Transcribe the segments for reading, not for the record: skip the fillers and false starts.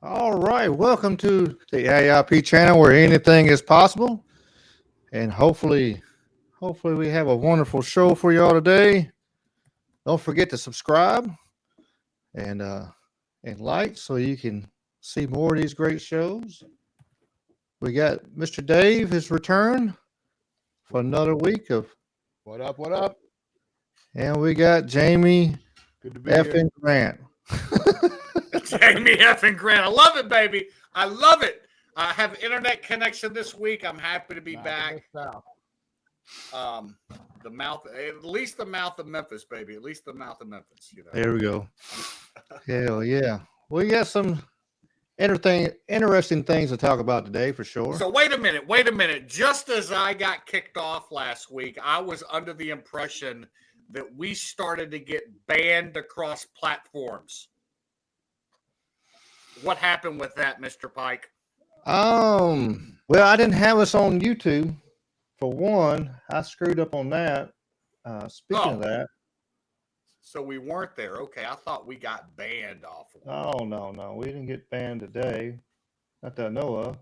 All right, welcome to the A.I.P channel where anything is possible, and hopefully we have a wonderful show for y'all today. Don't forget to subscribe and like so you can see more of these great shows. We got Mr. Dave has returned for another week of What up? What up? and we got Jamie Good to be F. here. and Grant. Jamie F. and Grant. I love it, baby. I love it. I have internet connection this week. I'm happy to be back. The mouth, at least the mouth of Memphis, baby. At least the mouth of Memphis. You know. There we go. Hell yeah. We got some interesting things to talk about today for sure. So wait a minute. Just as I got kicked off last week, I was under the impression that we started to get banned across platforms. What happened with that, Mr. Pike? Well, I didn't have us on YouTube. For one, I screwed up on that. Speaking of that. So we weren't there. Okay, I thought we got banned off. Oh, no. We didn't get banned today. Not that I know of.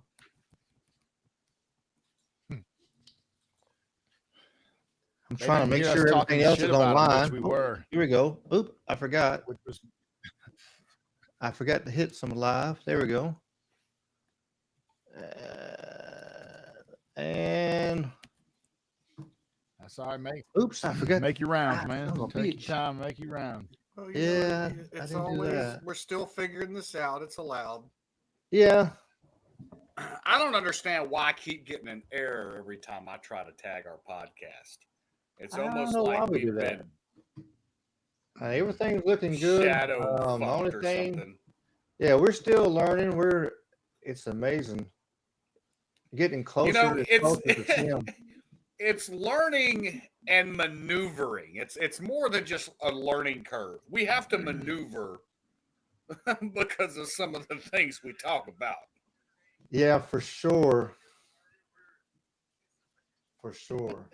I'm trying to make sure everything else is online. We were. Here we go. Oop, I forgot. I forgot to hit some live. There we go. And that's all right, mate. Oops, I forgot. Make your rounds, man. Take your time, make your rounds. Well, yeah, it's always we're still figuring this out. It's allowed. Yeah. I don't understand why I keep getting an error every time I try to tag our podcast. It's almost like we've been everything's looking good. Shadow only or thing, something. Yeah, we're still learning. It's amazing. Getting closer. It's learning and maneuvering. It's more than just a learning curve. We have to maneuver because of some of the things we talk about. Yeah, for sure. For sure.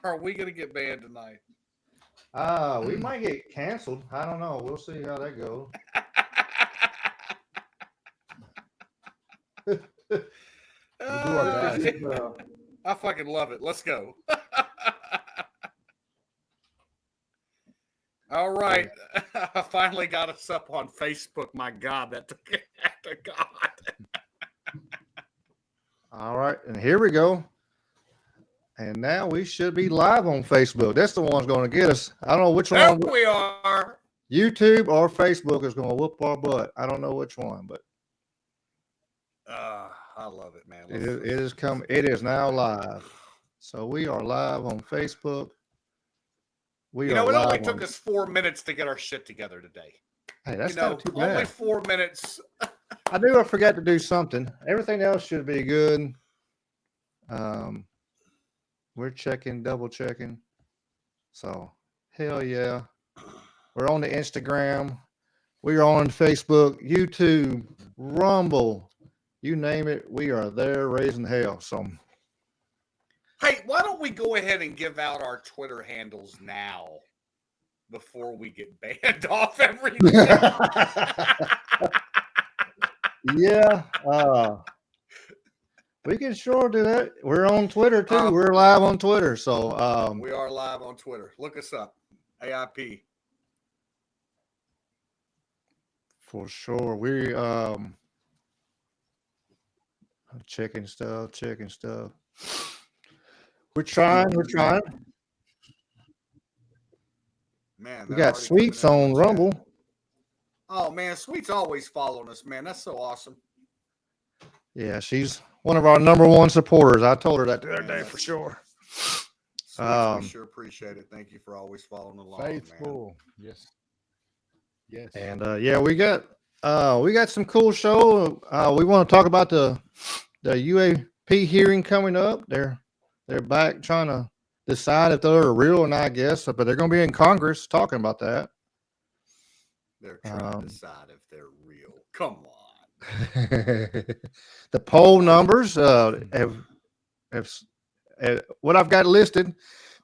Are we going to get banned tonight? We might get canceled. I don't know. We'll see how that goes. I fucking love it. Let's go. All right. I finally got us up on Facebook. My God, that took it after God. All right. And here we go. And now we should be live on Facebook. That's the one's going to get us. I don't know which one. There we are. YouTube or Facebook is going to whoop our butt. I don't know which one, but I love it, man. It is now live. So we are live on Facebook. It only took us 4 minutes to get our shit together today. Hey, that's not too bad. Only 4 minutes. I forgot to do something. Everything else should be good. We're double checking. So, hell yeah. We're on the Instagram. We're on Facebook, YouTube, Rumble. You name it, we are there raising hell. So, hey, why don't we go ahead and give out our Twitter handles now before we get banned off everything? Yeah. We can sure do that. We're on Twitter too. We're live on Twitter. So we are live on Twitter. Look us up. A.I.P. For sure. We checking stuff. We're trying. Man, we got Sweets on Rumble. Oh man, Sweet's always following us, man. That's so awesome. Yeah, she's one of our number one supporters. I told her that the other day for sure. Sweet, we sure appreciate it. Thank you for always following along. Faithful. Man. Yes. And we got some cool show. We want to talk about the A.I.P hearing coming up. They're back trying to decide if they're real or not, I guess, but they're going to be in Congress talking about that. They're trying to decide if they're real. Come on. The poll numbers have what I've got listed.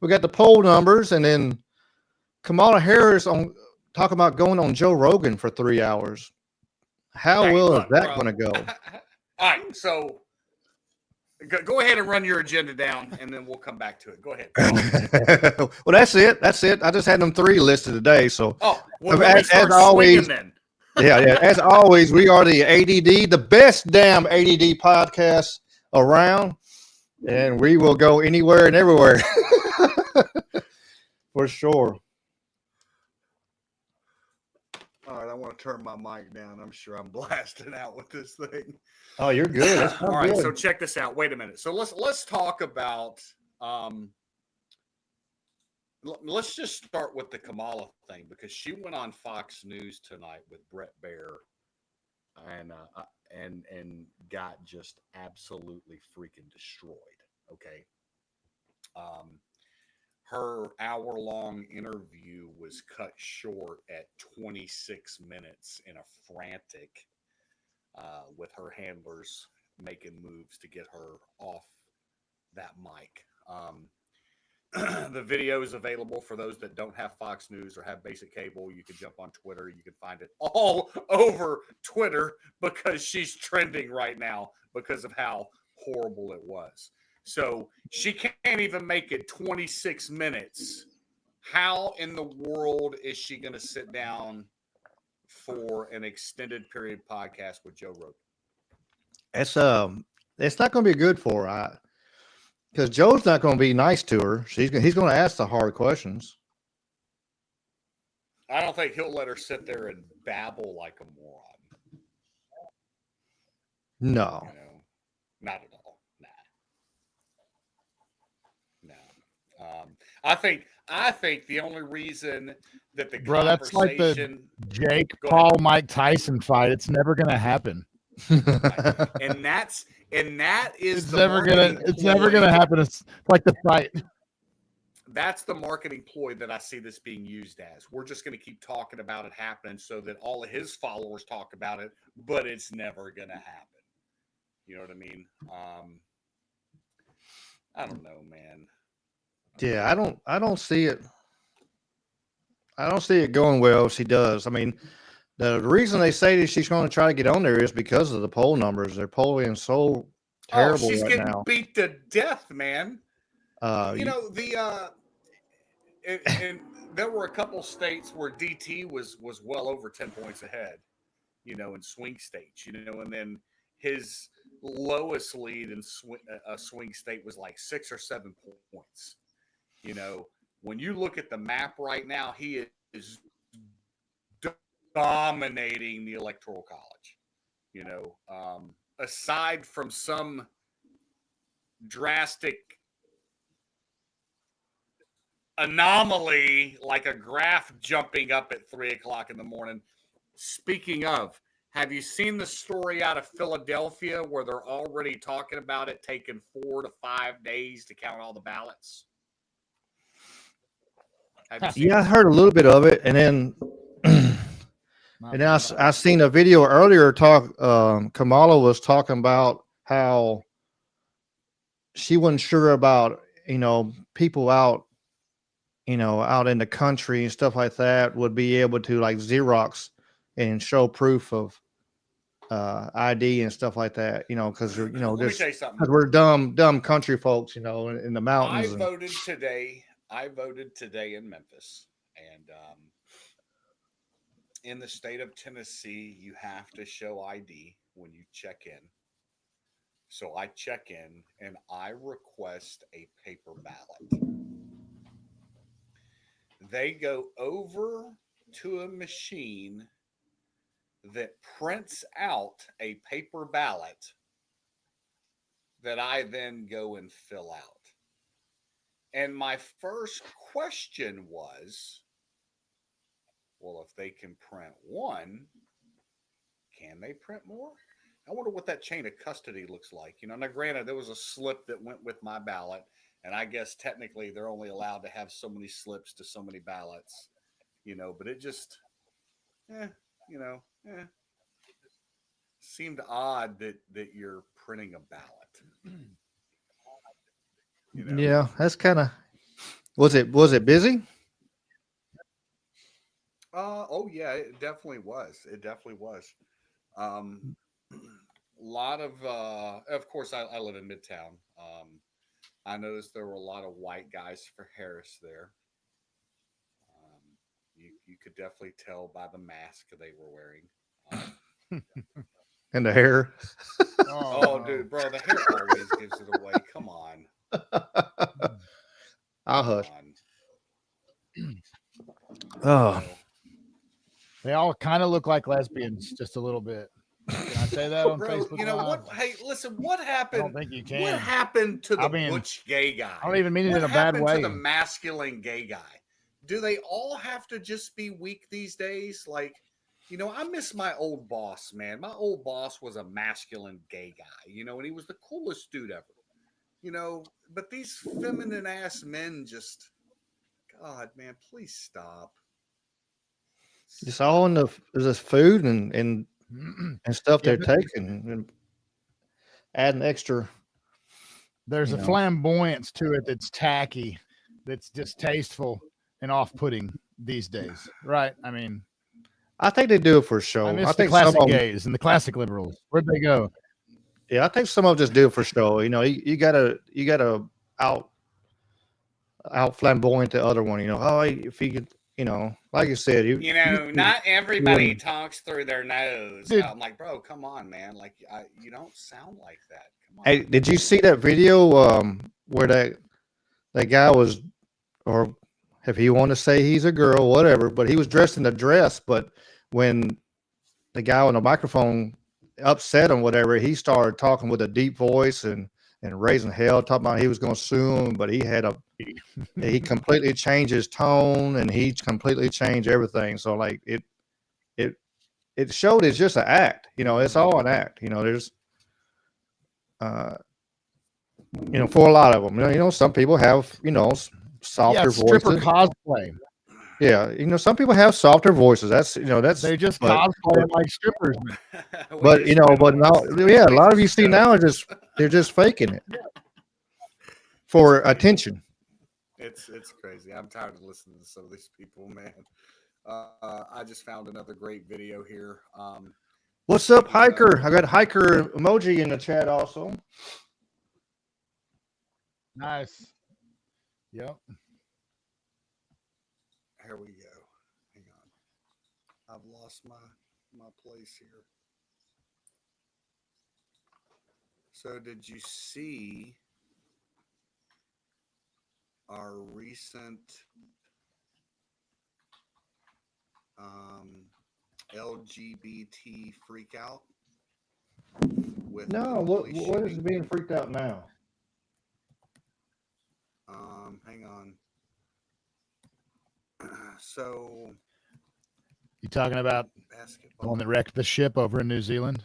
We got the poll numbers, and then Kamala Harris on talking about going on Joe Rogan for 3 hours. How Hey, well is look, that bro. going to go? All right, so go ahead and run your agenda down, and then we'll come back to it. Go ahead. Well, that's it. That's it. I just had them three listed today. So, Oh, well, let me as start always, swinging then. yeah. As always, we are the ADD, the best damn ADD podcast around, and we will go anywhere and everywhere for sure. All right, I want to turn my mic down. I'm sure I'm blasting out with this thing. Oh, you're good. That's All right, good. so check this out. Wait a minute. So let's talk about. Let's just start with the Kamala thing because she went on Fox News tonight with Brett Baer and got just absolutely freaking destroyed. Okay. Her hour-long interview was cut short at 26 minutes in a frantic with her handlers making moves to get her off that mic. The video is available for those that don't have Fox News or have basic cable. You can jump on Twitter. You can find it all over Twitter because she's trending right now because of how horrible it was. So she can't even make it 26 minutes. How in the world is she going to sit down for an extended period podcast with Joe Rogan? It's not going to be good for her because Joe's not going to be nice to her. He's going to ask the hard questions. I don't think he'll let her sit there and babble like a moron. No, You know, not at all. Nah. No. I think the only reason that the Bro, that's like the conversation Jake Go Paul ahead. Mike Tyson fight. It's never gonna happen. and that is It's the never gonna. marketing It's never gonna ploy. happen. It's like the fight. That's the marketing ploy that I see this being used as. We're just going to keep talking about it happening so that all of his followers talk about it, but it's never going to happen. You know what I mean? I don't know, man. yeah, I don't see it. I don't see it going well if she does. I mean, the reason they say that she's going to try to get on there is because of the poll numbers. They're polling so terrible She's right getting now. beat to death, man. You You, know and there were a couple states where DT was well over 10 points ahead. You know, in swing states. You know, and then his lowest lead in a swing state was like 6 or 7 points. You know, when you look at the map right now, he is dominating the electoral college. You know, aside from some drastic anomaly like a graph jumping up at 3 o'clock in the morning. Speaking of, have you seen the story out of Philadelphia where they're already talking about it taking 4 to 5 days to count all the ballots? yeah, I heard a little bit of it, and then and then I seen a video earlier. Kamala was talking about how she wasn't sure about people out out in the country and stuff like that would be able to like Xerox and show proof of ID and stuff like that, because Let me just tell you something. because we're dumb country folks, in the mountains. I voted today. I voted today in Memphis, and in the state of Tennessee, you have to show ID when you check in. So I check in and I request a paper ballot. They go over to a machine that prints out a paper ballot that I then go and fill out. And my first question was, well, if they can print one, can they print more? I wonder what that chain of custody looks like. Now granted, there was a slip that went with my ballot, and I guess technically they're only allowed to have so many slips to so many ballots, but it just, eh, eh. seemed odd that you're printing a ballot. You know? Yeah, that's kind of. Was it busy? Oh yeah, it definitely was. It definitely was. Um, a lot of course, I live in Midtown. I noticed there were a lot of white guys for Harris there. You could definitely tell by the mask they were wearing. And the hair. Oh, dude, bro, the hair always gives it away. Come on. I'll Come hush. on. Oh, So, They all kind of look like lesbians, just a little bit. Can I say that on bro, Facebook? you know Live? what? Hey, listen, what I happened? don't think you can. What happened to the I mean, butch gay guy? I don't even mean it What in a bad happened to the way. masculine gay guy? Do they all have to just be weak these days? Like, you know, I miss my old boss, man. My old boss was a masculine gay guy, you know, and he was the coolest dude ever. You know, but these feminine ass men just, God, man, please stop. it's all in the this food and stuff Yeah, they're but taking and adding extra. there's You a know, flamboyance to it that's tacky, that's distasteful and off-putting these days, right? I mean, I think they do it for I show. I miss the think some classic of them, gays and the classic liberals. Where'd they go? yeah, I think some of them just do it for show. You know, you gotta out flamboyant the other one. You know, oh, if he could, you know, like you said, You know, not everybody wouldn't- talks through their nose. Dude. I'm like, bro, come on, man. Like, you don't sound like that. Come on. Hey, did you see that video where that guy was, or if he wanted to say he's a girl, whatever, but he was dressed in a dress, but when the guy on the microphone upset him, whatever, he started talking with a deep voice and raising hell, talking about he was going to sue him, but he completely changed his tone and he completely changed everything. So like it it showed it's just an act, you know, it's all an act, you know. There's uh you know, for a lot of them, you know, some people have, you know, Yeah, softer it's stripper voices. cosplay. Yeah, you know, some people have softer voices. That's, you know, that's, They just but cosplay like strippers. We but just you know, spent but on now, this. yeah, a We lot of just you see spent now on are just they're just faking it for attention. It's crazy. I'm tired of listening to some of these people, man. I just found another great video here. What's up, Speaking of, hiker? I got hiker emoji in the chat also. Nice. Yep. here we go. Hang on. I've lost my place here. So did you see our recent LGBT freak out with No, the what police what is shooting? being freaked out now? Hang on. So You talking about the basketball. one that wrecked the ship over in New Zealand?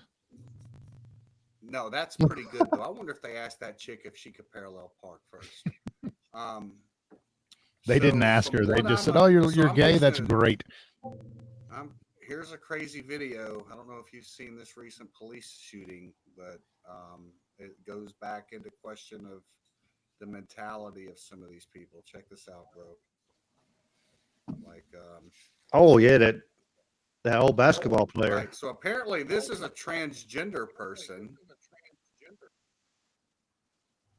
No, that's pretty good though. I wonder if they asked that chick if she could parallel park first. They didn't So ask from her. They what just I'm said, "Oh, you're so I'm gay. That's listening- great." Here's a crazy video. I don't know if you've seen this recent police shooting, but it goes back into question of the mentality of some of these people. Check this out, bro. Like, Oh yeah, that old basketball player. right. So apparently, this is a transgender person,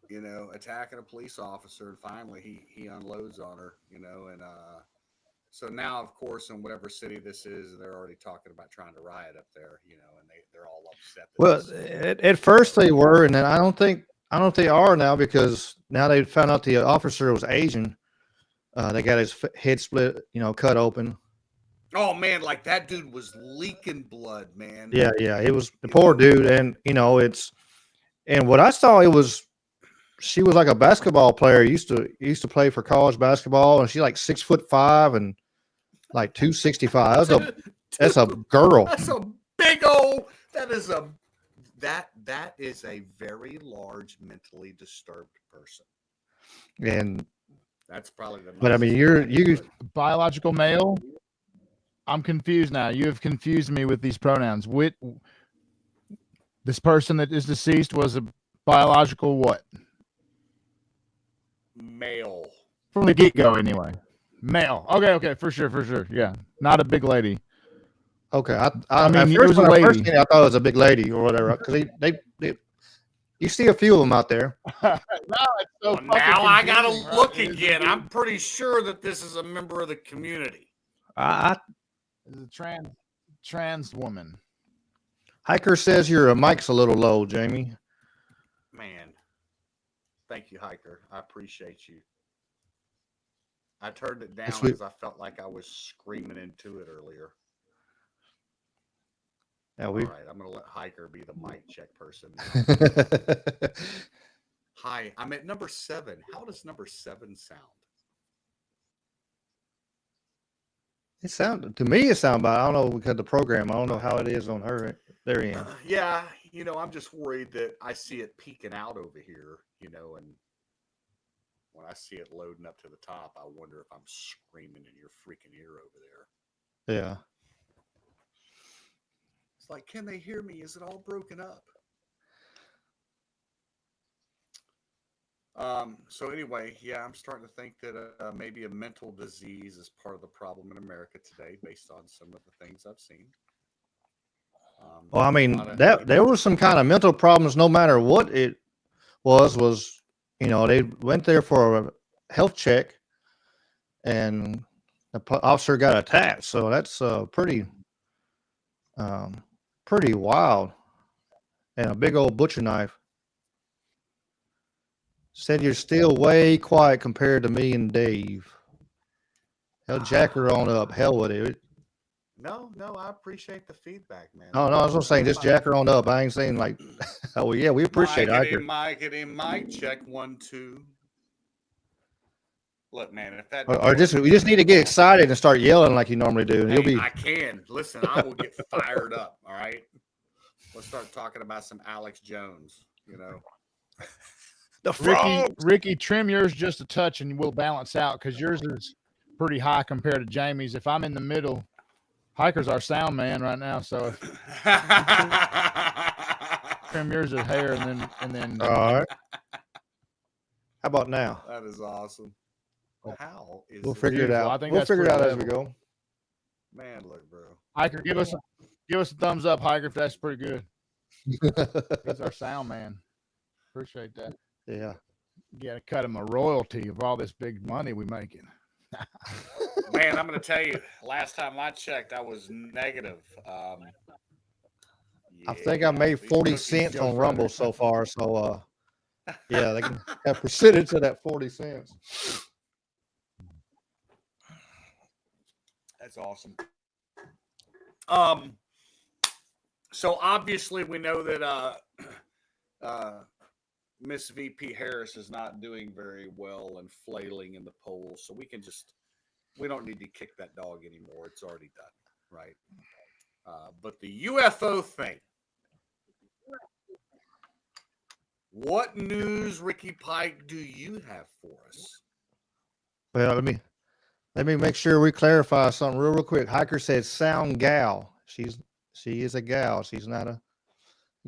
you know, attacking a police officer, and finally he unloads on her, you know, and so now, of course, in whatever city this is, they're already talking about trying to riot up there, you know, and they're all upset. That Well, this- at first they were, and then I don't think they are now because now they found out the officer was Asian. They got his head split, you know, cut open. Oh man, like that dude was leaking blood, man. Yeah, it was the You poor know? dude, and you know, and what I saw, it was she was like a basketball player. Used to play for college basketball, and she's like 6'5" and like 265. That's a girl. That's a big old. That is a very large mentally disturbed person. And That's probably the. but I mean, nicest thing Biological male. I'm confused now. You have confused me with these pronouns. This person that is deceased was a biological what? Male. From the get-go, anyway. Male. Okay, for sure. Yeah, not a big lady. Okay, I mean, at it first was a when I first lady. seen it, I thought it was a big lady or whatever because they you see a few of them out there. No, it's so Well, now I gotta confusing, right? look It's again. I'm pretty sure that this is a member of the community. I a trans woman. Hiker says your mic's a little low, Jamie. Man, thank you, Hiker. I appreciate you. I turned it down Yes, we- because I felt like I was screaming into it earlier. Yeah, All we. right, I'm gonna let Hiker be the mic check person. it Hi, I'm at number 7. How does number 7 sound? sounded to me. It sounded bad. I don't know because the program. I don't know how it is on her their end. Yeah, I'm just worried that I see it peeking out over here, and when I see it loading up to the top, I wonder if I'm screaming in your freaking ear over there. Yeah. It's like, can they hear me? Is it all broken up? So anyway, yeah, I'm starting to think that maybe a mental disease is part of the problem in America today, based on some of the things I've seen. Well, I mean that there was some kind of mental problems. No matter what it was they went there for a health check, and the officer got attacked. So that's pretty wild. And a big old butcher knife. Said you're still way quiet compared to me and Dave. Hell, jack her on up. Hell with it. No, I appreciate the feedback, man. No, I was gonna say just jack her on up. I ain't saying like, oh yeah, we appreciate it. Mic check 1 2. Look, man, if that Or just we just need to get excited and start yelling like you normally do. And hey, you'll be. I can listen. I will get fired up. All right, let's start talking about some Alex Jones. The Ricky, trim yours just a touch, and we'll balance out because yours is pretty high compared to Jamie's. If I'm in the middle, Hiker's our sound man right now, so if trim yours a hair and then. All right. How about now? That is awesome. How is We'll figure it out. I think We'll that's figure it out as pretty we go. Man, look, bro. Hiker, give us a thumbs up, Hiker, if that's pretty good. He's our sound man. Appreciate that. Yeah. You got to cut him a royalty of all this big money we making. Man, I'm going to tell you, last time I checked, I was negative. I think I made 40 cents on Rumble so far. So, yeah, they can have percentage of that 40 cents. That's awesome. So obviously we know that Miss VP Harris is not doing very well and flailing in the polls. So we don't need to kick that dog anymore. It's already done, right? But the UFO thing. What news, Ricky Pike, do you have for us? Well, let me make sure we clarify something real quick. Hiker said sound gal. She is a gal. She's not a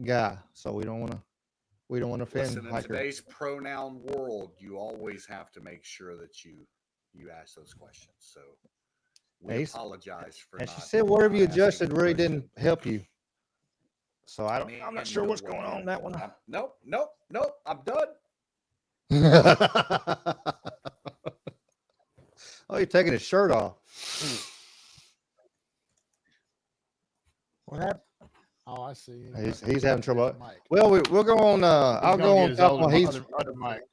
guy. So we don't want to offend Listen, in Hiker. today's pronoun world, you always have to make sure that you ask those questions. So we apologize for. And she said whatever you adjusted really didn't help you. So I'm not sure what's going on in that one. Nope. I'm done. Oh, you're taking his shirt off. What happened? Oh, I see. He's having trouble. Well, we'll go on. I'll go on top on his other mic.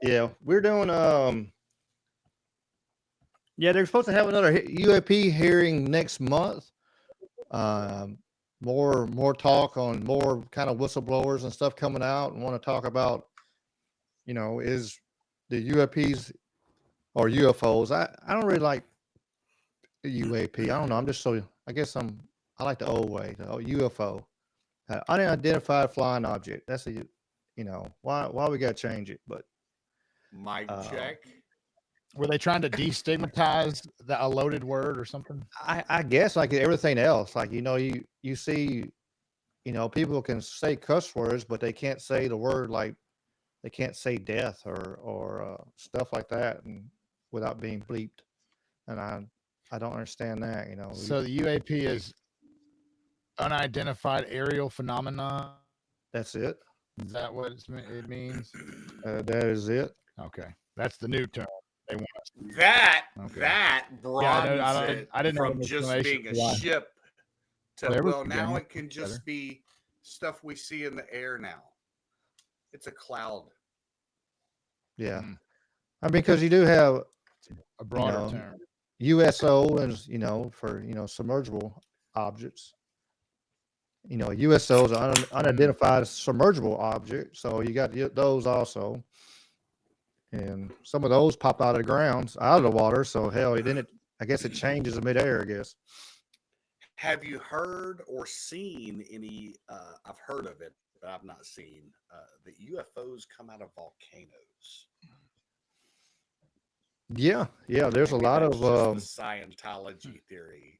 Yeah, we're doing. Yeah, they're supposed to have another UAP hearing next month. More talk on more kind of whistleblowers and stuff coming out, and want to talk about, is the UAPs or UFOs. I don't really like the UAP. I don't know. I'm just I guess I like the old way, the UFO. Unidentified flying object. That's why we got to change it. But mic check. Were they trying to destigmatize a loaded word or something? I guess like everything else, like you see people can say cuss words, but they can't say the word like they can't say death or stuff like that, and without being bleeped. And I don't understand that. So the UAP is unidentified aerial phenomenon. That's it. Is that what it means? That is it. Okay, that's the new term they want us to use. That Okay. that Yeah, broadens it I didn't know from an just explanation being a for why. ship to Clever, well, now Virginia. it can just be stuff we see in the air now. It's a cloud. Yeah. Mm. I mean, because you do have A broader term. USO is for submergible objects. USO is an unidentified submergible object, so you got those also, and some of those pop out of the ground, out of the water. So hell, I guess it changes in midair. I guess. Have you heard or seen any? I've heard of it, but I've not seen the UFOs come out of volcanoes. Yeah, there's a Maybe lot that's of. just the Scientology theory.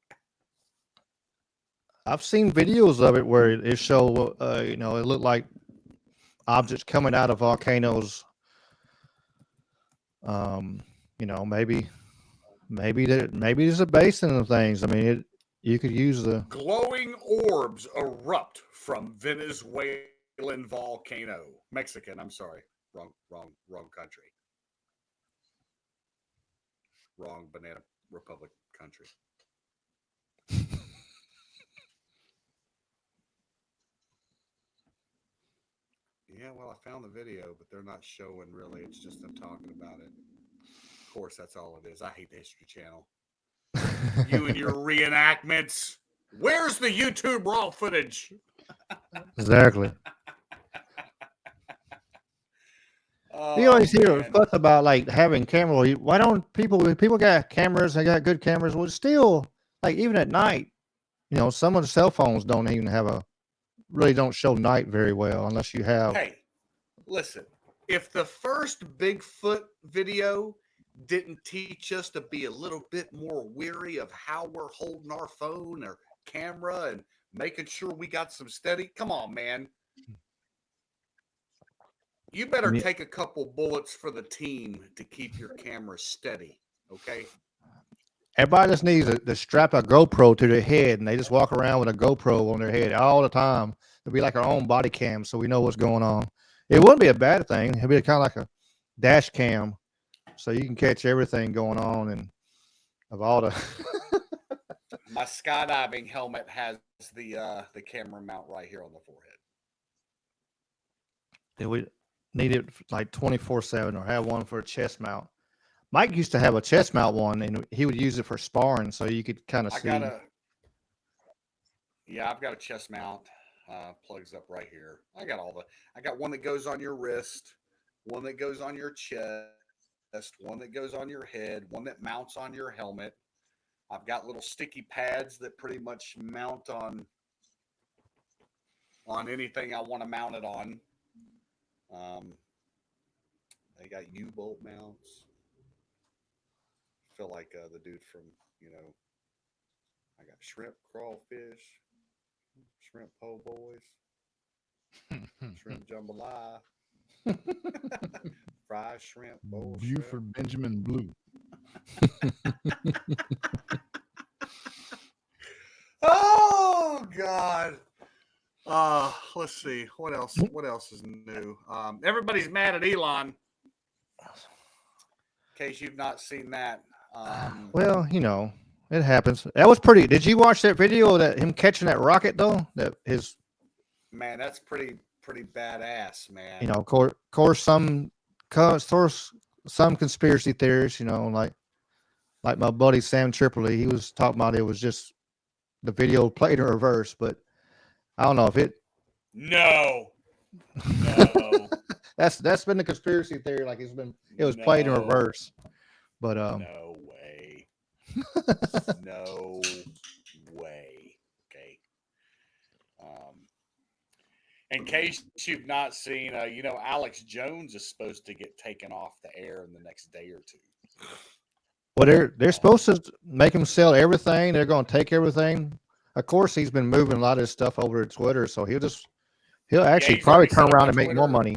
I've seen videos of it where it show, it looked like objects coming out of volcanoes. Maybe there's a basin of things. I mean, you could use the. Glowing orbs erupt from Venezuelan volcano. Mexican, I'm sorry. Wrong country. Wrong Banana Republic country. Yeah, well, I found the video, but they're not showing really. It's just them talking about it. Of course, that's all it is. I hate the History Channel. You and your reenactments. Where's the YouTube raw footage? Exactly. Oh, You always hear man. fuss about like having camera. Why don't when people got cameras? They got good cameras. Well, still, like even at night, some of the cell phones don't even really don't show night very well unless you have. Hey, listen. If the first Bigfoot video didn't teach us to be a little bit more weary of how we're holding our phone or camera and making sure we got some steady, come on, man. You better Yeah. take a couple bullets for the team to keep your camera steady, okay? Everybody just needs to strap a GoPro to their head, and they just walk around with a GoPro on their head all the time. It'll be like our own body cam, so we know what's going on. It wouldn't be a bad thing. It'd be kind of like a dash cam, so you can catch everything going on and of all the. My skydiving helmet has the camera mount right here on the forehead. We need it like 24/7, or have one for a chest mount. Mike used to have a chest mount one, and he would use it for sparring, so you could kind of see. I've got a chest mount. Plugs up right here. I got one that goes on your wrist, one that goes on your chest, one that goes on your head, one that mounts on your helmet. I've got little sticky pads that pretty much mount on anything I want to mount it on. They got U-bolt mounts. I feel like the dude from, I got shrimp, crawfish, shrimp po' boys, shrimp jambalaya, fried shrimp, bowl Buford shrimp. Benjamin Blue. Oh God. Let's see what else. What else is new? Everybody's mad at Elon. In case you've not seen that. Well, it happens. That was pretty. Did you watch that video that him catching that rocket though? That his. Man, that's pretty badass, man. Of course, some conspiracy theorists, like my buddy Sam Tripoli, he was talking about it was just the video played in reverse, but I don't know if it. No. That's been the conspiracy theory. Like it was played in reverse, but no way. No way. Okay. In case you've not seen, Alex Jones is supposed to get taken off the air in the next day or two. Well, they're supposed to make him sell everything. They're going to take everything Of course, he's been moving a lot of his stuff over to Twitter, so he'll actually he's probably already turn set up around a and make more Twitter. money.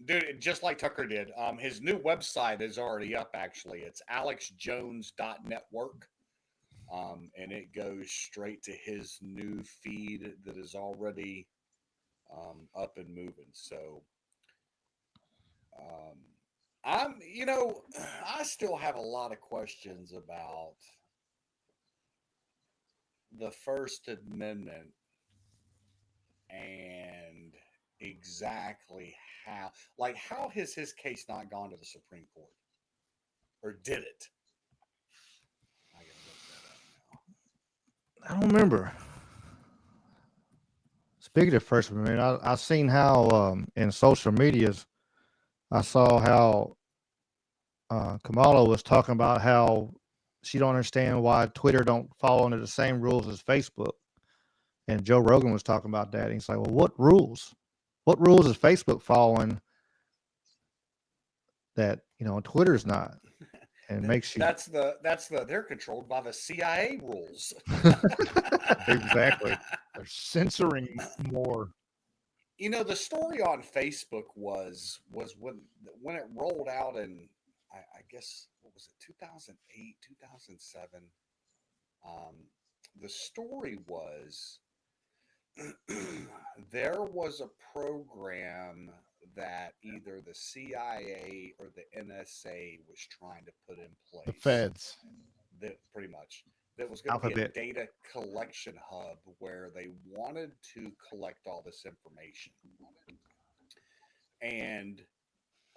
Dude, just like Tucker did. His new website is already up, actually. It's alexjones.network. And it goes straight to his new feed that is already up and moving. So um, I still have a lot of questions about the First Amendment and exactly how has his case not gone to the Supreme Court? Or did it? I gotta look that up now. I don't remember. Speaking of First Amendment, I seen how in social medias I saw how Kamala was talking about how she don't understand why Twitter don't fall under the same rules as Facebook. And Joe Rogan was talking about that. And he's like, well, what rules? What rules is Facebook following that, Twitter's not? And it makes you They're controlled by the CIA rules. exactly. They're censoring more. The story on Facebook was when it rolled out in I guess what was it 2008 2007. The story was there was a program that either the CIA or the NSA was trying to put in place. The feds. That pretty much that was going to be a Alphabet. data collection hub where they wanted to collect all this information and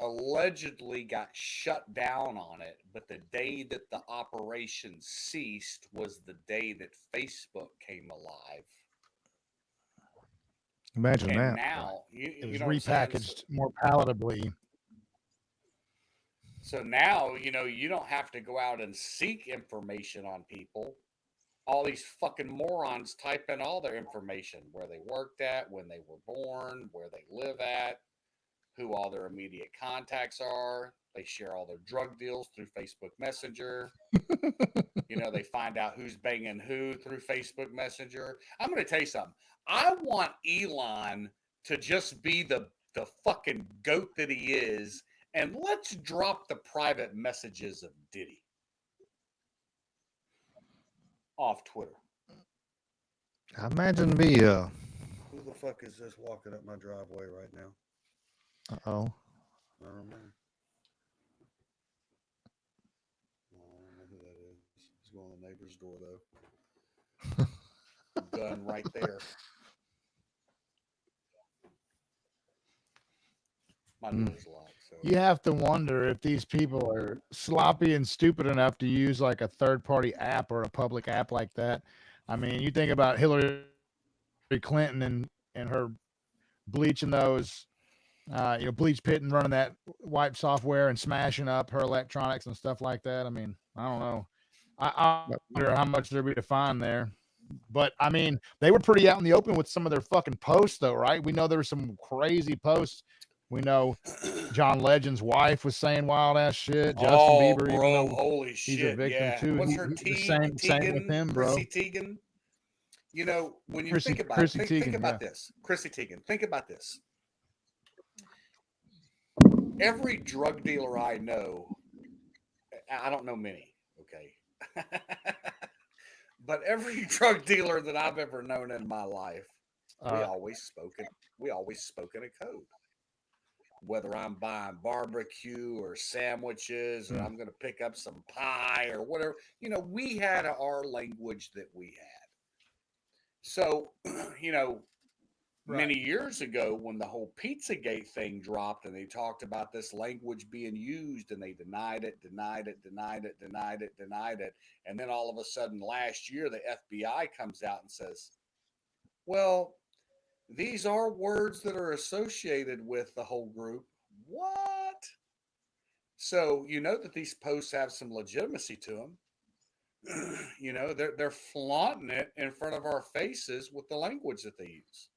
allegedly got shut down on it, but the day that the operation ceased was the day that Facebook came alive. Imagine And that. now It was know what I'm saying? repackaged more palatably. So now, you don't have to go out and seek information on people. All these fucking morons type in all their information, where they worked at, when they were born, where they live at, who all their immediate contacts are. They share all their drug deals through Facebook Messenger. They find out who's banging who through Facebook Messenger. I'm going to tell you something. I want Elon to just be the fucking goat that he is, and let's drop the private messages of Diddy off Twitter. I imagine me. Who the fuck is this walking up my driveway right now? Oh. I don't know. I don't know who that is. He's going to the neighbor's door, though. Gun right there. My door's locked. So You have to wonder if these people are sloppy and stupid enough to use like a third-party app or a public app like that. I mean, you think about Hillary Clinton and her bleaching those, bleach pit and running that wipe software and smashing up her electronics and stuff like that. I mean, I don't know. I wonder how much there'd be to find there. But I mean, they were pretty out in the open with some of their fucking posts, though, right? We know there were some crazy posts. We know John Legend's wife was saying wild ass shit. Justin Bieber, bro, even though holy he's shit, a victim yeah. too. What's her Same with him, bro. Chrissy Teigen. When you think about Chrissy it, Teigen, think about this. Chrissy Teigen, think about this. Every drug dealer I know, I don't know many, okay? But every drug dealer that I've ever known in my life, we always spoke in a code. Whether I'm buying barbecue or sandwiches or I'm going to pick up some pie or whatever, we had our language that we had. So, many years ago when the whole Pizzagate thing dropped and they talked about this language being used and they denied it. And then all of a sudden last year, the FBI comes out and says, well, these are words that are associated with the whole group. What? So that these posts have some legitimacy to them. They're flaunting it in front of our faces with the language that they use.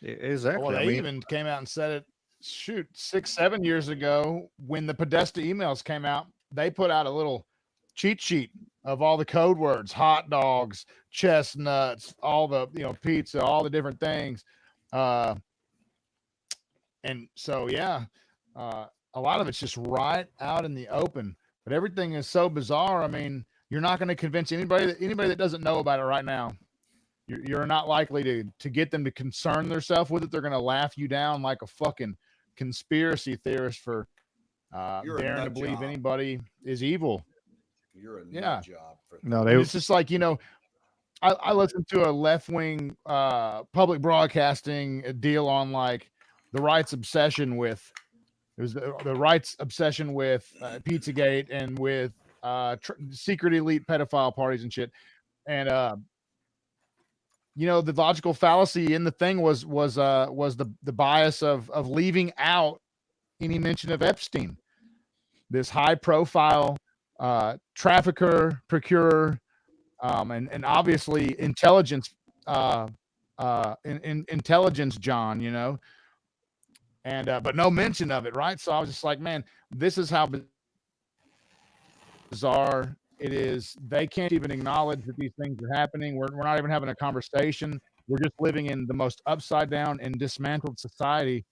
Exactly. Well, they even came out and said it. Shoot, 6-7 years ago when the Podesta emails came out, they put out a little cheat sheet of all the code words, hot dogs, chestnuts, all the, pizza, all the different things. Uh, and so, yeah, a lot of it's just right out in the open, but everything is so bizarre. I mean, you're not going to convince anybody that doesn't know about it right now. You're not likely to get them to concern themselves with it. They're going to laugh you down like a fucking conspiracy theorist for You're a daring to nut believe job. anybody is evil. You're a Yeah. nut job for No, And they it's just like, I listened to a left-wing public broadcasting deal on like the right's obsession with it was the right's obsession with Pizzagate and with secret elite pedophile parties and shit. And the logical fallacy in the thing was the bias of leaving out any mention of Epstein, this high-profile trafficker, procurer, and obviously intelligence intelligence John, and but no mention of it, right? So I was just like, man, this is how bizarre it is. They can't even acknowledge that these things are happening. We're not even having a conversation. We're just living in the most upside down and dismantled society,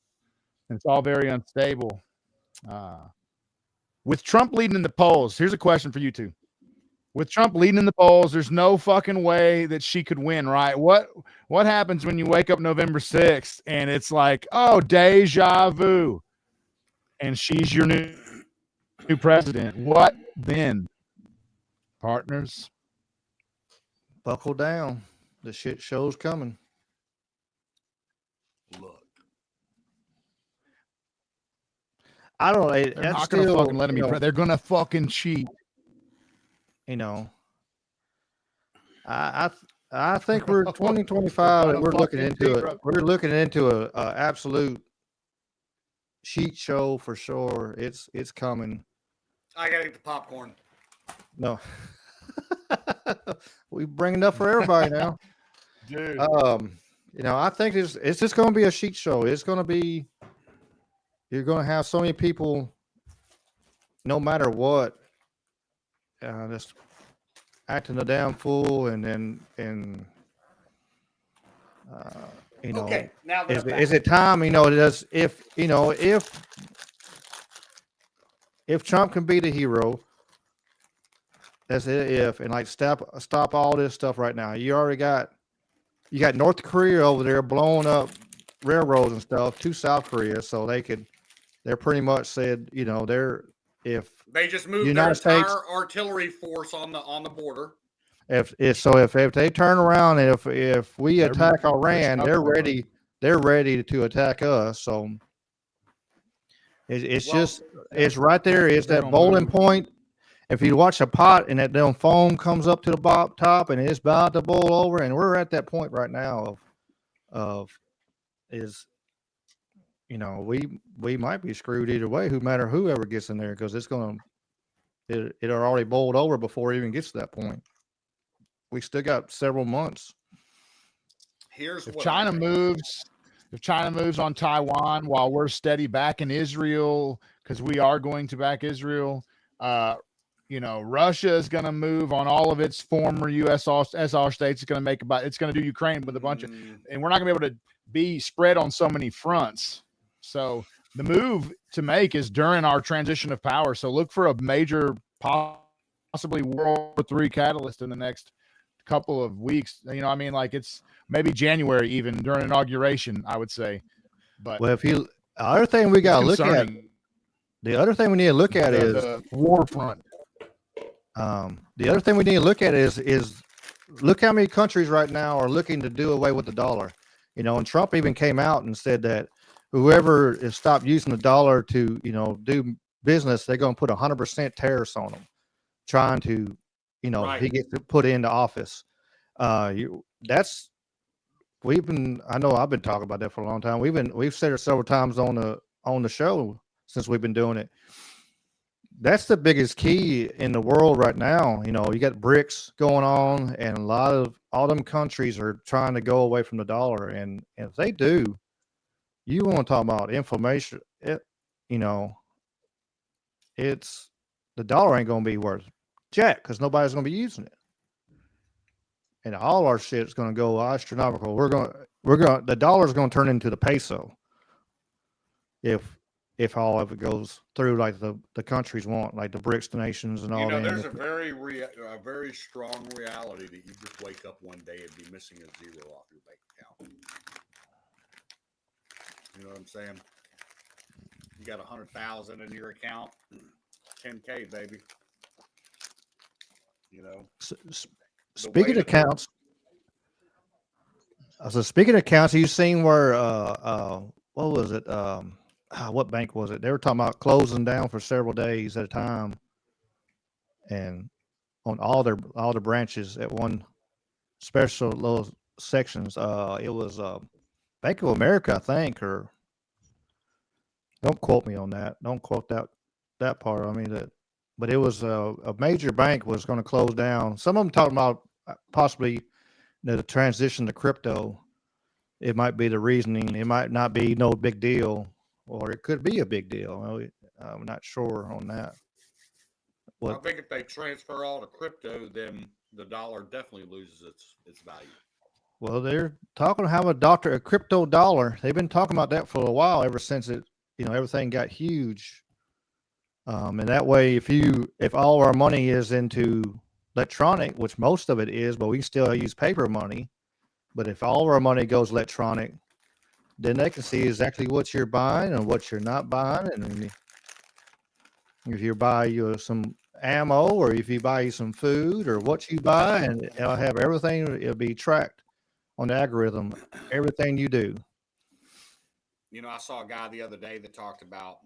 and it's all very unstable. uh, with Trump leading in the polls, here's a question for you two. With Trump leading in the polls, there's no fucking way that she could win, right? What happens when you wake up November 6th and it's like, oh, deja vu, and she's your new president? What then, partners? buckle down. The shit show's coming. look. I don't know. They're That's not gonna still, fucking let him be. They're gonna fucking cheat. you know, I I think we're 2025 and we're looking into it. We're looking into a absolute sheet show for sure. It's coming. I gotta get the popcorn. No, we bring enough for everybody now. Dude. I think it's just going to be a sheet show. It's going to be you're going to have so many people, no matter what, just acting a damn fool, and Okay, now that is it time? Does if Trump can be the hero, that's it. If and like stop all this stuff right now. You got North Korea over there blowing up railroads and stuff to South Korea, so they're pretty much said, if they just moved United their entire States, artillery force on the border. if they turn around and if we attack Iran, they're ready to attack us. So it's right there. It's that boiling point. If you watch a pot and that damn foam comes up to the top and it's about to boil over, and we're at that point right now of is we might be screwed either way, no matter whoever gets in there, because it already boiled over before it even gets to that point. We still got several months. Here's If what China moves on Taiwan while we're steady back in Israel, because we are going to back Israel, Russia is going to move on all of its former USSR states. It's going to do Ukraine with a bunch of, and we're not going to be able to be spread on so many fronts. So the move to make is during our transition of power. So look for a major, possibly World War III catalyst in the next couple of weeks. Like it's maybe January, even during inauguration, I would say. But the other thing we got to look at, the other thing we need to look at is the war front. The other thing we need to look at is look how many countries right now are looking to do away with the dollar. And Trump even came out and said that whoever is stopped using the dollar to, do business, they're going to put 100% tariffs on them, trying to, Right. he gets put into office. I know I've been talking about that for a long time. We've said it several times on the show since we've been doing it. That's the biggest key in the world right now. You got BRICS going on, and all them countries are trying to go away from the dollar. And if they do, you want to talk about inflammation. It's the dollar ain't going to be worth jack because nobody's going to be using it, and all our shit's going to go astronomical. The dollar's going to turn into the peso if all of it goes through like the countries want, like the BRICS nations and You all know, them. there's a very strong reality that you just wake up one day and be missing a zero off your bank account. You know what I'm saying? You got 100,000 in your account, 10K, baby. You know, Speaking of accounts, speaking of accounts, you seen where what was it? What bank was it? They were talking about closing down for several days at a time, and on all the branches at one special little sections. It was Bank of America, I think, or don't quote me on that. Don't quote that part. I mean that, but it was a major bank was going to close down. Some of them talking about possibly the transition to crypto. It might be the reasoning. It might not be no big deal, or it could be a big deal. I'm not sure on that. I think if they transfer all to crypto, then the dollar definitely loses its value. Well, they're talking to have a crypto dollar. They've been talking about that for a while, ever since everything got huge. And that way, if all our money is into electronic, which most of it is, but we still use paper money. But if all of our money goes electronic, then they can see exactly what you're buying and what you're not buying, and if you buy you some ammo or if you buy you some food or what you buy, and it'll have everything. It'll be tracked on the algorithm, everything you do. You know, I saw a guy the other day that talked about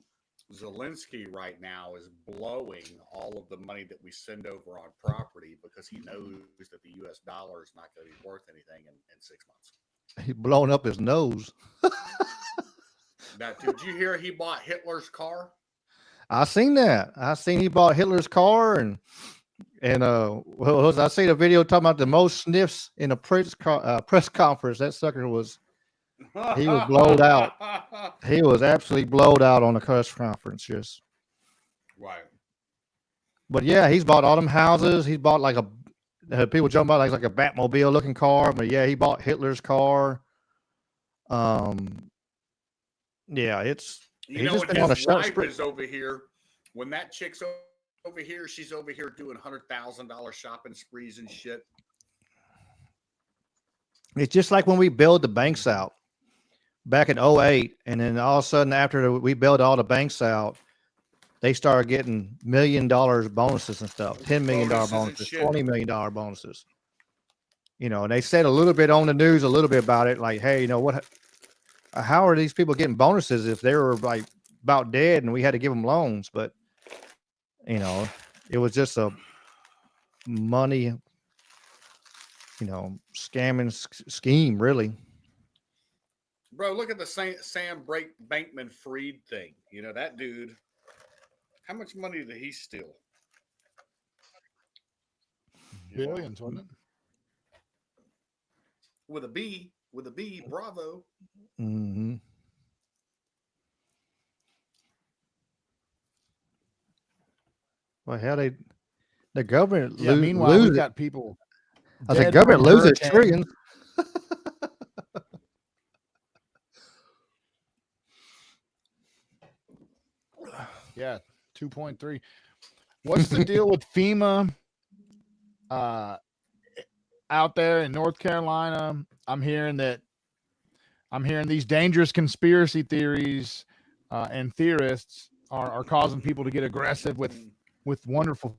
Zelensky right now is blowing all of the money that we send over on property because he knows that the U.S. dollar is not going to be worth anything in 6 months. He blowing up his nose. Now, did you hear he bought Hitler's car? I seen that. I seen he bought Hitler's car and I seen a video talking about the most sniffs in a press conference. That sucker he was blowed out. He was absolutely blowed out on the press conference. Just Right. But yeah, he's bought all them houses. He's bought like people jump about like a Batmobile looking car. But yeah, he bought Hitler's car. Yeah, You know, just when been on a his short wife spree. is over here, when that chick's over here, she's over here doing $100,000 shopping sprees and shit. It's just like when we bailed the banks out back in 08, and then all of a sudden after we bailed all the banks out, they started getting $1 million bonuses and stuff, $10 million bonuses, $20 million bonuses. And they said a little bit on the news, a little bit about it, like, hey, how are these people getting bonuses if they were like about dead and we had to give them loans? But it was just a money, scamming scheme, really. Bro, look at the Sam Bankman-Fried thing. You know, that dude, how much money did he steal? Billions, wasn't it? With a B, bravo. Mm-hmm. Well, how the government Meanwhile, lose we've it. got people. I said, government loses trillions. Yeah, 2.3. What's the deal with FEMA out there in North Carolina? I'm hearing these dangerous conspiracy theories and theorists are causing people to get aggressive with wonderful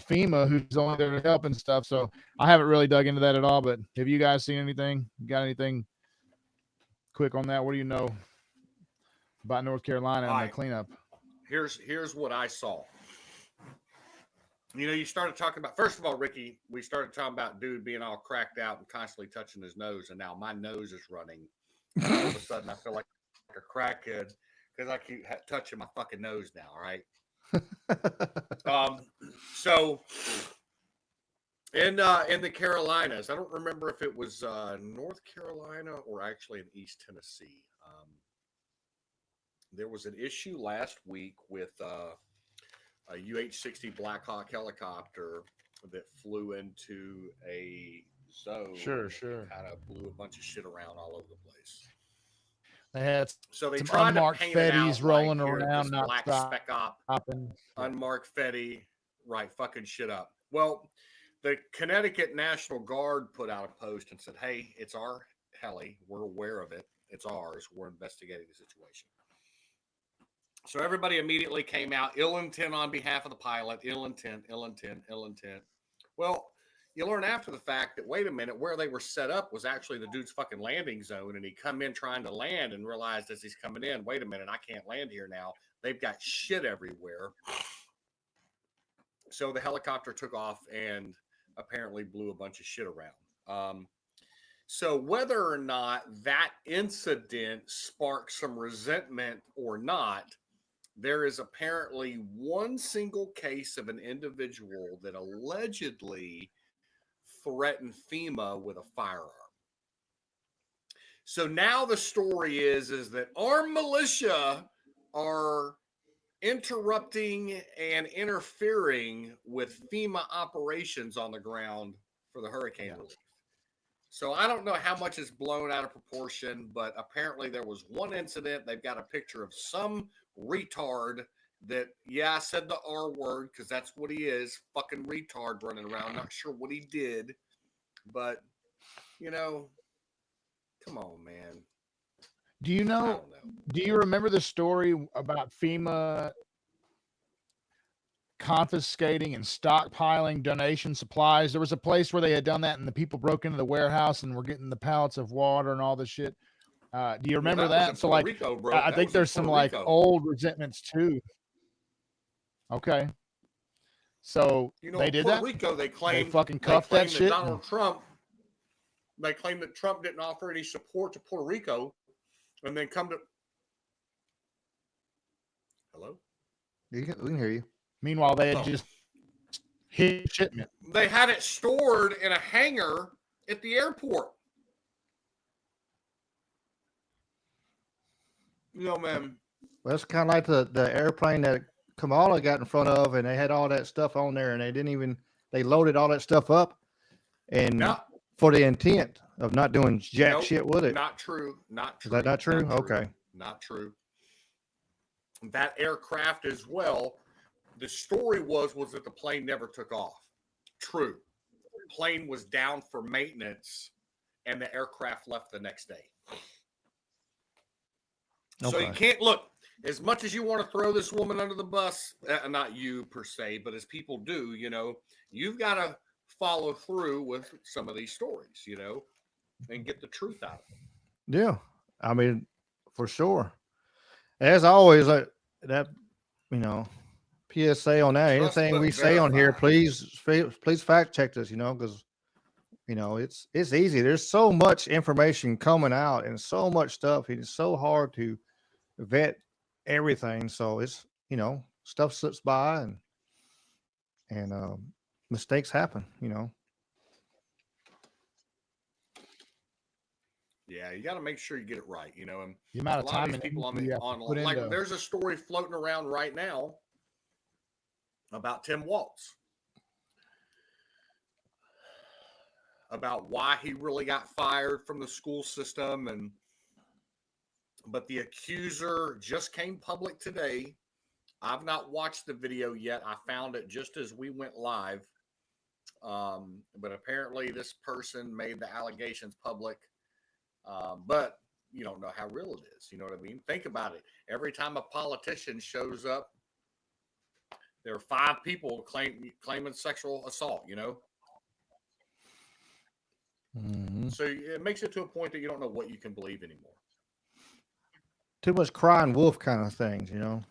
FEMA, who's only there to help and stuff. So I haven't really dug into that at all. But have you guys seen anything? Got anything quick on that? What do you know about North Carolina and the cleanup? Here's what I saw. You know, you started talking about, first of all, Ricky, we started talking about dude being all cracked out and constantly touching his nose, and now my nose is running. All of a sudden, I feel like a crackhead because I keep touching my fucking nose now, right? So in the Carolinas, I don't remember if it was North Carolina or actually in East Tennessee. There was an issue last week with a UH-60 Black Hawk helicopter that flew into a zone Sure, and sure. kind of blew a bunch of shit around all over the place. They had So they some tried to unmarked paint it fetties out rolling like here, around, this not black spec op, stopping. unmarked Fetty, right, fucking shit up. Well, the Connecticut National Guard put out a post and said, hey, it's our heli. We're aware of it. It's ours. We're investigating the situation. So everybody immediately came out, ill intent on behalf of the pilot, ill intent, ill intent, ill intent. Well, you learn after the fact that, wait a minute, where they were set up was actually the dude's fucking landing zone, and he come in trying to land and realized as he's coming in, wait a minute, I can't land here now. They've got shit everywhere. So the helicopter took off and apparently blew a bunch of shit around. So whether or not that incident sparked some resentment or not, there is apparently one single case of an individual that allegedly threatened FEMA with a firearm. So now the story is that armed militia are interrupting and interfering with FEMA operations on the ground for the hurricane relief. So I don't know how much is blown out of proportion, but apparently there was one incident. They've got a picture of some retard that, yeah, I said the R word because that's what he is, fucking retard running around. Not sure what he did, but, you know, come on, man. Do you know? Do you remember the story about FEMA confiscating and stockpiling donation supplies? There was a place where they had done that, and the people broke into the warehouse and were getting the pallets of water and all this shit. Do you remember that? So, like, Rico, I think there's some like old resentments too. Okay, so they did Puerto that. Rico, they claimed they fucking cuffed that shit. Donald Trump. They claimed that Trump didn't offer any support to Puerto Rico, and then come to. Hello. We can hear you. Meanwhile, they had just hit shipment. They had it stored in a hangar at the airport. You know, man. Well, it's kind of like the airplane that Kamala got in front of, and they had all that stuff on there, and they loaded all that stuff up, and for the intent of not doing jack shit with it. Not true. Not true. Is that not true? Okay. Not true. That aircraft as well. The story was that the plane never took off. True. The plane was down for maintenance, and the aircraft left the next day. Okay. So you can't look, as much as you want to throw this woman under the bus, not you per se, but as people do, you know, you've got to follow through with some of these stories, you know, and get the truth out of them. Yeah. I mean, for sure. As always, that, you know, PSA on that. Anything we say on here, please fact check us, you know, because, you know, it's easy. There's so much information coming out and so much stuff. It's so hard to vet everything. So it's, you know, stuff slips by and mistakes happen, you know. Yeah, you got to make sure you get it right, you know. And the amount of time and people on like there's a story floating around right now about Tim Waltz, about why he really got fired from the school system, but the accuser just came public today. I've not watched the video yet. I found it just as we went live. But apparently this person made the allegations public. But you don't know how real it is. You know what I mean? Think about it. Every time a politician shows up, there are 5 people claiming sexual assault, you know? Mm-hmm. So it makes it to a point that you don't know what you can believe anymore. Too much crying wolf kind of things, you know?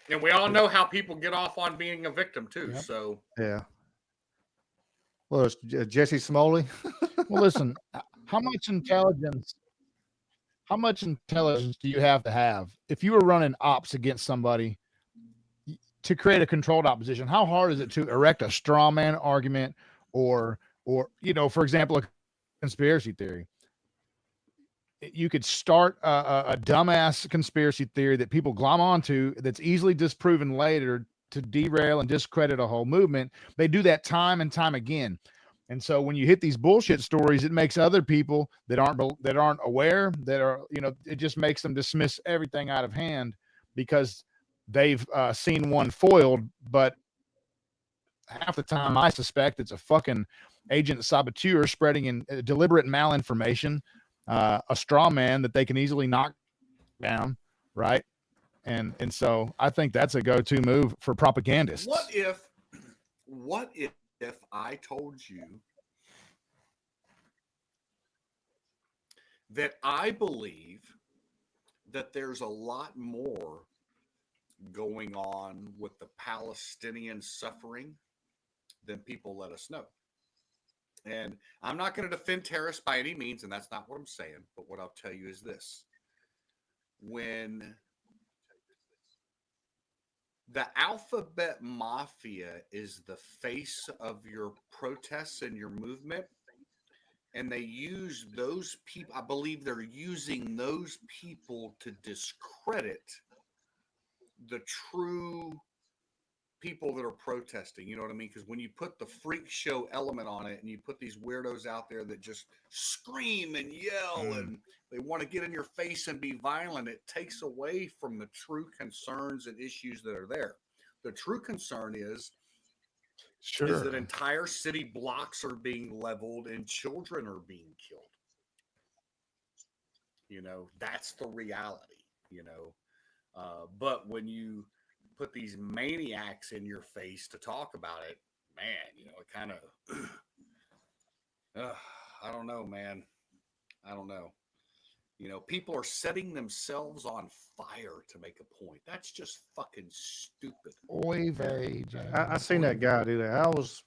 And we all know how people get off on being a victim too. Yep. So yeah. Well, it's Jesse Smoley. Well, listen, how much intelligence do you have to have if you were running ops against somebody to create a controlled opposition? How hard is it to erect a straw man argument or you know, for example, a conspiracy theory? you could start a dumbass conspiracy theory that people glom onto that's easily disproven later to derail and discredit a whole movement. They do that time and time again. And so when you hit these bullshit stories, it makes other people that aren't aware, that are, it just makes them dismiss everything out of hand because they've seen one foiled. But half the time, I suspect it's a fucking agent saboteur spreading in deliberate malinformation, a straw man that they can easily knock down, right? And so I think that's a go-to move for propagandists. What if I told you that I believe that there's a lot more going on with the Palestinian suffering than people let us know? And I'm not going to defend terrorists by any means, and that's not what I'm saying. But what I'll tell you is this. When the alphabet mafia is the face of your protests and your movement, and they use those people, I believe they're using those people to discredit the true people that are protesting. You know what I mean? Because when you put the freak show element on it and you put these weirdos out there that just scream and yell and they want to get in your face and be violent, it takes away from the true concerns and issues that are there. The true concern is that entire city blocks are being leveled and children are being killed. That's the reality, but when you put these maniacs in your face to talk about it, man, it kind of, I don't know, man. I don't know. People are setting themselves on fire to make a point. That's just fucking stupid. Oy vey, I seen that guy do that. I was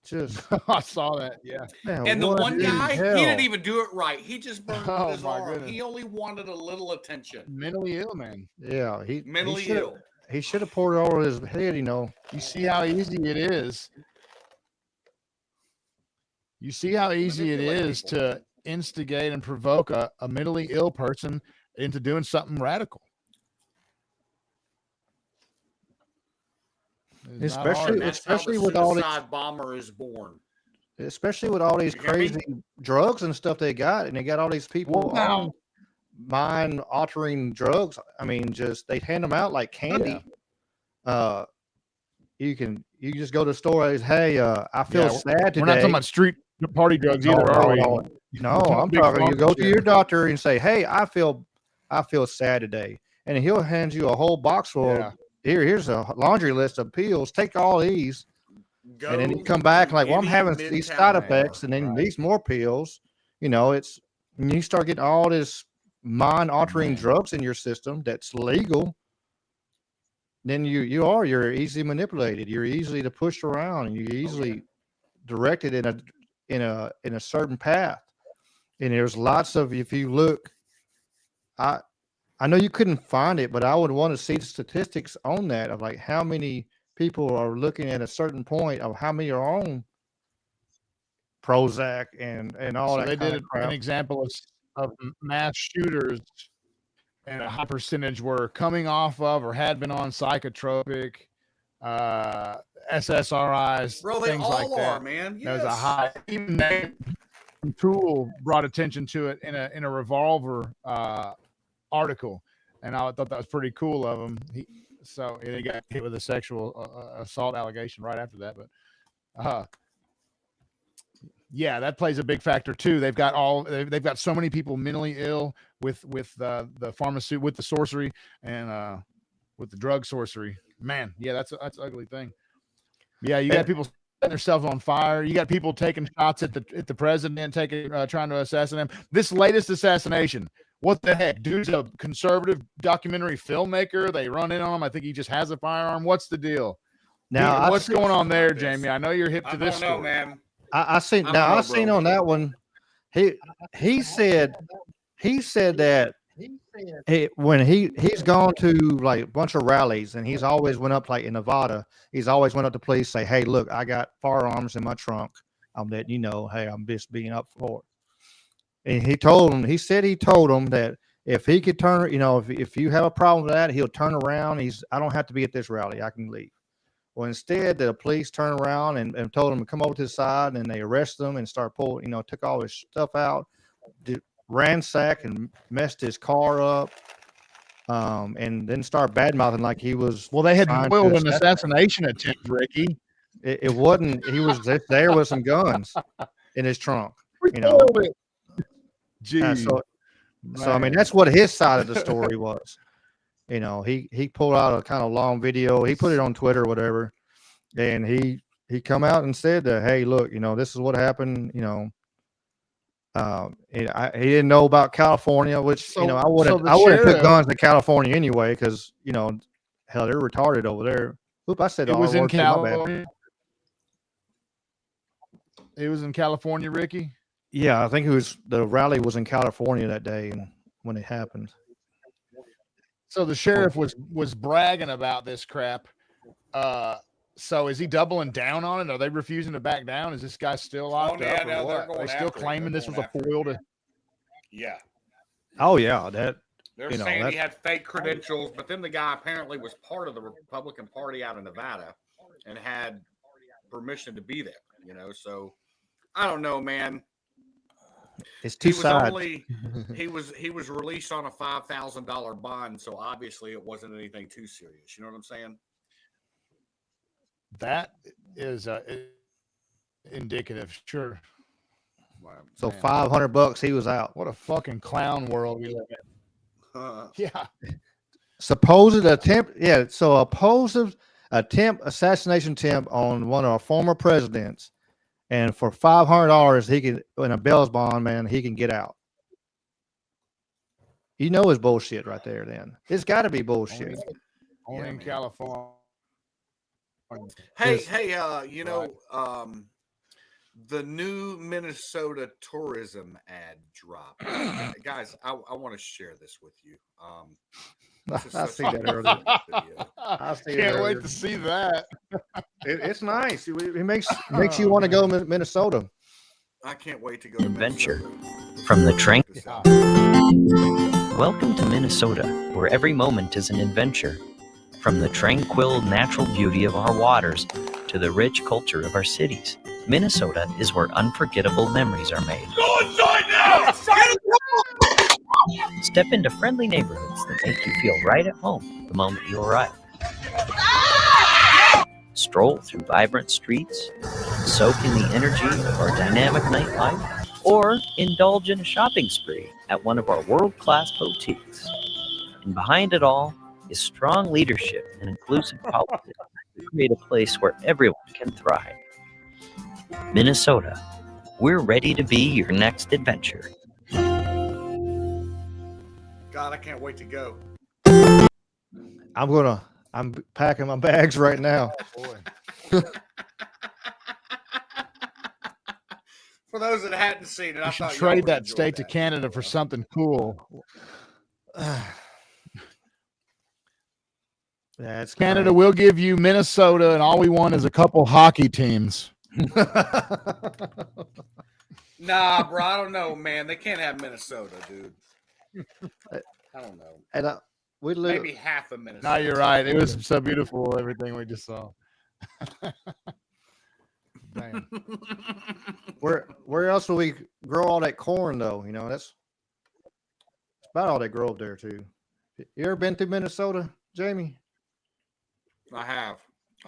just, I saw that. Yeah. man, And the what one in guy, he hell? didn't even do it right. He just burned Oh, his my arm. goodness. He only wanted a little attention. Mentally ill, man. Yeah, Mentally he ill. He should have poured it over his head. You see how easy it is. You see how easy it Manipulate is people. to instigate and provoke a mentally ill person into doing something radical. It's not hard. Especially, That's how the especially with all these, suicide bomber is born. especially with all these You hear me? crazy drugs and stuff they got, and they got all these people Well, now- on mind-altering drugs. I mean, just they hand them out like candy. You just go to the store and say, hey, I feel sad today. We're not talking about street party drugs either, are we? No, I'm talking. You go to your doctor and say, hey, I feel sad today, and he'll hand you a whole box full. Yeah. Here's a laundry list of pills. Take all these. Go And then you come back like, well, I'm any having these Midtown side bar. effects, and then these more pills. It's and you start getting all this mind-altering drugs in your system that's legal. Then you're easily manipulated. You're easily to push around, and you're easily directed in a certain path. And there's lots of, if you look, I know you couldn't find it, but I would want to see the statistics on that of like how many people are looking at a certain point of how many are on Prozac and all So that they kind did of crap. an example of mass shooters, and a high percentage were coming off of or had been on psychotropic, SSRIs, Bro, they things all like that. are, man. There's a Yes. high. Even Tool brought attention to it in a Revolver article, and I thought that was pretty cool of him. He got hit with a sexual assault allegation right after that, but yeah, that plays a big factor too. They've got so many people mentally ill with the pharmacy, with the sorcery, and with the drug sorcery. Man, yeah, that's an ugly thing. Yeah, you got people setting themselves on fire. You got people taking shots at the president, trying to assassinate him. This latest assassination, what the heck? Dude's a conservative documentary filmmaker. They run in on him. I think he just has a firearm. What's the deal? Now, what's going on there, Jamie? I know you're hip to I this don't know, story. man. I seen I don't now. know, I seen bro. on that one. He said that when he's gone to like a bunch of rallies, and he's always went up like in Nevada. He's always went up to police, say, hey, look, I got firearms in my trunk. I'm letting you know, hey, I'm just being up for it. and he said he told him that if he could turn, if you have a problem with that, he'll turn around. I don't have to be at this rally. I can leave. Well, instead, the police turned around and told him to come over to the side, and they arrested him and start pulling, took all his stuff out, ransacked and messed his car up, and then start bad mouthing like he was. Well, they had trying foiled to an assassination attempt, Ricky. It wasn't. He was just there with some guns in his trunk. We You know, foiled it. Gee, so I mean, man. that's what his side of the story was. He pulled out a kind of long video. He put it on Twitter or whatever, and he come out and said that, hey, look, this is what happened. He didn't know about California, which I wouldn't put sheriff, guns in California anyway, because hell, they're retarded over there. Oop, I said it was in my bad. California. It was in California, Ricky. Yeah, I think the rally was in California that day, and when it happened. So the sheriff was bragging about this crap. So is he doubling down on it? Are they refusing to back down? Is this guy still locked up? No, Or what? Are they still claiming this was a foil to? Yeah. Oh yeah, that they're saying he had fake credentials, but then the guy apparently was part of the Republican Party out of Nevada and had permission to be there. So I don't know, man. It's two sides. He was released on a $5,000 bond, so obviously it wasn't anything too serious. You know what I'm saying? That is indicative, sure. So $500, he was out. What a fucking clown world we live in. Yeah. Supposed attempt, assassination attempt on one of our former presidents, and for $500, he can, in a bail bond, man, he can get out. It's bullshit right there. Then it's got to be bullshit. Only in California. Hey, the new Minnesota tourism ad dropped. Guys, I want to share this with you. I see that earlier. Can't wait to see that. It's nice. It makes you want to go to Minnesota. I can't wait to go to Adventure Minnesota. from the train. Welcome to Minnesota, where every moment is an adventure. From the tranquil natural beauty of our waters to the rich culture of our cities, Minnesota is where unforgettable memories are made. Go inside now! Step into friendly neighborhoods that make you feel right at home the moment you arrive. Stroll through vibrant streets, soak in the energy of our dynamic nightlife, or indulge in a shopping spree at one of our world-class boutiques. And behind it all is strong leadership and inclusive politics to create a place where everyone can thrive. Minnesota, we're ready to be your next adventure. God, I can't wait to go. I'm packing my bags right now. Boy. For those that hadn't seen it, I You should thought trade that state to Canada for something cool. That's Canada will give you Minnesota, and all we want is a couple hockey teams. Nah, bro, I don't know, man. They can't have Minnesota, dude. I don't know. And we live. Maybe half of Minnesota. No, you're right. It was so beautiful, everything we just saw. Damn. Where else will we grow all that corn though? That's about all they grow up there too. You ever been to Minnesota, Jamie? I have.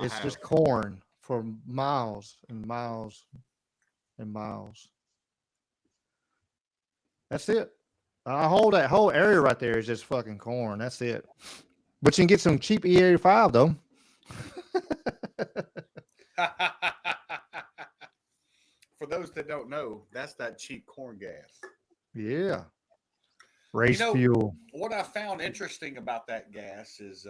It's just corn for miles and miles and miles. That's it. That whole area right there is just fucking corn. That's it. But you can get some cheap E85 though. For those that don't know, that's that cheap corn gas. Yeah. Race fuel. What I found interesting about that gas is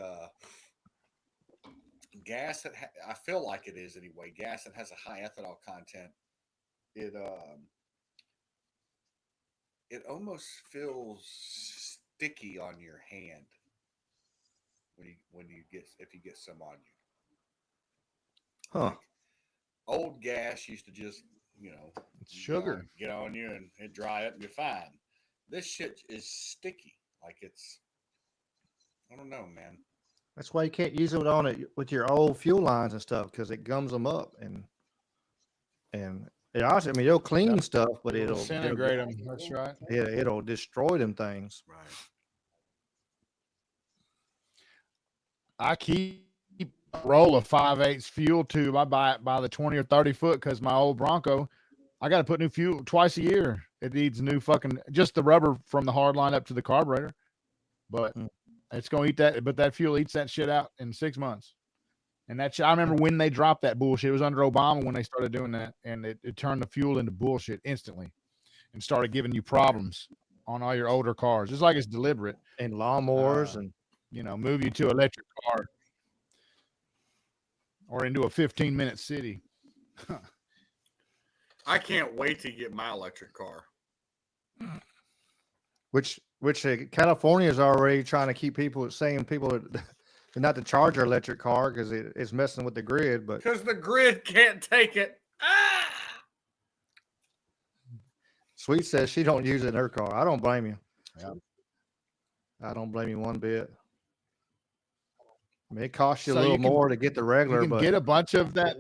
gas that I feel like it is anyway. Gas that has a high ethanol content. It almost feels sticky on your hand if you get some on you. Huh. Like, old gas used to just you know, It's sugar. get on you and it dry up and you're fine. This shit is sticky. Like it's, I don't know, man. That's why you can't use it on it with your old fuel lines and stuff because it gums them up and it honestly, I mean, it'll clean stuff, but It'll it'll disintegrate them. That's right. it'll destroy them things. Right. I keep a roll of 5/8 fuel tube. I buy it by the 20 or 30 foot because my old Bronco, I got to put new fuel twice a year. It needs new fucking, just the rubber from the hard line up to the carburetor. But it's going to eat that. But that fuel eats that shit out in 6 months. And that shit, I remember when they dropped that bullshit. It was under Obama when they started doing that. And it turned the fuel into bullshit instantly and started giving you problems on all your older cars. Just like it's deliberate. And lawnmowers and Move you to an electric car or into a 15-minute city. I can't wait to get my electric car. which California is already trying to keep saying people not to charge their electric car because it's messing with the grid. But Because the grid can't take it. Ah! Sweet says she don't use it in her car. I don't blame you. Yeah. I don't blame you one bit. I mean, it costs you So a little you can- more to get the regular, You can but get a bunch of that.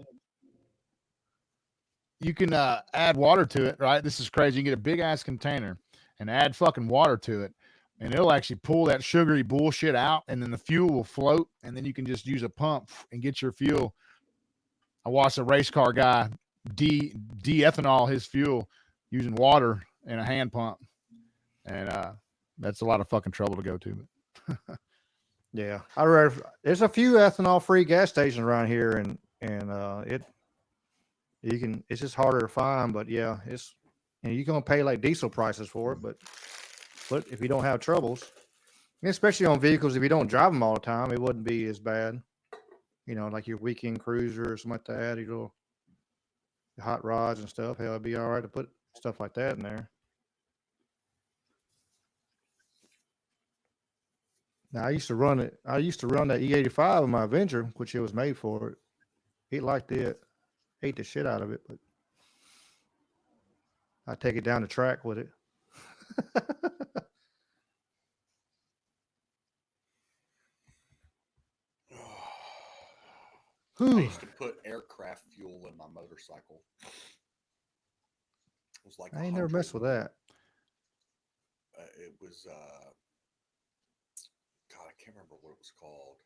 You can add water to it, right? This is crazy. You can get a big ass container and add fucking water to it, and it'll actually pull that sugary bullshit out, and then the fuel will float, and then you can just use a pump and get your fuel. I watched a race car guy de-ethanol his fuel using water and a hand pump, and that's a lot of fucking trouble to go to. yeah, I read there's a few ethanol free gas stations around here, and it's just harder to find, but yeah, you're gonna pay like diesel prices for it, but if you don't have troubles, especially on vehicles, if you don't drive them all the time, it wouldn't be as bad. Like your weekend cruiser or something like that, your hot rods and stuff. Hell, it'd be all right to put stuff like that in there. Now I used to run that E85 in my Avenger, which it was made for. He liked it, ate the shit out of it, but I take it down the track with it. I used to put aircraft fuel in my motorcycle. It was like I ain't never messed with that. It was God, I can't remember what it was called.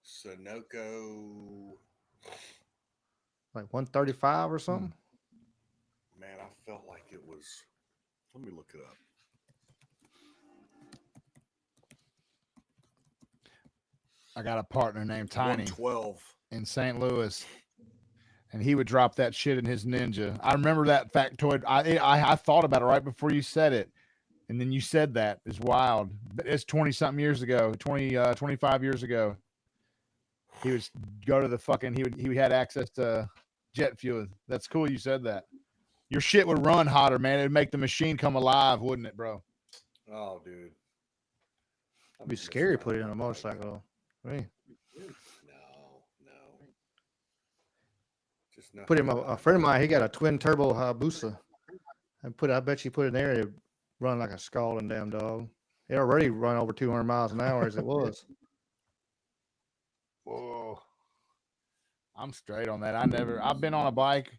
Sunoco. Like 135 or something. Man, I felt like it was. Let me look it up. I got a partner named Tiny 112 in St. Louis, and he would drop that shit in his Ninja. I remember that factoid. I thought about it right before you said it, and then you said that. It's wild. But it's 20-something years ago, 25 years ago. He would go to the fucking, he had access to jet fuel. That's cool you said that. Your shit would run hotter, man. It'd make the machine come alive, wouldn't it, bro? Oh, dude. It'd be scary to put it on a motorcycle. Right. No. Just nothing. Put him a friend of mine, he got a twin turbo Hayabusa. I bet you put it in there, it'd run like a scalding damn dog. It already run over 200 miles an hour as it was. Whoa. I'm straight on that. I've been on a bike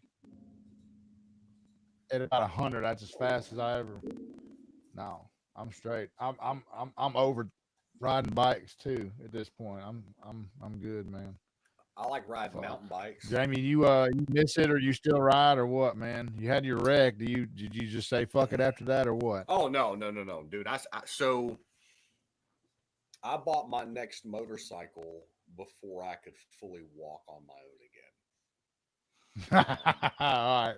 at about 100. That's as fast as I ever. No, I'm straight. I'm over riding bikes too at this point. I'm good, man. I like riding mountain bikes. Jamie, you miss it or you still ride or what, man? You had your wreck. Did you just say fuck it after that or what? Oh no, dude. So I bought my next motorcycle before I could fully walk on my own again.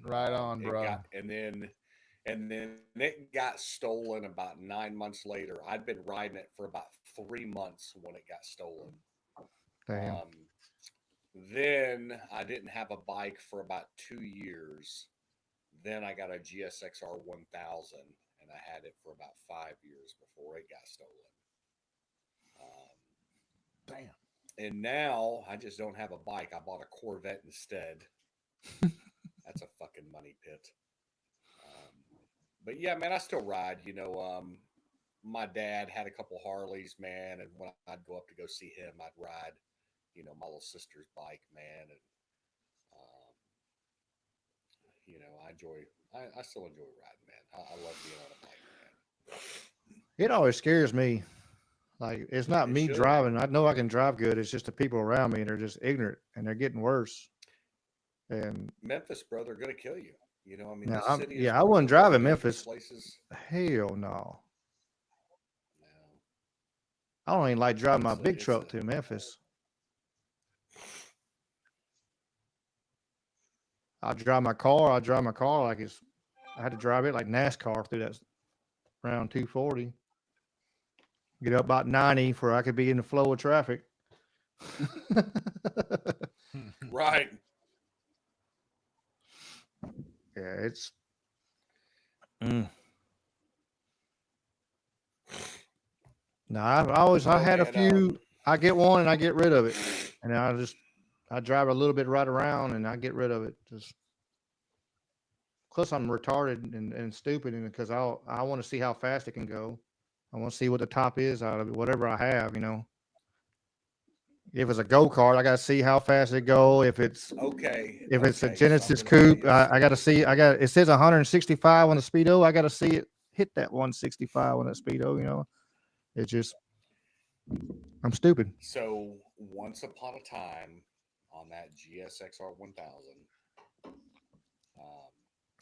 Right on, bro. And then it got stolen about 9 months later. I'd been riding it for about 3 months when it got stolen. Damn. Then I didn't have a bike for about 2 years. Then I got a GSXR 1000, and I had it for about 5 years before it got stolen. Damn. And now I just don't have a bike. I bought a Corvette instead. That's a fucking money pit. Um, but yeah, man, I still ride. My dad had a couple Harleys, man, and when I'd go up to go see him, I'd ride, my little sister's bike, man, and um, I still enjoy riding, man. I love being on a bike, man. It always scares me. Like it's not It me should. driving. I know I can drive good. It's just the people around me, and they're just ignorant, and they're getting worse. And Memphis, bro, they're gonna kill you. I mean, now, this city is I one of wasn't the more driving dangerous Memphis. places. Hell no. No, I don't even like driving my big it's a truck to Memphis. I drive my car. I drive my car like it's. I had to drive it like NASCAR through that round 240. Get up about 90 for I could be in the flow of traffic. right. Yeah, it's. Mm. No, I No, had a man. few. I get one and I get rid of it, and I drive a little bit right around and I get rid of it. Just plus I'm retarded and stupid, and because I want to see how fast it can go. I want to see what the top is out of it, whatever I have. If it's a go kart, I got to see how fast it go. Okay, If it's a okay. So I'm Genesis gonna tell coupe, you a I got to story. see. It says 165 on the speedo. I got to see it hit that 165 on that speedo. It's just I'm stupid. So once upon a time, on that GSXR 1000, um,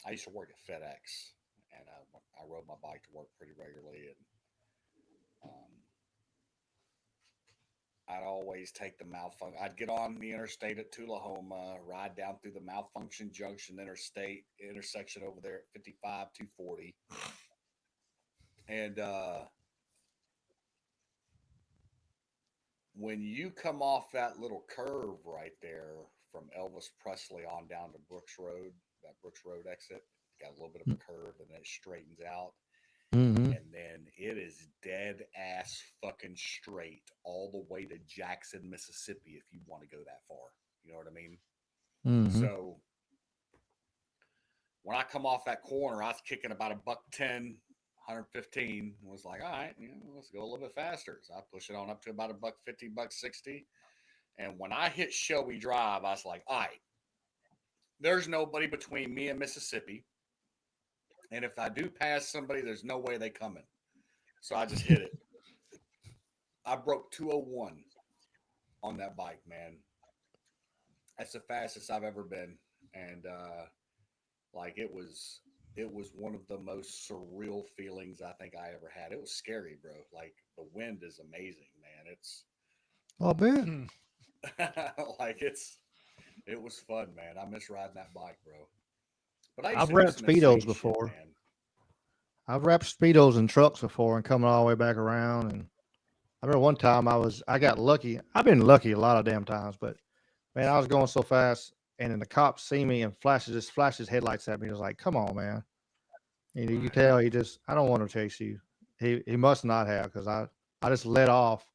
I used to work at FedEx, and I rode my bike to work pretty regularly, and um, I'd always take the malfunction. I'd get on the interstate at Tullahoma, ride down through the malfunction junction interstate intersection over there at 55 240, and when you come off that little curve right there from Elvis Presley on down to Brooks Road, that Brooks Road exit, got a little bit of a curve and then it straightens out. Mm-hmm. And then it is dead ass fucking straight all the way to Jackson, Mississippi, if you want to go that far. You know what I mean? Mm-hmm. So when I come off that corner, I was kicking about a buck 10, 115. Was like, all right, let's go a little bit faster. So I push it on up to about a buck 50, buck 60. And when I hit Shelby Drive, I was like, all right, there's nobody between me and Mississippi. And if I do pass somebody, there's no way they coming. So I just hit it. I broke 201 on that bike, man. That's the fastest I've ever been. And like it was one of the most surreal feelings I think I ever had. It was scary, bro. Like the wind is amazing, man. It's I bet. like it was fun, man. I miss riding that bike, bro. But I used I've to do wrapped some speedos insane shit, before. man. I've wrapped speedos in trucks before and coming all the way back around. And I remember one time I got lucky. I've been lucky a lot of damn times, but man, I was going so fast, and then the cops see me and flashes headlights at me. He was like, "Come on, man!" And you tell I don't want to chase you. He must not have because I just let off,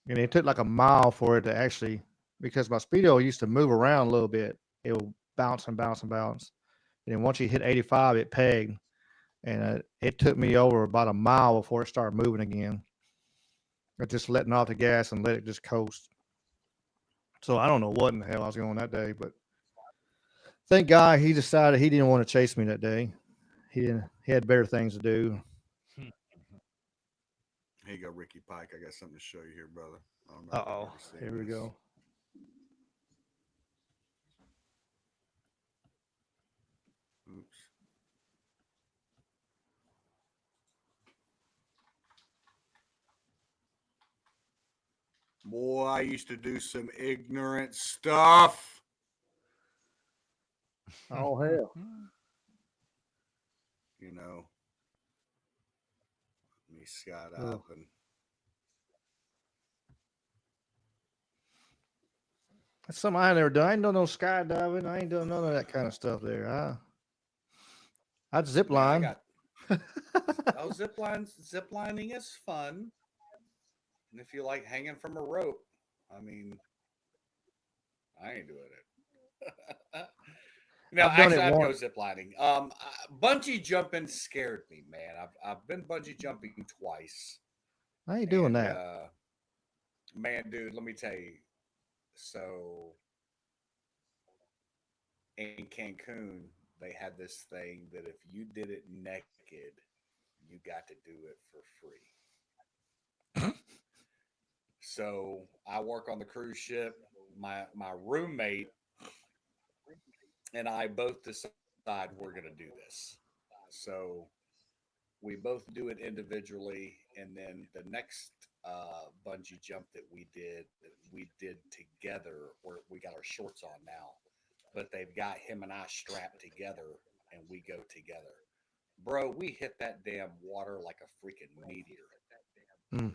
and it took like a mile for it to actually because my speedo used to move around a little bit. It will bounce and bounce and bounce, and then once you hit 85, it pegged, and it took me over about a mile before it started moving again. Just letting off the gas and let it just coast. So I don't know what in the hell I was going that day, but thank God he decided he didn't want to chase me that day. He didn't. He had better things to do. Here you go, Ricky Pike. I got something to show you here, brother. I don't know Uh if you've oh. ever seen Here we this. go. Oops. Boy, I used to do some ignorant stuff. Oh hell. You know, me Ugh. skydiving. That's something I ain't never done. I ain't done no skydiving. I ain't done none of that kind of stuff there. I'd zip Man, I line. got zip lining is fun. And if you like hanging from a rope, I mean, I ain't doing it. No, I've done it actually, I'd go once. ziplining. Bungee jumping scared me, man. I've been bungee jumping twice, I ain't doing and that. man, dude, let me tell you. So in Cancun, they had this thing that if you did it naked, you got to do it for free. So I work on the cruise ship. My roommate and I both decide we're going to do this. So we both do it individually, and then the next bungee jump that we did together, where we got our shorts on now, but they've got him and I strapped together, and we go together. Bro, we hit that damn water like a freaking meteor. Mm.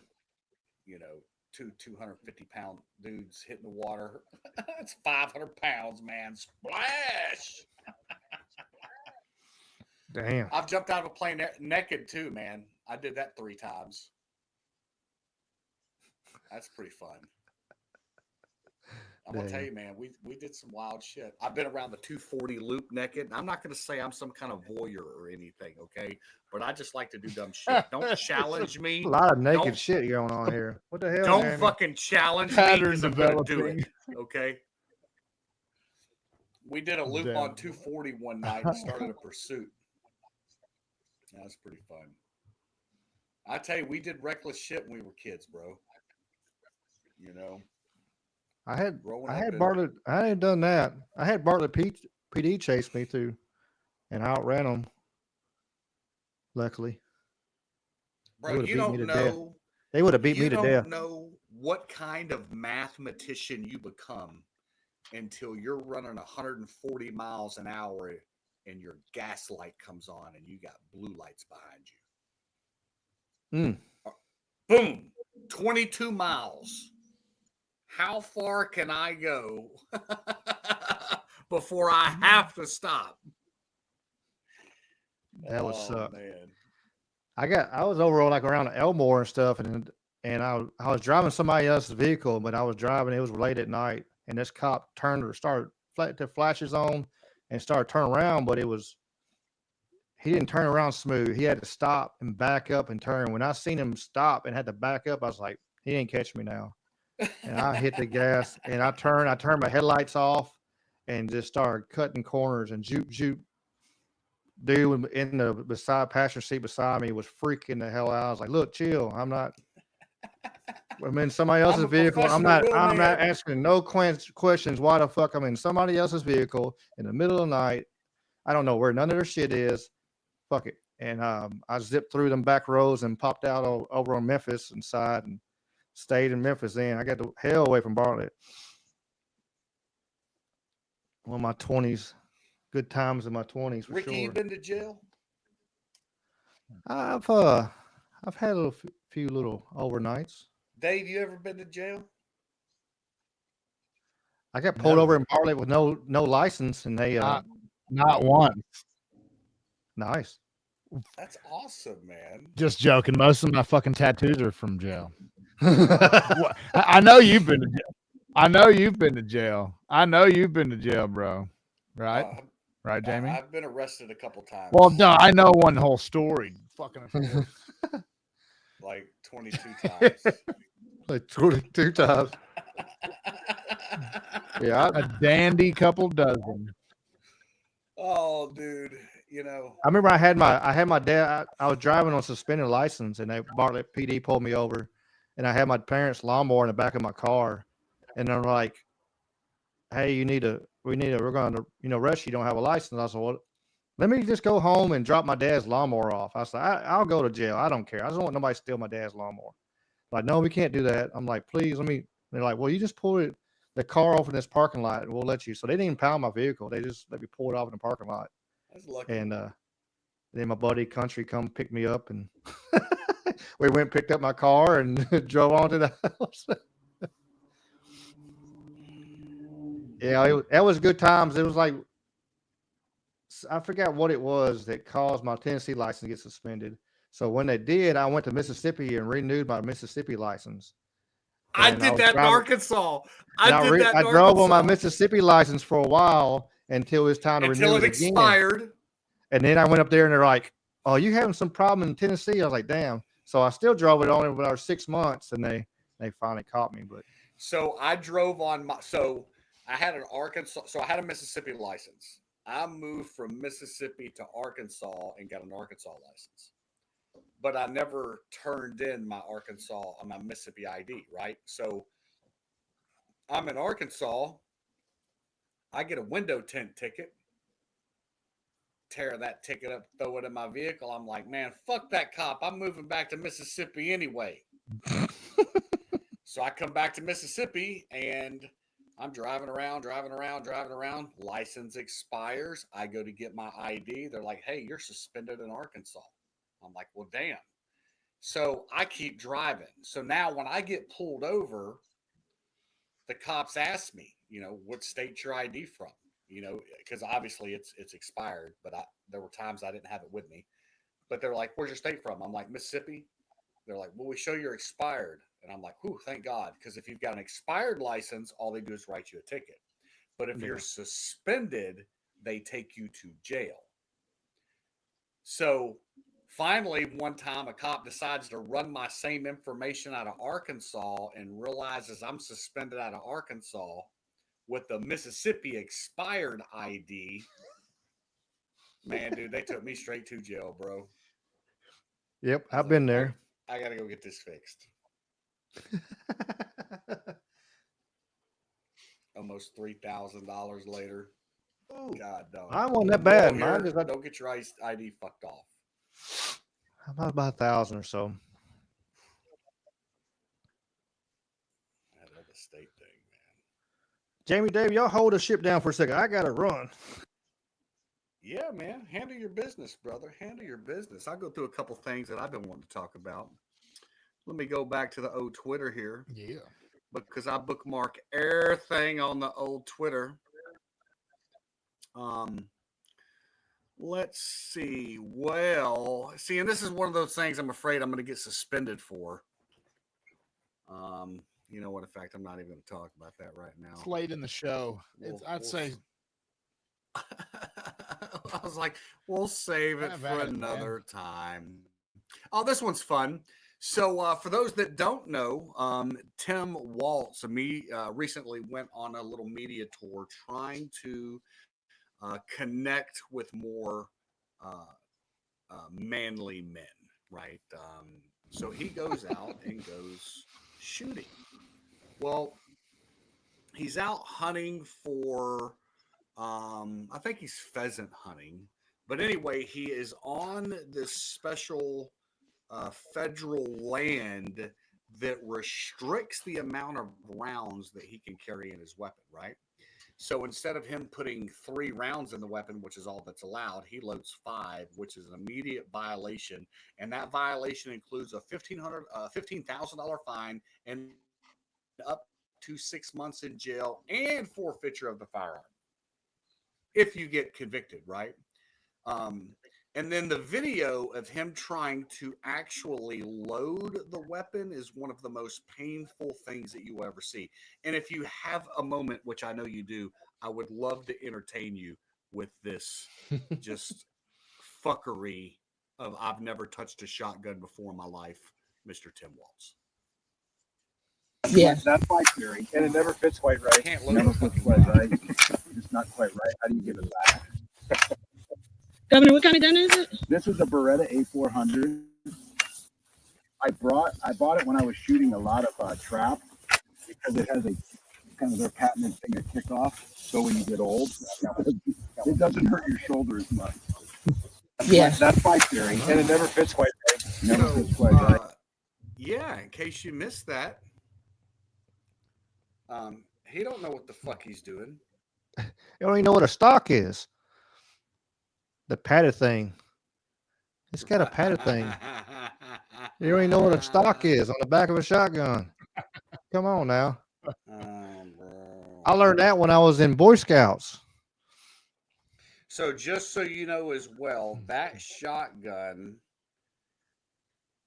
You know, 250-pound dudes hitting the water. It's 500 pounds, man. Splash! Damn. I've jumped out of a plane naked too, man. I did that 3 times. That's pretty fun. I'm gonna tell Damn. you, man, we did some wild shit. I've been around the 240 loop naked. I'm not gonna say I'm some kind of voyeur or anything, okay? But I just like to do dumb shit. Don't challenge A me. lot of naked Don't shit going on here. What the hell, don't Jamie? fucking challenge me Pattern because I'm gonna do it. developing. Okay. We did a loop Damn. on 240 one night and started a pursuit. That was pretty fun. I tell you, we did reckless shit when we were kids, bro. You know, I had growing I up had in Bartlett. I ain't done that. I had Bartlett PD chase me through, and I outran them. Luckily, they bro, would have beat me to death. They would have beat me you to death. don't know what kind of mathematician you become until you're running 140 miles an hour and your gas light comes on and you got blue lights behind Mm. you. Boom, 22 miles. How far can I go before I have to stop? That would Oh suck. man. I was over like around Elmore and stuff, and I was driving somebody else's vehicle, but I was driving. It was late at night, and this cop turned or started the flashes on and started turning around, but he didn't turn around smooth. He had to stop and back up and turn. When I seen him stop and had to back up, I was like, he didn't catch me now. And I hit the gas and I turned my headlights off and just started cutting corners and juke juke. Dude in the beside passenger seat beside me was freaking the hell out. I was like, look, chill. I'm in somebody I'm else's a vehicle. professional I'm not wheelman. asking no questions why the fuck I'm in somebody else's vehicle in the middle of the night. I don't know where none of their shit is. Fuck it. And I zipped through them back roads and popped out over on Memphis inside and stayed in Memphis. Then I got the hell away from Bartlett. One of my 20s, good times in my 20s for Ricky, you sure. been to jail? I've uh I've had a few little overnights. Dave, you ever been to jail? I got pulled Never. over in Bartlett with no license, and they Not once. nice. That's awesome, man. Just joking. Most of my fucking tattoos are from jail. What? I know you've been to jail. I know you've been to jail. I know you've been to jail, bro. Right? Uh, Right, Jamie? I've been arrested a couple times. Well, no, I know one whole story. Fucking of course. Like 22 times. Like 22 times. Yeah, A dandy couple dozen. Oh, dude. You know, I remember I had my dad. I was driving on suspended license, and Bartlett PD pulled me over, and I had my parents' lawnmower in the back of my car, and they're like, "Hey, we're going to arrest you. You don't have a license." I said, "Well, let me just go home and drop my dad's lawnmower off." I said, I'll go to jail. I don't care. I don't want nobody to steal my dad's lawnmower." Like, no, we can't do that. I'm like, please, let me. They're like, well, you just pull the car off in this parking lot, and we'll let you. So they didn't impound my vehicle. They just let me pull it off in the parking lot. that's lucky. And then my buddy Country come pick me up, and we went and picked up my car and drove on to the house. Yeah, that was good times. It was like I forgot what it was that caused my Tennessee license to get suspended. So when they did, I went to Mississippi and renewed my Mississippi license. I And did was that in driving- Arkansas. and I did that. I in drove on my Arkansas Mississippi license for a while until it was time to until renew it it again. expired. And then I went up there and they're like, "Oh, you having some problem in Tennessee?" I was like, "Damn." So I still drove it on about 6 months, and they finally caught me. But So I drove on my. So I had an Arkansas. So I had a Mississippi license. I moved from Mississippi to Arkansas and got an Arkansas license. But I never turned in my my Mississippi ID, right? So I'm in Arkansas. I get a window tint ticket, tear that ticket up, throw it in my vehicle. I'm like, man, fuck that cop. I'm moving back to Mississippi anyway. So I come back to Mississippi and I'm driving around. License expires. I go to get my ID. They're like, hey, you're suspended in Arkansas. I'm like, well, damn. So I keep driving. So now when I get pulled over, the cops ask me, what state's your ID from? Because obviously it's expired, but there were times I didn't have it with me. But they're like, where's your state from? I'm like, Mississippi. They're like, well, we show you're expired. And I'm like, whew, thank God. Because if you've got an expired license, all they do is write you a ticket. But if you're suspended, they take you to jail. So finally, one time a cop decides to run my same information out of Arkansas and realizes I'm suspended out of Arkansas with the Mississippi expired ID. Man, dude, they took me straight to jail, bro. yep, I've been there. I got to go get this fixed. Almost $3,000 later. Ooh, God, dog. I wasn't that bad. Here, Mine is don't get your ID fucked off. about 1,000 or so. That other state thing, man. Jamie, Dave, y'all hold the ship down for a second. I gotta run. Yeah, man. Handle your business, brother. Handle your business. I'll go through a couple things that I've been wanting to talk about. Let me go back to the old Twitter here. Yeah. Because I bookmark everything on the old Twitter. Let's see. Well, see, and this is one of those things I'm afraid I'm going to get suspended for. You know what? In fact, I'm not even going to talk about that right now. It's late in the show. I'd say. I was like, we'll save it Have for at it, another time. Oh, this one's fun. So, for those that don't know, Tim Waltz recently went on a little media tour trying to connect with more manly men, right? So he goes out and goes shooting. Well, he's out hunting for, I think he's pheasant hunting. But anyway, he is on this special federal land that restricts the amount of rounds that he can carry in his weapon, right? So instead of him putting 3 rounds in the weapon, which is all that's allowed, he loads 5, which is an immediate violation. And that violation includes a $15,000 fine and up to 6 months in jail and forfeiture of the firearm if you get convicted, right? And then the video of him trying to actually load the weapon is one of the most painful things that you will ever see. And if you have a moment, which I know you do, I would love to entertain you with this just fuckery of I've never touched a shotgun before in my life, Mr. Tim Waltz. Yeah, that's my theory, and it never fits quite right. Can't It load never a fits fucking quite gun. right. It's not quite right. How do you give it back? Governor, what kind of gun is it? This is a Beretta A400. I bought it when I was shooting a lot of trap because it has a kind of their patented thing, a kickoff. So when you get old, it doesn't hurt your shoulder as much. Yeah. That's my theory, and it never fits quite right. Never fits quite right. Yeah, in case you missed that, he don't know what the fuck he's doing. You don't even know what a stock is. The padded thing. It's got a padded thing. You don't even know what a stock is on the back of a shotgun. Come on now. Bro. I learned that when I was in Boy Scouts. So just so you know as well, that shotgun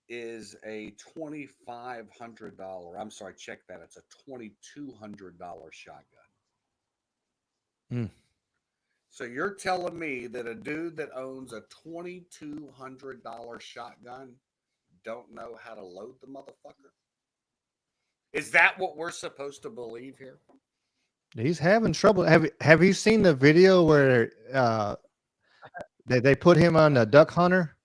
is a $2,500. I'm sorry, check that. It's a $2,200 shotgun. Mm. So you're telling me that a dude that owns a $2,200 shotgun don't know how to load the motherfucker? Is that what we're supposed to believe here? He's having trouble. Have you seen the video where they put him on the Duck Hunter,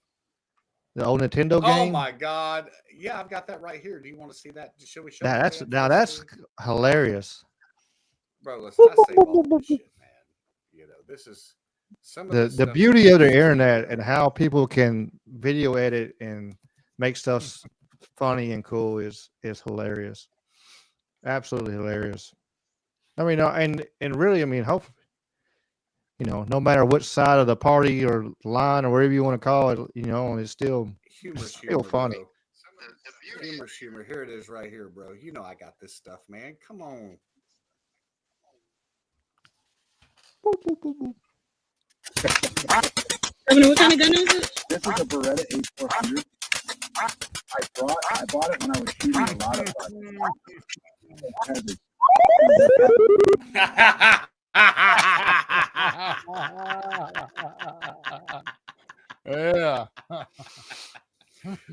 the old Nintendo Oh game? my God. Yeah, I've got that right here. Do you want to see that? Should we show Now it that's again now first, that's too? hilarious. Bro, listen, I save all this shit, man. You know, this is some of The this the stuff is beauty of the just, internet you know, and how people can video edit and make stuff funny and cool is hilarious. Absolutely hilarious. I mean, and really, I mean, hopefully, no matter which side of the party or line or whatever you want to call it, it's humor's still humor, funny. bro. Humor's humor. Here it is right here, bro. You know I got this stuff, man. Come on. Boop, boop, boop, boop. Governor, what kind of gun is it? This is a Beretta 8400. I bought it when I was shooting a lot of it has a- Yeah.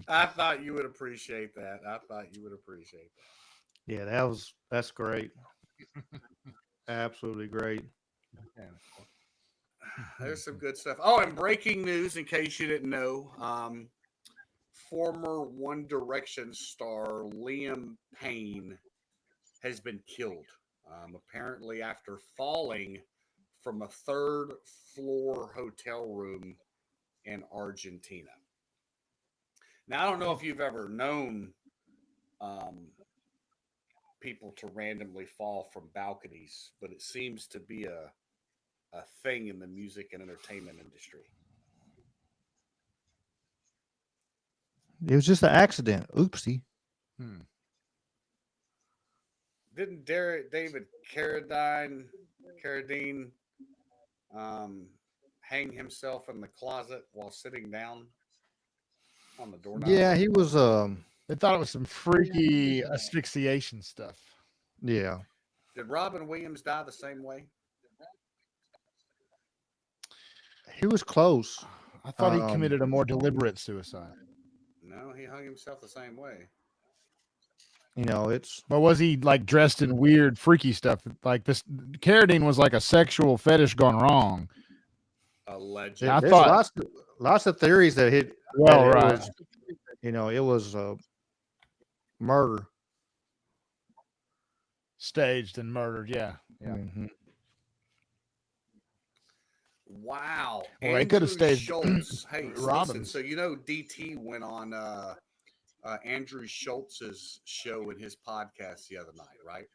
I thought you would appreciate that. I thought you would appreciate that. Yeah, that's great. Absolutely great. There's some good stuff. Oh, and breaking news, in case you didn't know, former One Direction star Liam Payne has been killed. Apparently, after falling from a third floor hotel room in Argentina. Now, I don't know if you've ever known people to randomly fall from balconies, but it seems to be a thing in the music and entertainment industry. It was just an accident. Oopsie. Didn't David Carradine hang himself in the closet while sitting down on the doorknob? Yeah, he was. They thought it was some freaky asphyxiation stuff. Yeah, Did Robin Williams die the same way? he was close. I thought he committed a more deliberate suicide. No, he hung himself the same way. It's But was he like dressed in weird, freaky stuff? Like this, Carradine was like a sexual fetish gone wrong. Allegedly. I there's thought- lots of theories that hit. Well, that right. it was murder. Staged and murdered. Yeah. Mhm. Wow. Well, they could have Andrew stayed Schultz. Hey, listen, Robbins. so DT went on Andrew Schultz's show in his podcast the other night, right?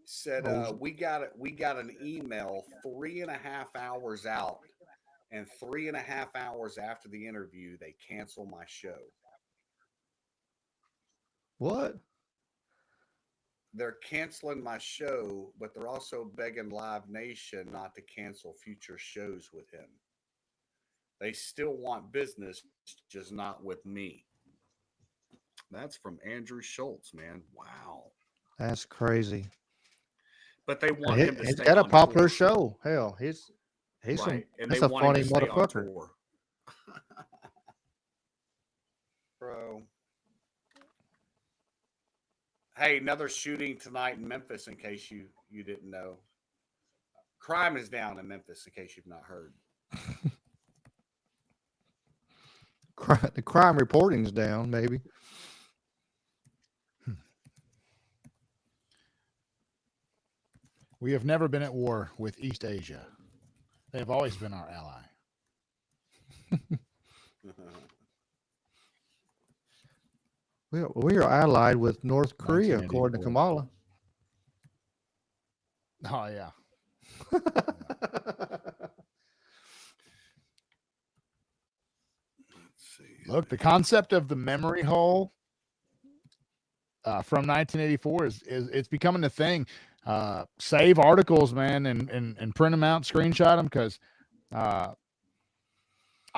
Said we got an email 3.5 hours out, and 3.5 hours after the interview, they cancel my show. What? They're canceling my show, but they're also begging Live Nation not to cancel future shows with him. They still want business, just not with me. That's from Andrew Schultz, man. Wow. That's crazy. But they want him to He's stay got a on popular tour. show. Hell, he's Right. And that's they a want him funny to stay on motherfucker. tour. Bro. Hey, another shooting tonight in Memphis, in case you didn't know. Crime is down in Memphis, in case you've not heard. The crime reporting's down, maybe. We have never been at war with East Asia. They have always been our ally. We are allied with North Korea, according to 1984. Kamala. Oh yeah. Let's see. Look, the concept of the memory hole from 1984 is it's becoming a thing. Save articles, man, and print them out, screenshot them, because I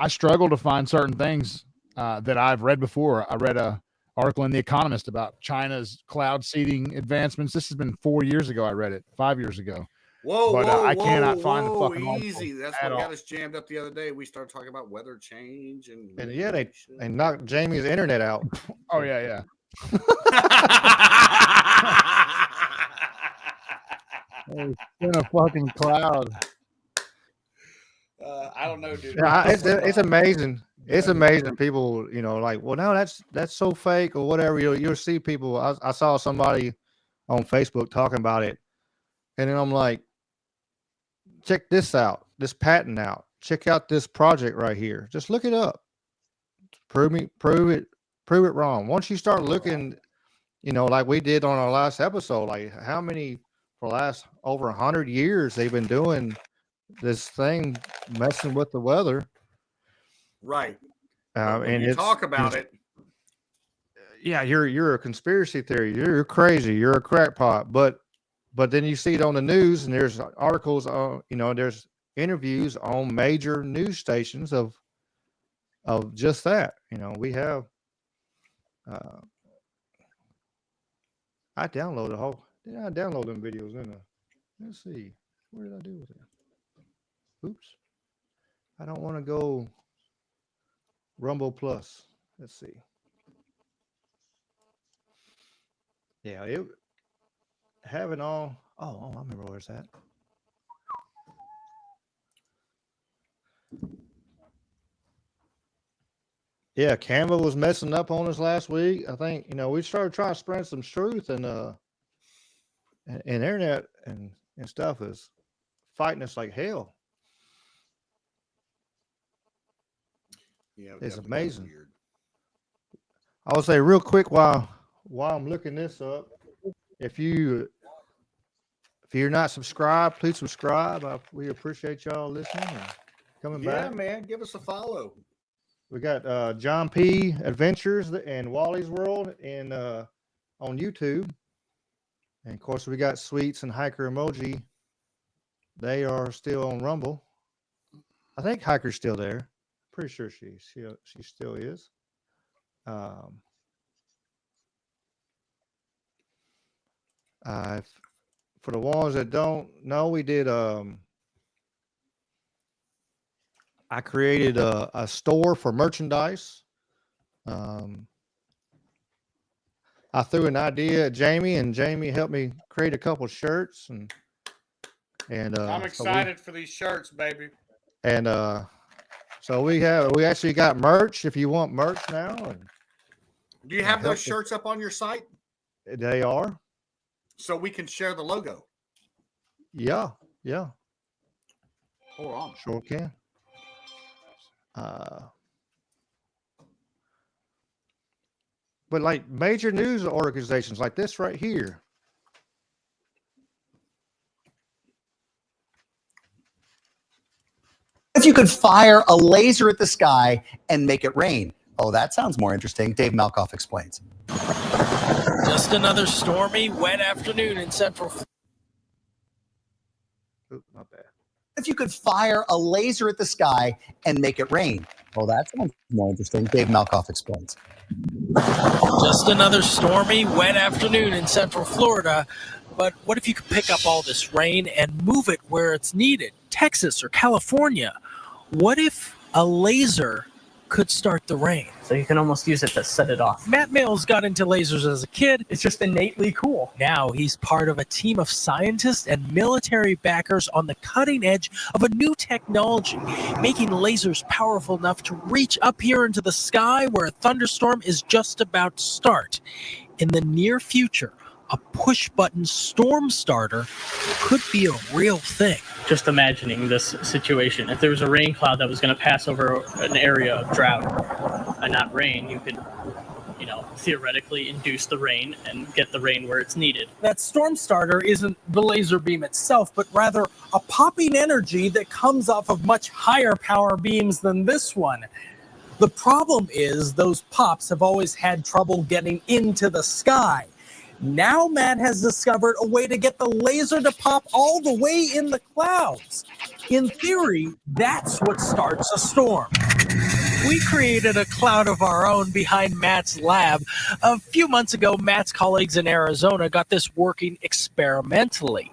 struggle to find certain things that I've read before. I read a article in The Economist about China's cloud seeding advancements. This has been 4 years ago. I read it 5 years ago. Whoa, But, whoa, I whoa, cannot find the whoa, fucking article easy. That's at what got all. us jammed up the other day. We started talking about weather change and yeah, they knocked Jamie's internet out. Oh yeah. It's in a fucking cloud. I don't know, dude. Yeah, it's amazing. It's amazing. People, like, well, no, that's so fake or whatever. You'll see people. I saw somebody on Facebook talking about it, and then I'm like, check this out, this patent out. Check out this project right here. Just look it up. Prove it wrong. Once you start looking, like we did on our last episode, like how many for the last over 100 years they've been doing this thing, messing with the weather. Right. When And you talk about it. Yeah, you're a conspiracy theory. You're crazy. You're a crackpot. But then you see it on the news, and there's articles on, there's interviews on major news stations of just that. We have. I downloaded a whole. Did I download them videos? Let's see. What did I do with it? Oops. I don't want to go Rumble Plus. Let's see. Yeah, it having all. Oh, I remember where it's at. Yeah, Canva was messing up on us last week. I think we started trying to spread some truth, and internet and stuff is fighting us like hell. Yeah, it's amazing. Weird. I will say real quick while I'm looking this up, if you're not subscribed, please subscribe. We appreciate y'all listening and coming back. Yeah, man, give us a follow. We got John P. Adventures and Wally's World and on YouTube. And of course, we got Sweets and Hiker Emoji. They are still on Rumble. I think Hiker's still there. Pretty sure she still is. For the ones that don't know, we did. I created a store for merchandise. I threw an idea at Jamie, and Jamie helped me create a couple shirts, and I'm excited for these shirts, baby. And so we actually got merch. If you want merch now, do you have those shirts up on your site? They are. So we can share the logo. Yeah. Hold on. Sure can. But like major news organizations like this right here. If you could fire a laser at the sky and make it rain. Oh, that sounds more interesting. Dave Malkoff explains. Just another stormy, wet afternoon in Central. Ooh, not bad. If you could fire a laser at the sky and make it rain. Oh, that sounds more interesting. Dave Malkoff explains. Just another stormy, wet afternoon in Central Florida. But what if you could pick up all this rain and move it where it's needed? Texas or California? What if a laser could start the rain? So you can almost use it to set it off. Matt Mills got into lasers as a kid. It's just innately cool. Now he's part of a team of scientists and military backers on the cutting edge of a new technology, making lasers powerful enough to reach up here into the sky where a thunderstorm is just about to start. In the near future, a push-button storm starter could be a real thing. Just imagining this situation. If there was a rain cloud that was going to pass over an area of drought and not rain, you could, theoretically induce the rain and get the rain where it's needed. That storm starter isn't the laser beam itself, but rather a popping energy that comes off of much higher power beams than this one. The problem is those pops have always had trouble getting into the sky. Now Matt has discovered a way to get the laser to pop all the way in the clouds. In theory, that's what starts a storm. We created a cloud of our own behind Matt's lab. A few months ago, Matt's colleagues in Arizona got this working experimentally.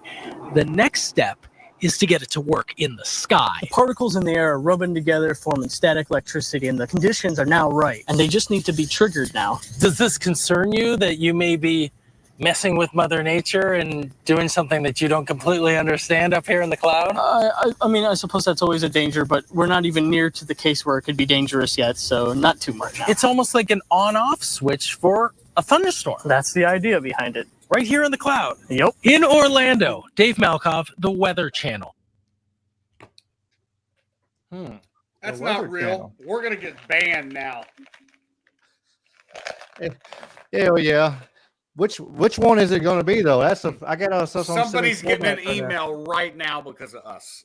The next step is to get it to work in the sky. The particles in the air are rubbing together, forming static electricity, and the conditions are now right, and they just need to be triggered now. Does this concern you that you may be messing with Mother Nature and doing something that you don't completely understand up here in the cloud? I mean, I suppose that's always a danger, but we're not even near to the case where it could be dangerous yet, so not too much. It's almost like an on-off switch for a thunderstorm. That's the idea behind it. Right here in the cloud. Yep. In Orlando, Dave Malkoff, The Weather Channel. That's The not Weather real. Channel. We're gonna get banned now. Hell yeah. Which one is it going to be though? That's I got us on Somebody's getting an format email right now because of us.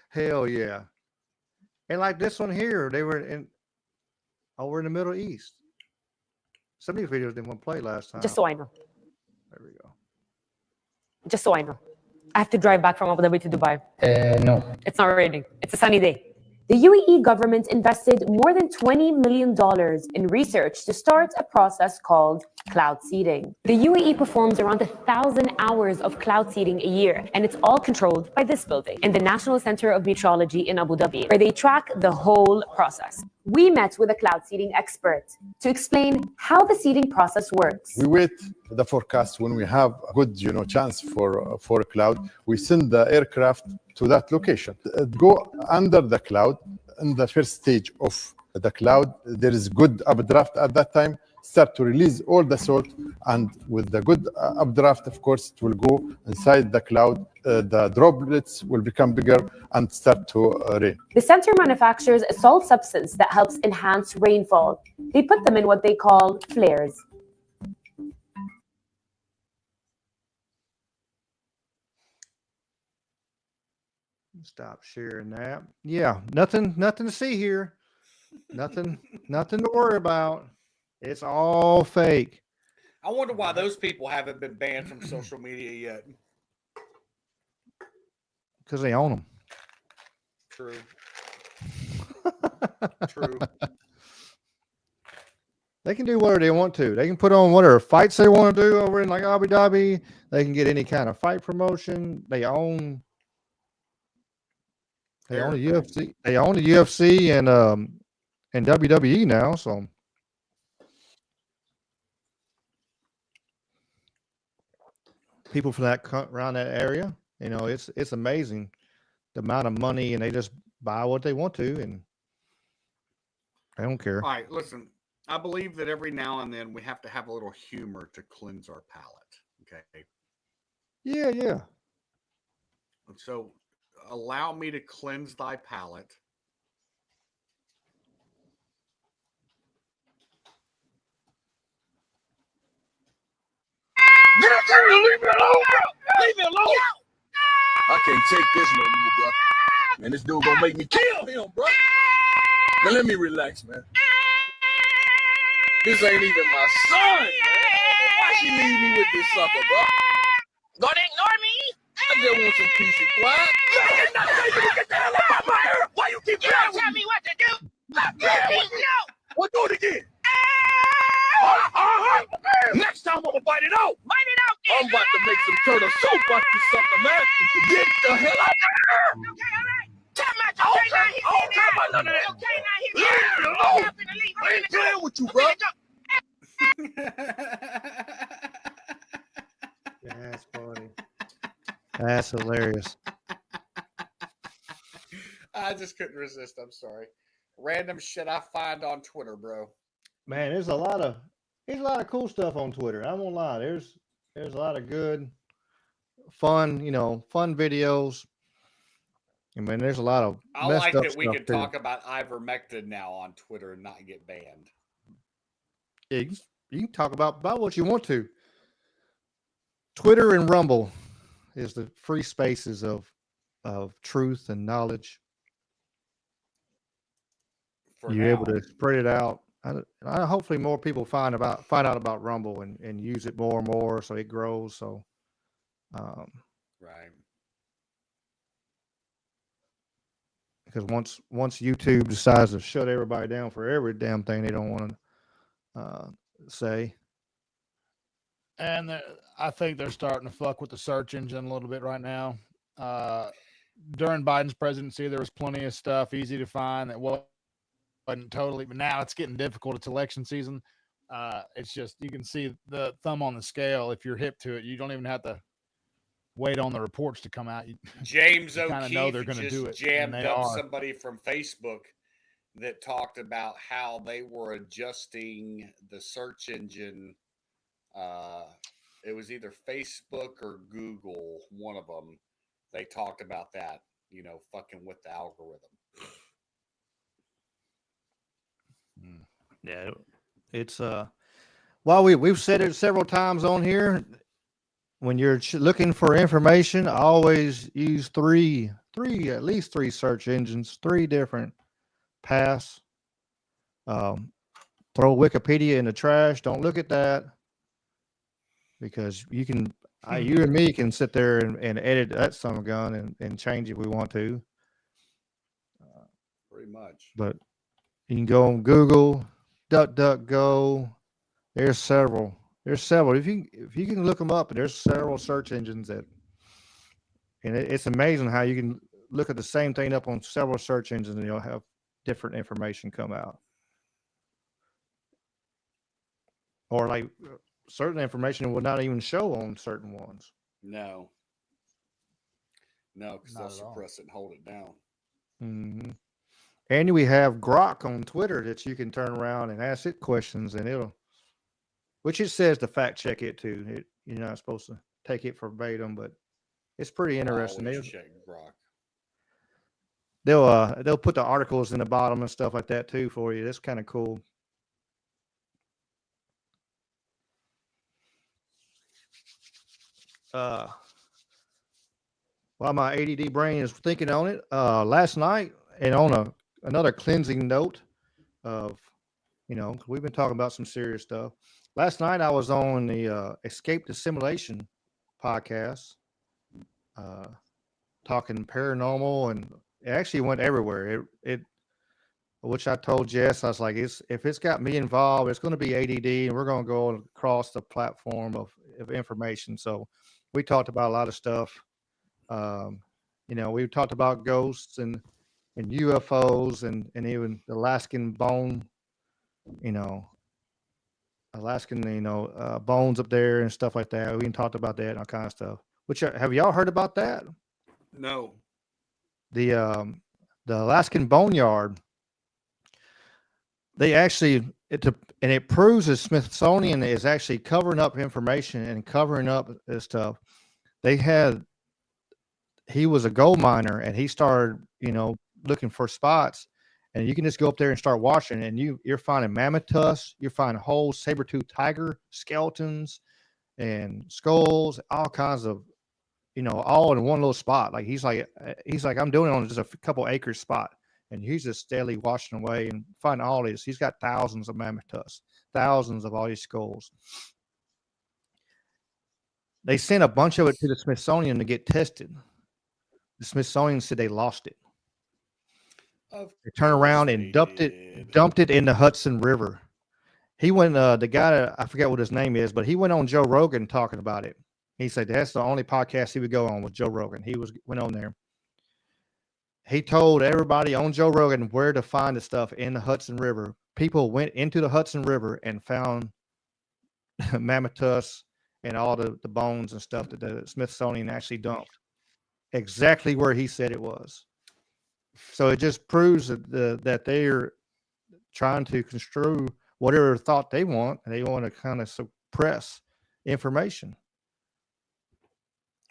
Hell yeah. And like this one here, they were over in the Middle East. Some of these videos didn't want to play last time. Just so I know. There we go. Just so I know. I have to drive back from Abu Dhabi to Dubai. No. It's not raining. It's a sunny day. The UAE government invested more than $20 million in research to start a process called cloud seeding. The UAE performs around 1,000 hours of cloud seeding a year, and it's all controlled by this building in the National Center of Meteorology in Abu Dhabi, where they track the whole process. We met with a cloud seeding expert to explain how the seeding process works. We wait the forecast when we have a good, chance for a cloud. We send the aircraft to that location. Go under the cloud. In the first stage of the cloud, there is good updraft at that time. Start to release all the salt, and with the good updraft, of course, it will go inside the cloud. The droplets will become bigger and start to rain. The center manufactures a salt substance that helps enhance rainfall. They put them in what they call flares. Stop sharing that. Yeah, nothing to see here. Nothing to worry about. It's all fake. I wonder why those people haven't been banned from social media yet. Because they own them. True. True. They can do whatever they want to. They can put on whatever fights they want to do over in like Abu Dhabi. They can get any kind of fight promotion. They own the UFC. They own the UFC and WWE now. So people from around that area, it's amazing the amount of money, and they just buy what they want to, and I don't care. All right, listen. I believe that every now and then we have to have a little humor to cleanse our palate. Okay. Yeah. So allow me to cleanse thy palate. Leave me alone, bro. Leave me alone. I can't take this no more, bro. Man, this dude gonna make me kill him, bro. Now let me relax, man. This ain't even my son, man. Why she leave me with this sucker, bro? Gonna ignore me? I just want some peace and quiet. You're not able to get the hell out of my hair. Why you keep Don't tell me what to do. Well, do it again. Next time I'm gonna bite it out. Bite it out, I'm about to make some turtle soup out this sucker, man. Get the hell out of here. Okay, all right. Tell my okay, now he's in there. Okay, now he's in there. I ain't playing with you, bro. That's funny. That's hilarious. I just couldn't resist. I'm sorry. Random shit I find on Twitter, bro. Man, there's a lot of cool stuff on Twitter. I won't lie. There's a lot of good, fun videos. I mean, there's a lot of. I like that we can talk about ivermectin now on Twitter and not get banned. Yeah, you can talk about what you want to. Twitter and Rumble is the free spaces of truth and knowledge. You're able to spread it out. I hopefully more people find out about Rumble and use it more and more so it grows. So, right. because once YouTube decides to shut everybody down for every damn thing they don't want to say. And I think they're starting to fuck with the search engine a little bit right now. During Biden's presidency, there was plenty of stuff easy to find that wasn't totally, but now it's getting difficult. It's election season. It's just, you can see the thumb on the scale. If you're hip to it, you don't even have to wait on the reports to come out. James you kind of know they're O'Keefe going to do just it. And jammed they up are. somebody from Facebook that talked about how they were adjusting the search engine. It was either Facebook or Google, one of them. They talked about that, fucking with the algorithm. Yeah, it's well, we've said it several times on here. When you're looking for information, always use at least three search engines, three different paths. Throw Wikipedia in the trash. Don't look at that, because you and me can sit there and edit that son of a gun and change it if we want to. Pretty much. But you can go on Google, DuckDuckGo. There's several. If you can look them up, there's several search engines and it's amazing how you can look at the same thing up on several search engines and you'll have different information come out. Or like certain information will not even show on certain ones. No, because they'll suppress it and hold it down. Mm-hmm. And we have Grok on Twitter that you can turn around and ask it questions, and which it says to fact check it too. You're not supposed to take it verbatim, but it's pretty interesting. Check Grok. They'll put the articles in the bottom and stuff like that too for you. That's kind of cool. While my ADD brain is thinking on it, last night, and on another cleansing note of, we've been talking about some serious stuff. Last night I was on the Escape the Simulation podcast, talking paranormal, and it actually went everywhere. Which I told Jess, I was like, if it's got me involved, it's going to be ADD, and we're going to go across the platform of information. So we talked about a lot of stuff. We talked about ghosts and UFOs and even the Alaskan bone, bones up there and stuff like that. We even talked about that and all kind of stuff. Which have y'all heard about that? No. The Alaskan boneyard. They actually it proves the Smithsonian is actually covering up information and covering up this stuff. He was a gold miner and he started, looking for spots, and you can just go up there and start watching, and you're finding mammoth tusks, you're finding whole saber-toothed tiger skeletons and skulls, all kinds of, all in one little spot. Like he's like, I'm doing it on just a couple acres spot. And he's just steadily washing away and finding all this. He's got thousands of mammoth tusks, thousands of all these skulls. They sent a bunch of it to the Smithsonian to get tested. The Smithsonian said they lost it. They turned around and dumped it in the Hudson River. He went, the guy, I forget what his name is, but he went on Joe Rogan talking about it. He said that's the only podcast he would go on with Joe Rogan. Went on there. He told everybody on Joe Rogan where to find the stuff in the Hudson River. People went into the Hudson River and found mammoth tusks and all the bones and stuff that the Smithsonian actually dumped. Exactly where he said it was. So it just proves that they're trying to construe whatever thought they want, and they want to kind of suppress information.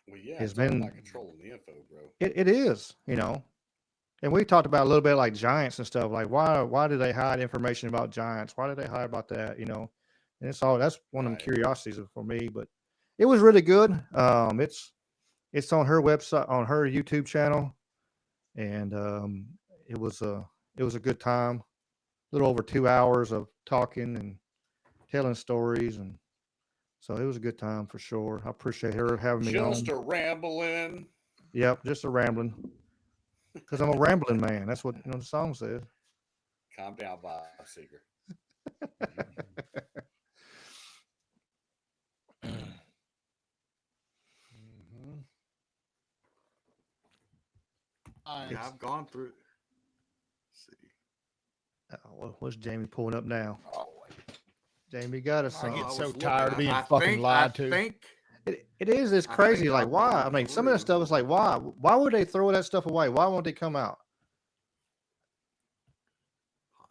Well, yeah, it's been about controlling the info, bro. It is, And we talked about a little bit like giants and stuff. Like why do they hide information about giants? Why do they hide about that? And that's one of the curiosities for me. But it was really good. It's on her website, on her YouTube channel, and it was a good time. A little over 2 hours of talking and telling stories, and so it was a good time for sure. I appreciate her having me on. Just a rambling. Yep, just a rambling. Because I'm a rambling man. That's what the song says. Calm down, Bob Seeger. Yeah, I've gone through. Let's see. What's Jamie pulling up now? Jamie got us I something. get so tired of being fucking lied to. It is. It's crazy. Like, why? I mean, some of that stuff is like, why? Why would they throw that stuff away? Why won't they come out?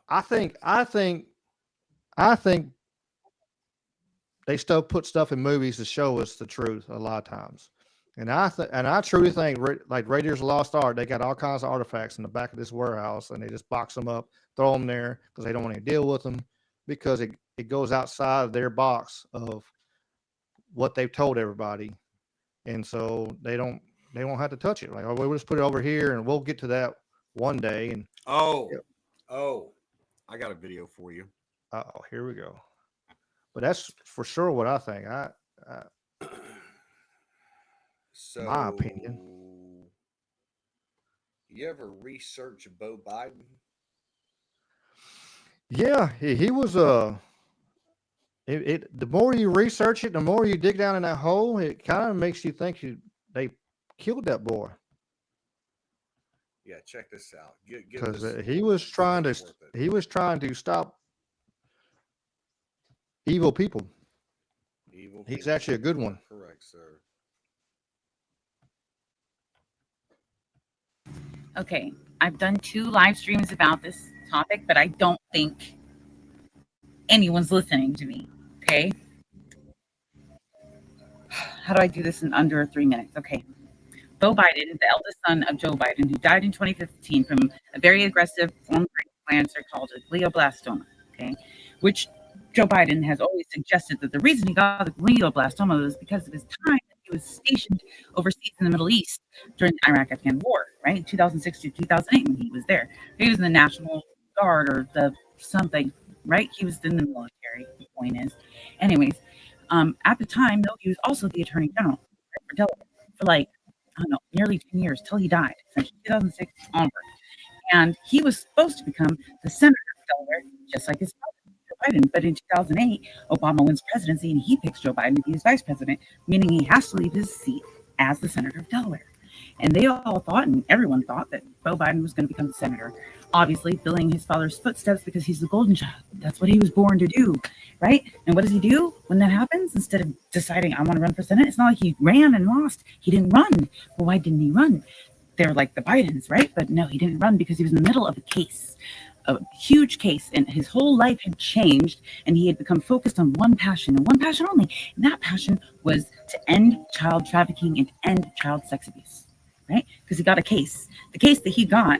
I think they still put stuff in movies to show us the truth a lot of times. And I truly think like Raiders of the Lost Ark, they got all kinds of artifacts in the back of this warehouse, and they just box them up, throw them there because they don't want to deal with them because it goes outside of their box of what they've told everybody, and so they don't have to touch it. Like, oh, we'll just put it over here, and we'll get to that one day. And oh, I got a video for you. Oh, here we go. But that's for sure what I think. So, my opinion. You ever research Beau Biden? Yeah, he was the more you research it, the more you dig down in that hole, it kind of makes you think they killed that boy. Yeah, check this out. Because he was trying to stop evil people. He's actually a good one. Correct, sir. Okay, I've done 2 live streams about this topic, but I don't think anyone's listening to me. Okay. How do I do this in under 3 minutes? Okay. Beau Biden is the eldest son of Joe Biden, who died in 2015 from a very aggressive form of brain cancer called a glioblastoma. Okay. Which Joe Biden has always suggested that the reason he got the glioblastoma was because of his time that he was stationed overseas in the Middle East during the Iraq-Afghan War, right? 2006 to 2008 when he was there. He was in the National Guard or the something, right? He was in the military, the point is. Anyways, at the time, though, he was also the Attorney General for Delaware for like, I don't know, nearly 10 years till he died, essentially 2006 onward. And he was supposed to become the Senator of Delaware, just like his father, Joe Biden. But in 2008, Obama wins presidency and he picks Joe Biden to be his vice president, meaning he has to leave his seat as the Senator of Delaware. And they all thought, and everyone thought, that Beau Biden was going to become the senator, obviously filling his father's footsteps because he's the golden child. That's what he was born to do, right? And what does he do when that happens? Instead of deciding, I want to run for Senate, it's not like he ran and lost. He didn't run. Well, why didn't he run? They're like the Bidens, right? But no, he didn't run because he was in the middle of a case, a huge case, and his whole life had changed, and he had become focused on one passion and one passion only. And that passion was to end child trafficking and end child sex abuse. Right? Because he got a case. The case that he got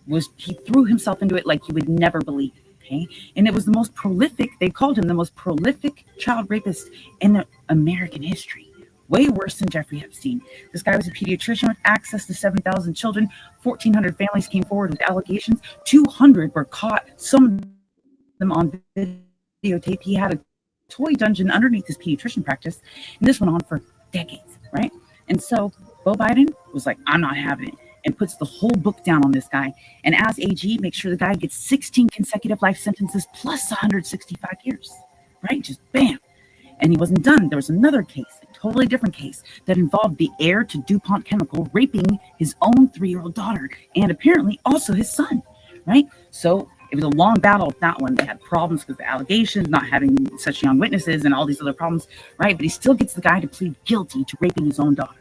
was he threw himself into it like you would never believe. Okay. And it was the most prolific, they called him the most prolific child rapist in American history. Way worse than Jeffrey Epstein. This guy was a pediatrician with access to 7,000 children. 1,400 families came forward with allegations. 200 were caught, some of them on videotape. He had a toy dungeon underneath his pediatrician practice. And this went on for decades, right? And so Beau Biden was like, I'm not having it, and puts the whole book down on this guy. And as AG, makes sure the guy gets 16 consecutive life sentences plus 165 years, right? Just bam. And he wasn't done. There was another case, a totally different case, that involved the heir to DuPont Chemical raping his own 3-year-old daughter and apparently also his son, right? So it was a long battle with that one. They had problems with the allegations, not having such young witnesses and all these other problems, right? But he still gets the guy to plead guilty to raping his own daughter.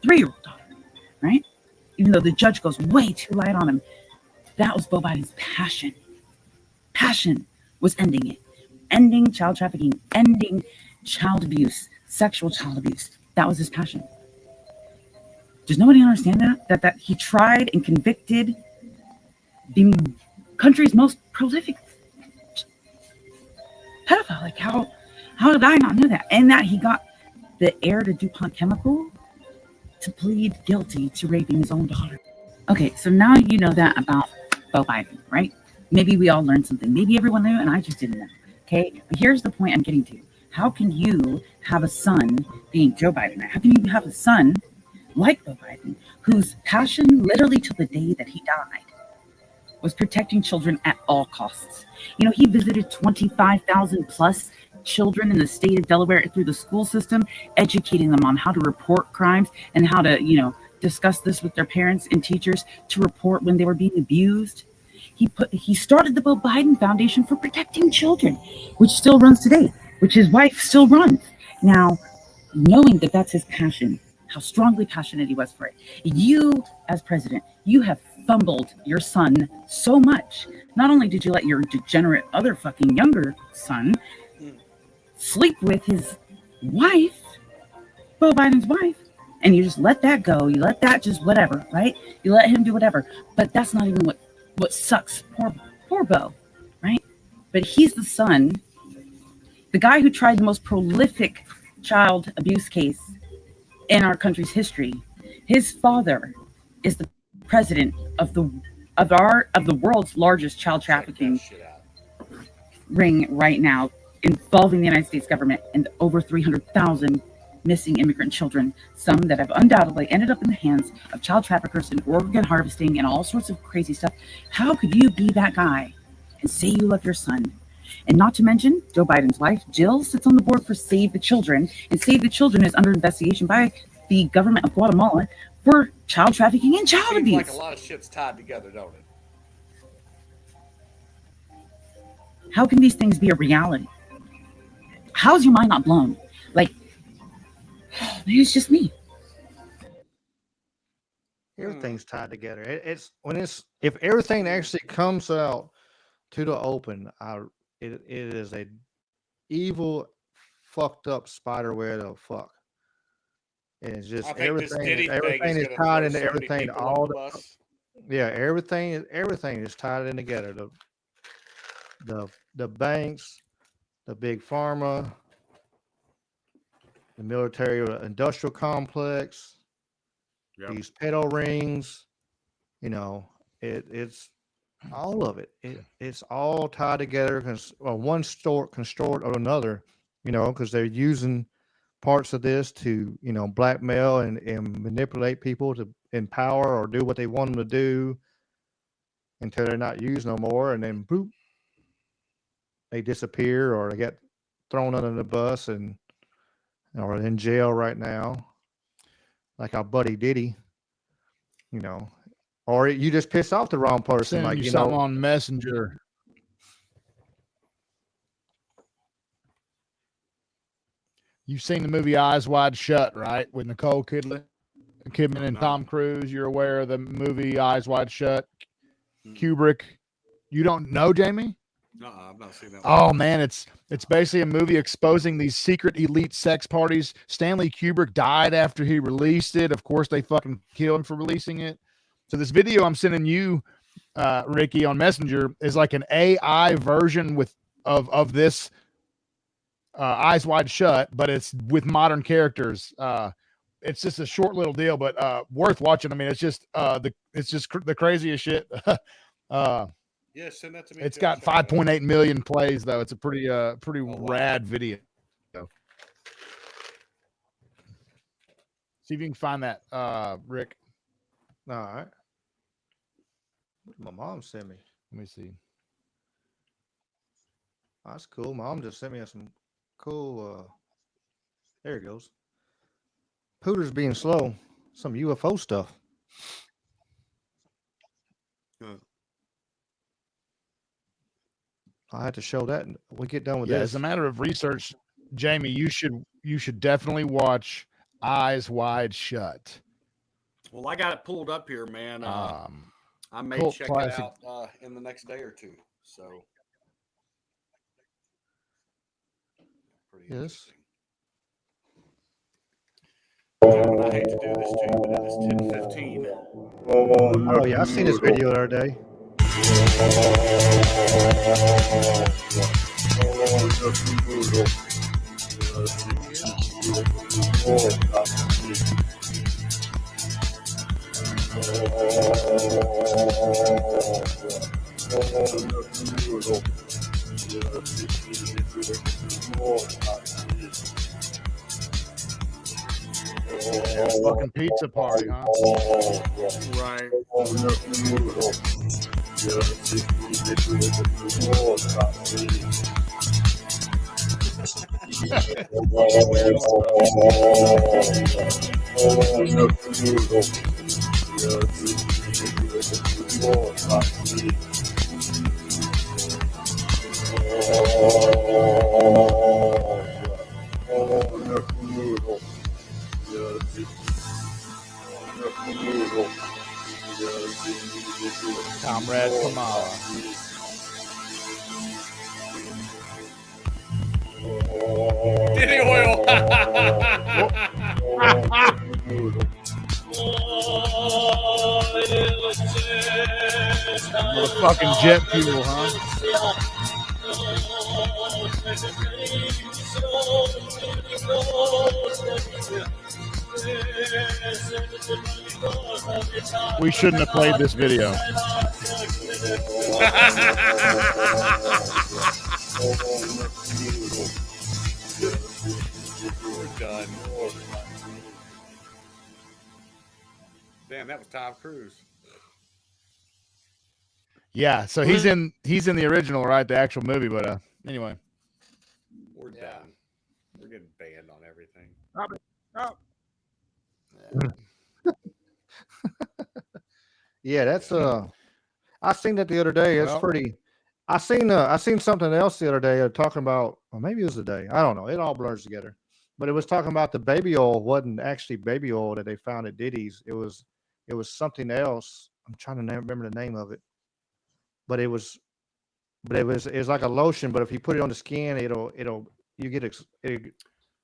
3-year-old daughter, right? Even though the judge goes way too light on him. That was Beau Biden's passion. Passion was ending it. Ending child trafficking, ending child abuse, sexual child abuse. That was his passion. Does nobody understand that? That he tried and convicted the country's most prolific pedophile. Like, how did I not know that? And that he got the heir to DuPont Chemical to plead guilty to raping his own daughter. Okay, so now you know that about Beau Biden, right? Maybe we all learned something. Maybe everyone knew and I just didn't know. Okay, but here's the point I'm getting to. How can you have a son being Joe Biden? How can you have a son like Joe Biden, whose passion, literally till the day that he died, was protecting children at all costs. You know, he visited 25,000 plus children in the state of Delaware through the school system, educating them on how to report crimes and how to, you know, discuss this with their parents and teachers to report when they were being abused. He started the Joe Biden Foundation for protecting children, which still runs today, which his wife still runs. Now, knowing that that's his passion, how strongly passionate he was for it, you, as president, you have fumbled your son so much. Not only did you let your degenerate other fucking younger son sleep with his wife, Joe Biden's wife, and you just let that go. You let that just whatever, right? You let him do whatever. But that's not even what sucks. Poor Bo, right? But he's the son, the guy who tried the most prolific child abuse case in our country's history. His father is the president of the world's largest child trafficking ring right now, involving the United States government and over 300,000 missing immigrant children, some that have undoubtedly ended up in the hands of child traffickers and organ harvesting and all sorts of crazy stuff. How could you be that guy and say you love your son? And not to mention, Joe Biden's wife, Jill, sits on the board for Save the Children, and Save the Children is under investigation by the government of Guatemala for child trafficking and child abuse. Like a lot of shit's tied together, don't it? How can these things be a reality? How's your mind not blown? Like, maybe it's just me. Everything's tied together. If everything actually comes out to the open, it is a evil, fucked up spider web of fuck. And it's just everything is tied into everything. All everything is tied in together. The banks, the big pharma, the military industrial complex, these pedo rings, you know, it's all of it. It's all tied together because one store can store it or another, you know, because they're using parts of this to, you know, blackmail and manipulate people to empower or do what they want them to do until they're not used no more, and then boop, they disappear or they get thrown under the bus and or in jail right now, like our buddy Diddy, you know, or you just piss off the wrong person, Sending like you know something on Messenger. You've seen the movie Eyes Wide Shut, right? With Nicole Kidman and Tom Cruise. You're aware of the movie Eyes Wide Shut? Kubrick. You don't know, Jamie? No, I've not seen that. Oh man, it's basically a movie exposing these secret elite sex parties. Stanley Kubrick died after he released it. Of course, they fucking killed him for releasing it. So this video I'm sending you, Ricky, on Messenger is like an AI version of this Eyes Wide Shut, but it's with modern characters. It's just a short little deal, but worth watching. I mean, it's just the craziest shit. Yeah, send that to me. It's got 5.8 million plays, though. It's a pretty rad video. See if you can find that, Rick. All right. What did my mom sent me? Let me see. Oh, that's cool. Mom just sent me some cool. There it goes. Pooter's being slow. Some UFO stuff. I had to show that. We get done with this. As a matter of research, Jamie, you should definitely watch Eyes Wide Shut. Well, I got it pulled up here, man. I may check classic. it out in the next day or two. So, pretty yes. I hate to do this to you, but it is 10:15. Oh yeah, I've seen this video the other day. Yeah, fucking pizza party, huh? Right. Comrade Kamala. Diddy oil. Motherfucking jet fuel, huh? We shouldn't have played this video. We're done. Damn, that was Tom Cruise. Yeah, so he's in the original, right? The actual movie, but anyway. We're done. We're getting banned on everything. Yeah, that's I seen that the other day. It's Well- pretty. I seen something else the other day talking about, or maybe it was the day. I don't know. It all blurs together. But it was talking about the baby oil wasn't actually baby oil that they found at Diddy's. It was something else. I'm trying to remember the name of it. But it was like a lotion. But if you put it on the skin, you get it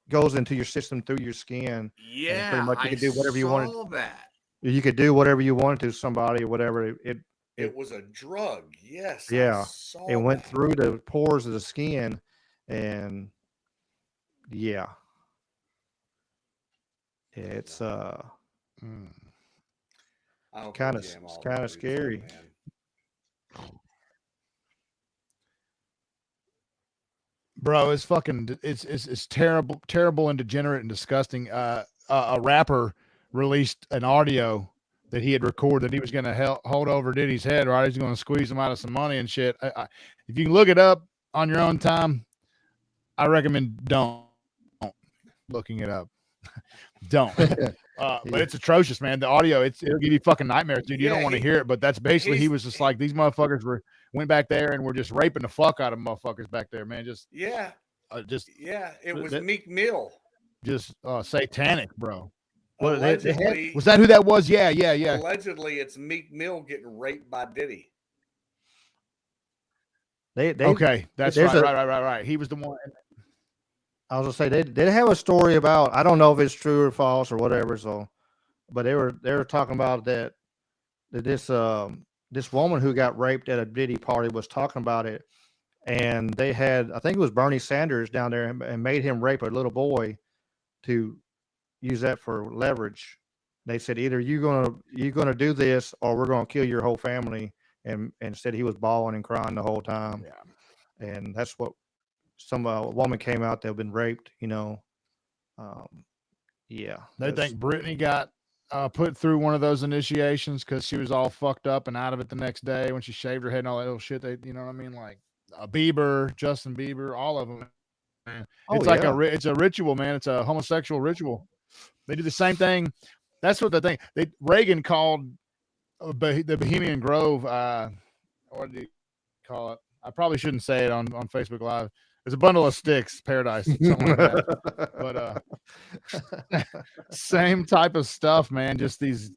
goes into your system through your skin. And Yeah, pretty much you could do whatever you wanted. saw that. You could do whatever you wanted to somebody or whatever. It was a drug. Yes. Yeah, I saw it went that. through the pores of the skin, and yeah, it's I hope kind they of jam all the kind of dudes up, scary. man. Bro, it's fucking it's terrible and degenerate and disgusting. A rapper released an audio that he had recorded that he was going to hold over Diddy's head, right? He's going to squeeze him out of some money and shit. If you can look it up on your own time, I recommend don't looking it up. Don't. But it's atrocious, man. The audio, it'll give you fucking nightmares, dude. You don't want to hear it, but that's basically he was just like these motherfuckers went back there and were just raping the fuck out of motherfuckers back there, man. Just Yeah. It was Meek Mill. Just satanic, bro. Allegedly, was that who that was? Yeah. Allegedly, it's Meek Mill getting raped by Diddy. Okay, that's right. He was the one. I was gonna say they have a story about, I don't know if it's true or false or whatever. So, but they were talking about that this woman who got raped at a Diddy party was talking about it, and they had, I think it was Bernie Sanders down there and made him rape a little boy to use that for leverage. They said either you're gonna do this or we're gonna kill your whole family, and instead he was bawling and crying the whole time. Yeah, and that's what some woman came out that had been raped. Yeah, they think Brittany got put through one of those initiations because she was all fucked up and out of it the next day when she shaved her head and all that little shit. They, you know what I mean? Like Bieber, Justin Bieber, all of them. Man. It's like it's a ritual, man. It's a homosexual ritual. They do the same thing. That's what the thing. Reagan called the Bohemian Grove. What did he call it? I probably shouldn't say it on Facebook Live. It's a bundle of sticks, paradise, something like that. But same type of stuff, man. Just these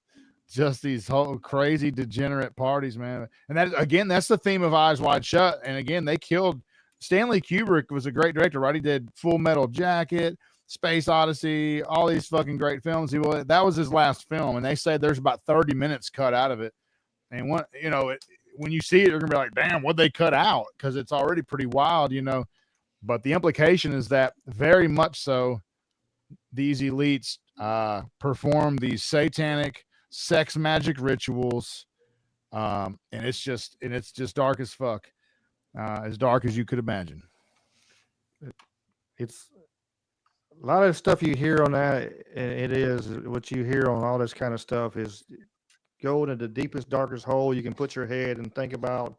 whole crazy degenerate parties, man. And that's the theme of Eyes Wide Shut. And again, they killed Stanley Kubrick. Was a great director, right? He did Full Metal Jacket, Space Odyssey, all these fucking great films. That was his last film, and they said there's about 30 minutes cut out of it. And when you see it, you're gonna be like, damn, what'd they cut out? Because it's already pretty wild, But the implication is that very much so, these elites perform these satanic sex magic rituals, and it's just dark as fuck, as dark as you could imagine. It's a lot of stuff you hear on that, and it is what you hear on all this kind of stuff is go into the deepest, darkest hole you can put your head and think about,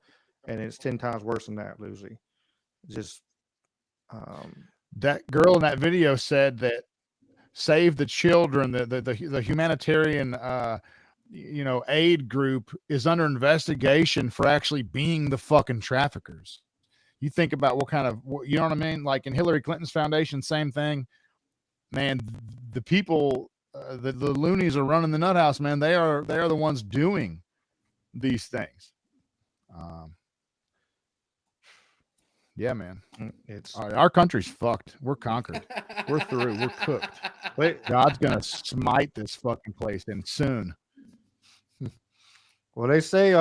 and it's 10 times worse than that, Lucy. Just that girl in that video said that Save the Children, the humanitarian aid group is under investigation for actually being the fucking traffickers. You think about what kind of, you know what I mean? Like in Hillary Clinton's foundation, same thing. Man, the people, the loonies are running the nut house, man. They are the ones doing these things. Yeah, man. It's our country's fucked. We're conquered. We're through. We're cooked. Wait, God's gonna smite this fucking place, and soon. Well, they say,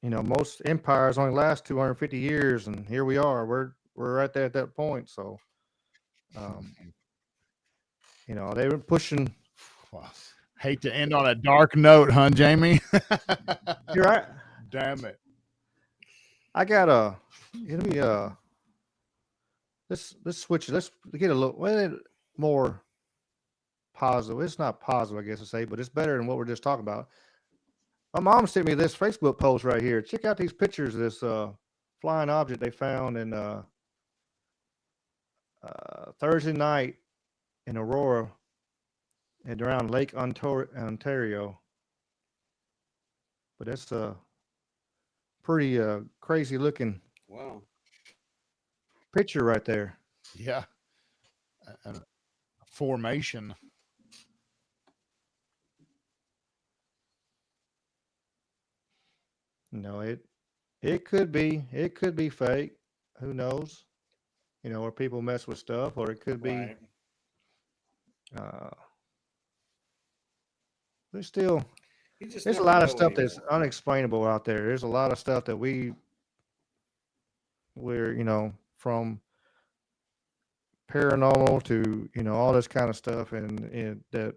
most empires only last 250 years, and here we are. We're right there at that point. So, they were pushing. Hate to end on a dark note, huh, Jamie? You're right. Damn it. I got let's switch. Let's get a little more positive. It's not positive, I guess to say, but it's better than what we're just talking about. My mom sent me this Facebook post right here. Check out these pictures of this flying object they found in Thursday night in Aurora and around Lake Ontario. But that's pretty crazy looking picture right there. Yeah. A formation. No, it could be fake. Who knows? Or people mess with stuff, or it could be. There's a lot of stuff that's unexplainable out there. There's a lot of stuff that we're from paranormal to all this kind of stuff, and that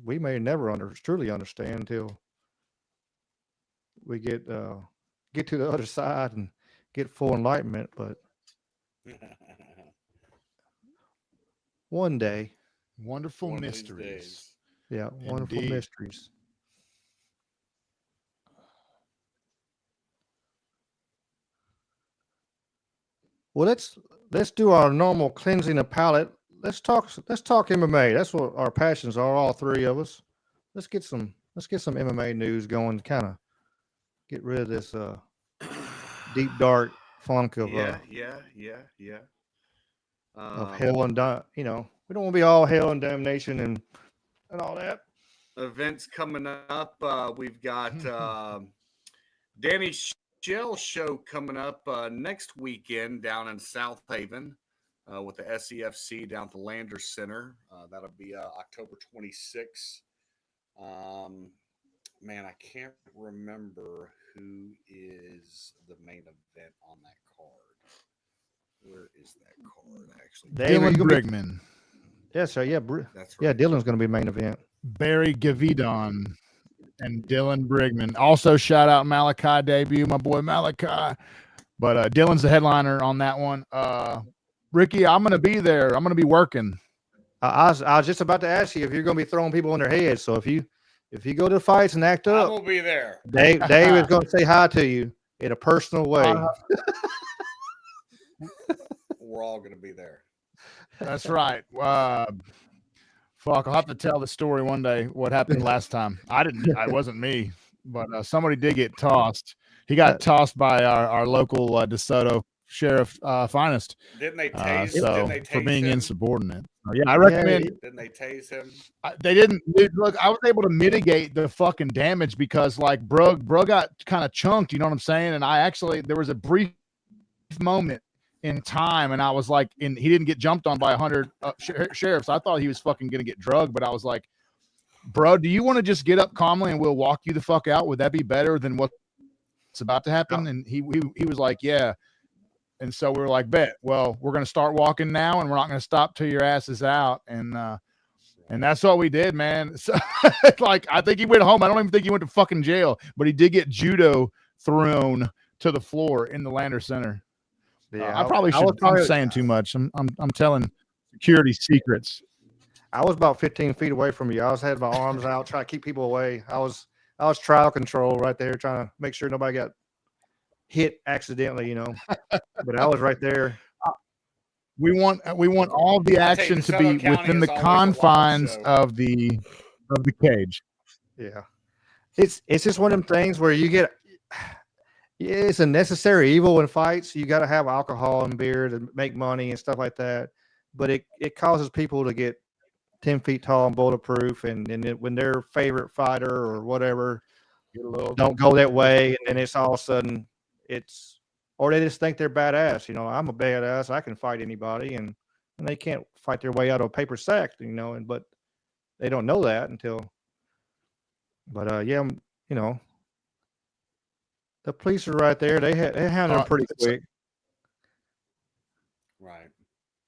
we may never truly understand until we get to the other side and get full enlightenment. But one day, wonderful mysteries. Yeah, wonderful Indeed. mysteries. Well, let's do our normal cleansing of palate. Let's talk MMA. That's what our passions are, all three of us. Let's get some MMA news going. Kind of get rid of this deep dark funk of yeah. of hell and we don't want to be all hell and damnation and all that. Events coming up. We've got Danny Shell show coming up next weekend down in South Haven with the SEFC down at the Landers Center. That'll be October 26th. Man, I can't remember who is the main event on that card. Where is that card actually? Dylan Brigman. Yes, sir. Yeah, that's right. Yeah, Dylan's going to be main event. Barry Gavidon and Dylan Brigman. Also, shout out Malachi debut, my boy Malachi. But Dylan's the headliner on that one. Ricky, I'm going to be there. I'm going to be working. I was just about to ask you if you're going to be throwing people on their heads. So if you go to fights and act up, I will be there. Dave is going to say hi to you in a personal way. We're all going to be there. That's right. Fuck, I'll have to tell the story one day. What happened last time? It wasn't me, but somebody did get tossed. He got tossed by our local DeSoto sheriff finest. Didn't they tase? For being insubordinate. Yeah, I recommend. Didn't they tase him? They didn't. Look, I was able to mitigate the fucking damage because like bro got kind of chunked. You know what I'm saying? And there was a brief moment in time, and I was like, he didn't get jumped on by 100 sheriffs. I thought he was fucking gonna get drugged, but I was like, bro, do you want to just get up calmly and we'll walk you the fuck out? Would that be better than what's about to happen? And he was like, yeah. And so we were like, bet. Well, we're gonna start walking now, and we're not gonna stop till your ass is out. And that's what we did, man. So like, I think he went home. I don't even think he went to fucking jail, but he did get judo thrown to the floor in the Lander Center. Yeah, I probably should. I'm saying too much. I'm telling security secrets. I was about 15 feet away from you. I had my arms out, trying to keep people away. I was trial control right there, trying to make sure nobody got hit accidentally, But I was right there. We want all the action to be within the confines of the cage. Yeah. It's just one of them things where you get it's a necessary evil in fights. You got to have alcohol and beer to make money and stuff like that. But it causes people to get 10 feet tall and bulletproof. And when their favorite fighter or whatever don't go that way, and then it's all of a sudden or they just think they're badass. I'm a badass. I can fight anybody. And they can't fight their way out of a paper sack, but they don't know that but yeah, the police are right there. They handle them pretty quick. Right.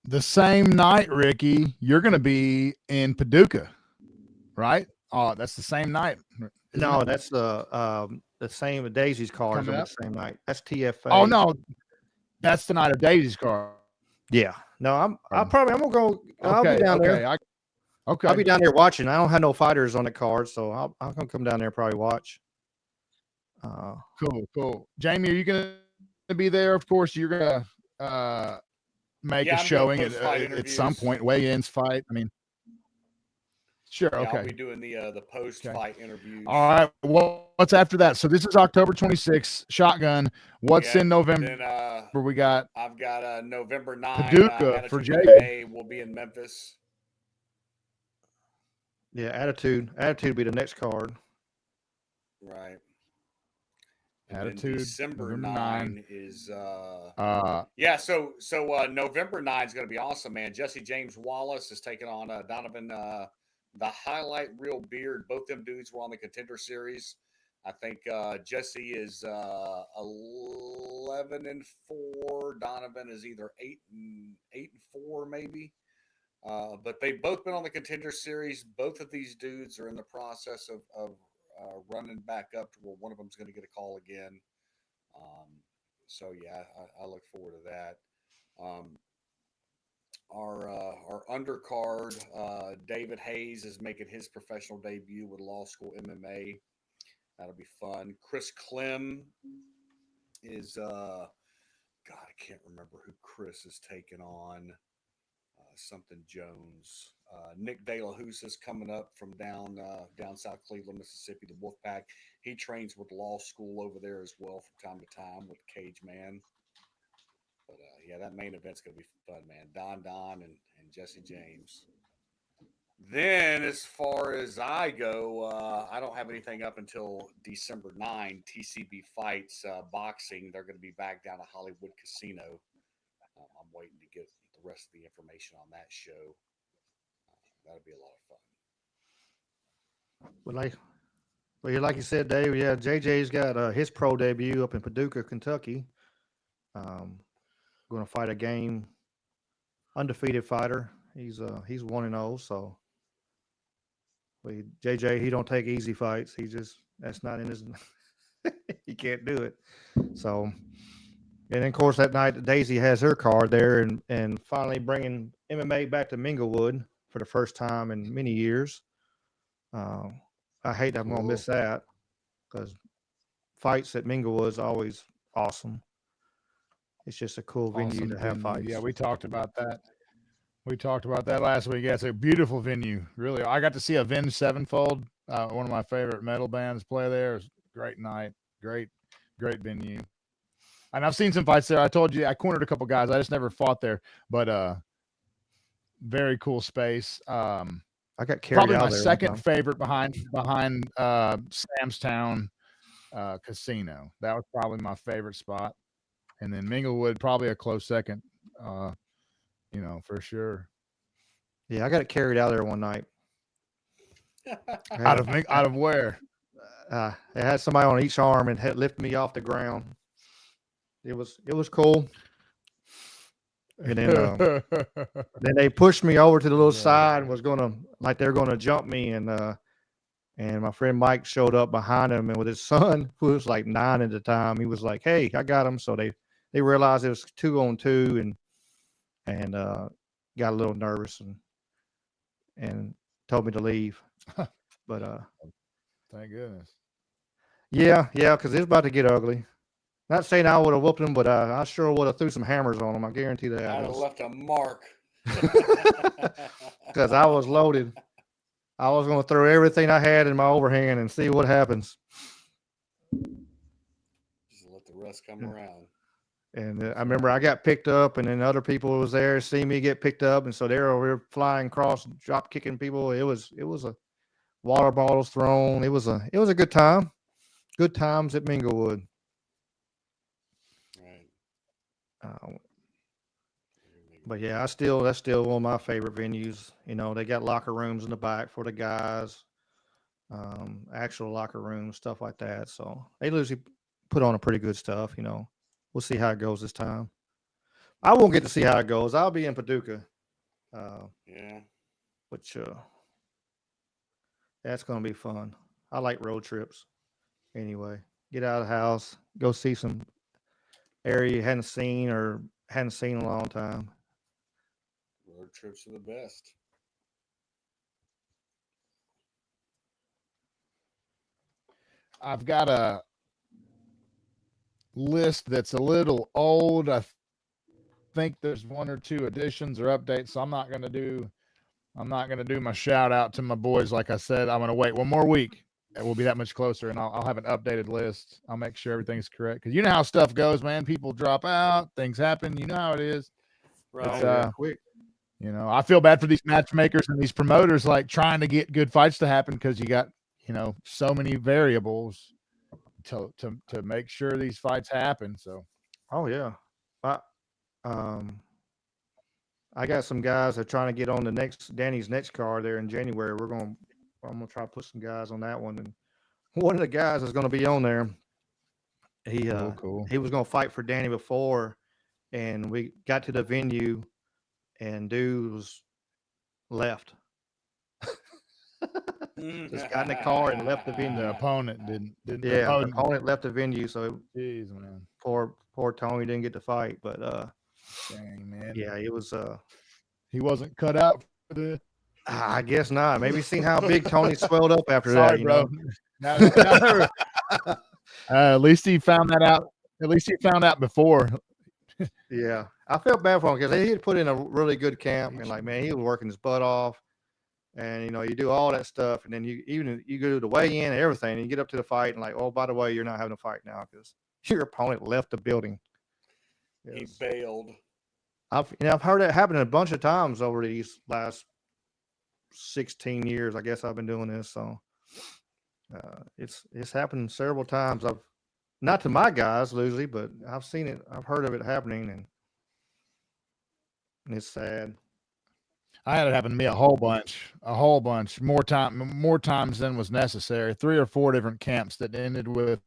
The same night, Ricky, you're going to be in Paducah, right? Oh, that's the same night. No, that's the same with Daisy's cars on the same night. That's TFA. Oh no, that's the night of Daisy's car. Yeah. No, I'm gonna go. I'll be down there. Okay. I'll be down there watching. I don't have no fighters on the card, so I'm gonna come down there and probably watch. Cool. Jamie, are you gonna be there? Of course, you're gonna make a showing at some point. Weigh-ins, fight. I mean, sure. Yeah, okay. I'll be doing the post-fight interviews. All right. What's after that? So this is October 26th. Shotgun. What's in November? Then, we got. I've got November 9. Paducah for Jay. We'll be in Memphis. Yeah, Attitude will be the next card. Right. Attitude. December 9 is yeah. So November 9 is going to be awesome, man. Jesse James Wallace is taking on Donovan, the highlight reel beard. Both them dudes were on the Contender Series. I think Jesse is 11-4. Donovan is either 8-4 maybe. But they've both been on the Contender Series. Both of these dudes are in the process of running back up to where one of them is going to get a call again. So yeah, I look forward to that. Our undercard, David Hayes is making his professional debut with Law School MMA. That'll be fun. Chris Clem is God, I can't remember who Chris is taking on. Something Jones. Nick De La House is coming up from down South Cleveland, Mississippi, the Wolfpack. He trains with Law School over there as well from time to time with Cage Man. But yeah, that main event's gonna be fun, man. Don and Jesse James. Then, as far as I go, I don't have anything up until December 9. TCB Fights Boxing. They're going to be back down at Hollywood Casino. I'm waiting to get the rest of the information on that show. That'll be a lot of fun. Like you said, Dave, yeah, JJ's got his pro debut up in Paducah, Kentucky. Going to fight a game undefeated fighter. He's 1-0, so JJ, he don't take easy fights. That's not in his he can't do it. So, and then of course that night Daisy has her card there and finally bringing MMA back to Minglewood for the first time in many years. I hate that I'm going to miss that because fights at Minglewood is always awesome. It's just a cool venue to have fights. Yeah, we talked about that. We talked about that last week. Yeah, it's a beautiful venue. Really, I got to see Avenged Sevenfold, one of my favorite metal bands, play there. It was a great night. Great venue. And I've seen some fights there. I told you I cornered a couple guys. I just never fought there, but very cool space. I got carried probably out my there second favorite behind Samstown Casino. That was probably my favorite spot, and then Minglewood probably a close second. For sure. Yeah, I got it carried out there one night. Out of where? It had somebody on each arm and had lifted me off the ground. It was cool. And then then they pushed me over to the little side and was they're gonna jump me, and my friend Mike showed up behind him and with his son, who was like 9 at the time. He was like, "Hey, I got him." So they realized it was 2-on-2, and got a little nervous and told me to leave. But Thank goodness. yeah, because it's about to get ugly. Not saying I would have whooped him, but I sure would have threw some hammers on him. I guarantee that. I'd have left a mark. Because I was loaded. I was going to throw everything I had in my overhand and see what happens. Just let the rest come around. And I remember I got picked up, and then other people was there see me get picked up, and so they were over here flying across, drop kicking people. It was a water bottles thrown. It was a good time. Good times at Minglewood. Right. But yeah, that's still one of my favorite venues. You know, they got locker rooms in the back for the guys, actual locker rooms, stuff like that. So they usually put on a pretty good stuff. You know, we'll see how it goes this time. I won't get to see how it goes. I'll be in Paducah. Yeah. Which that's gonna be fun. I like road trips. Anyway, get out of the house, go see some area you hadn't seen in a long time. Road trips are the best. I've got a list that's a little old. I think there's one or two additions or updates, so I'm not going to do my shout out to my boys. Like I said, I'm going to wait one more week. It will be that much closer, and I'll have an updated list. I'll make sure everything's correct, because you know how stuff goes, man. People drop out, things happen. You know how it is. Right. Quick. You know, I feel bad for these matchmakers and these promoters, like trying to get good fights to happen, because you got, you know, so many variables to make sure these fights happen. So, oh yeah, I got some guys that are trying to get on Danny's next card there in January. I'm gonna try to put some guys on that one, and one of the guys is gonna be on there. Cool. He was gonna fight for Danny before, and we got to the venue, and dude was left. Just got in the car and left the venue. The opponent didn't. Yeah, the opponent left the venue, so jeez, man. Poor Tony didn't get to fight, but dang, man. Yeah, it was he wasn't cut out for this. I guess not. Maybe seen how big Tony swelled up after Sorry, that, you bro. know. At least he found that out. At least he found out before. Yeah, I felt bad for him because he had put in a really good camp, and like, man, he was working his butt off. And you know, you do all that stuff, and then you go to the weigh-in and everything, and you get up to the fight, and like, oh, by the way, you're not having a fight now because your opponent left the building. He bailed. I've heard that happen a bunch of times over these last 16 years. I guess I've been doing this, so it's happened several times. I've not to my guys usually, but I've seen it. I've heard of it happening, and it's sad. I had it happen to me a whole bunch, more times than was necessary. 3 or 4 different camps that ended with